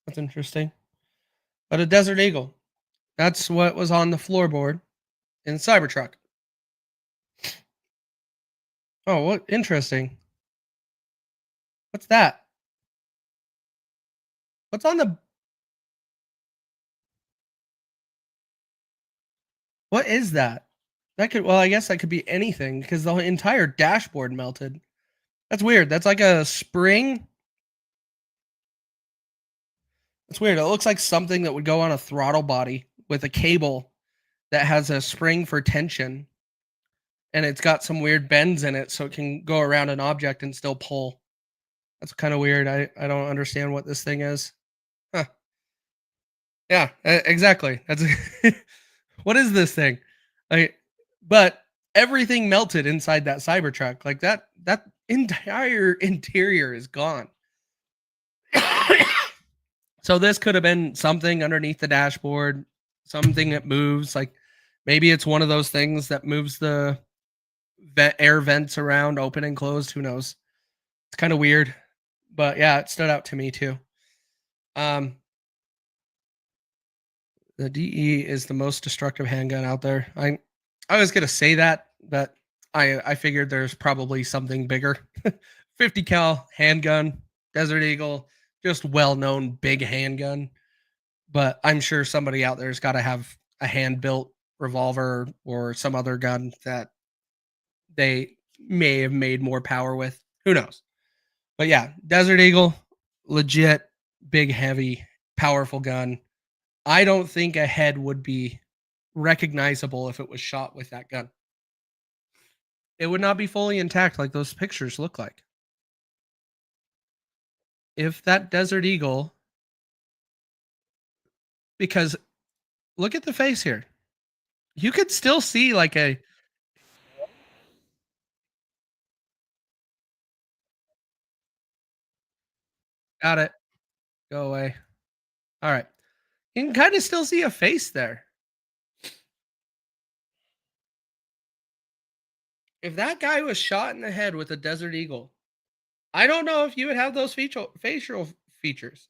That's interesting. But a Desert Eagle, that's what was on the floorboard in Cybertruck. Oh, what interesting. What's that? What's on the... What is that? That could, well, I guess that could be anything because the entire dashboard melted. That's weird. That's like a spring. It's weird. It looks like something that would go on a throttle body with a cable that has a spring for tension. And it's got some weird bends in it so it can go around an object and still pull. That's kind of weird. I don't understand what this thing is. Huh. Yeah, exactly. That's what is this thing? But everything melted inside that Cybertruck. Like that entire interior is gone. So this could have been something underneath the dashboard, something that moves. Like maybe it's one of those things that moves the air vents around, open and closed. Who knows? It's kind of weird, but yeah, it stood out to me too. The DE is the most destructive handgun out there. I was gonna say that, but I figured there's probably something bigger. 50 cal handgun, Desert Eagle, just well-known big handgun. But I'm sure somebody out there's got to have a hand-built revolver or some other gun that they may have made more power with. Who knows? But yeah, Desert Eagle, legit, big, heavy, powerful gun. I don't think a head would be recognizable if it was shot with that gun. It would not be fully intact like those pictures look like. If that Desert Eagle, because look at the face here. You could still see like a... Got it. Go away. All right. You can kind of still see a face there. If that guy was shot in the head with a Desert Eagle, I don't know if you would have those facial features.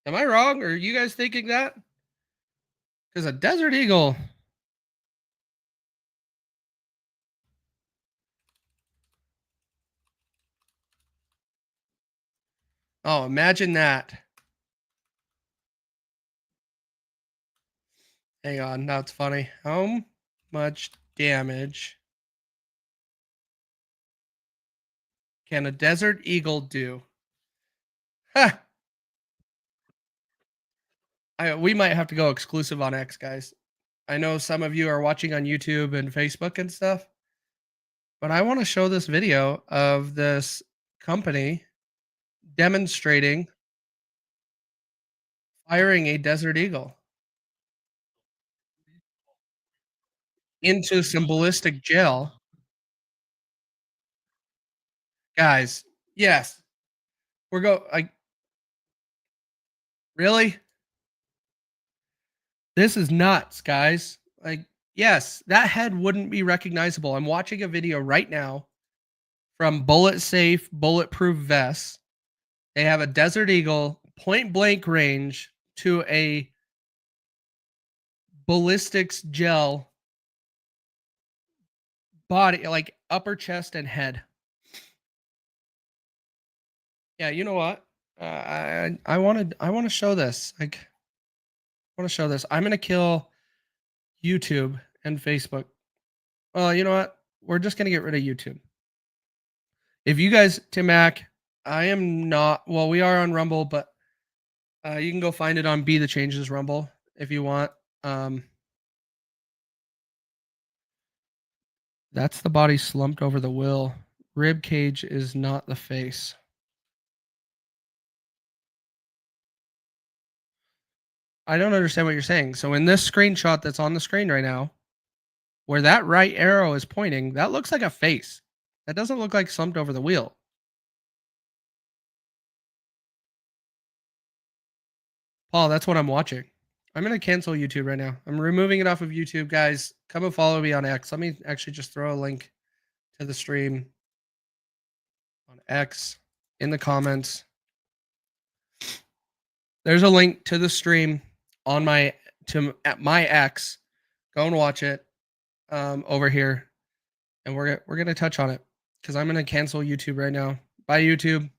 Am I wrong? Or are you guys thinking that? Because a Desert Eagle... Oh, imagine that. Hang on, that's funny. How much damage can a Desert Eagle do? Ha! We might have to go exclusive on X, guys. I know some of you are watching on YouTube and Facebook and stuff, but I want to show this video of this company demonstrating firing a Desert Eagle into some ballistic gel. Guys, yes. Really? This is nuts, guys. Like, yes, that head wouldn't be recognizable. I'm watching a video right now from bullet safe, bulletproof vests. They have a Desert Eagle point blank range to a ballistics gel body, like upper chest and head. Yeah, you know what? I want to show this. Like, I want to show this. I'm gonna kill YouTube and Facebook. Well, you know what? We're just gonna get rid of YouTube. If you guys, Tim Mac, I am not. Well, we are on Rumble, but you can go find it on Be the Changes Rumble if you want. That's the body slumped over the wheel. Rib cage is not the face. I don't understand what you're saying. So in this screenshot that's on the screen right now, where that right arrow is pointing, that looks like a face. That doesn't look like slumped over the wheel. Paul, that's what I'm watching. I'm going to cancel YouTube right now. I'm removing it off of YouTube. Guys, come and follow me on X. Let me actually just throw a link to the stream on X in the comments. There's a link to the stream on my X. Go and watch it over here, and we're gonna touch on it because I'm gonna cancel YouTube right now. Bye, YouTube.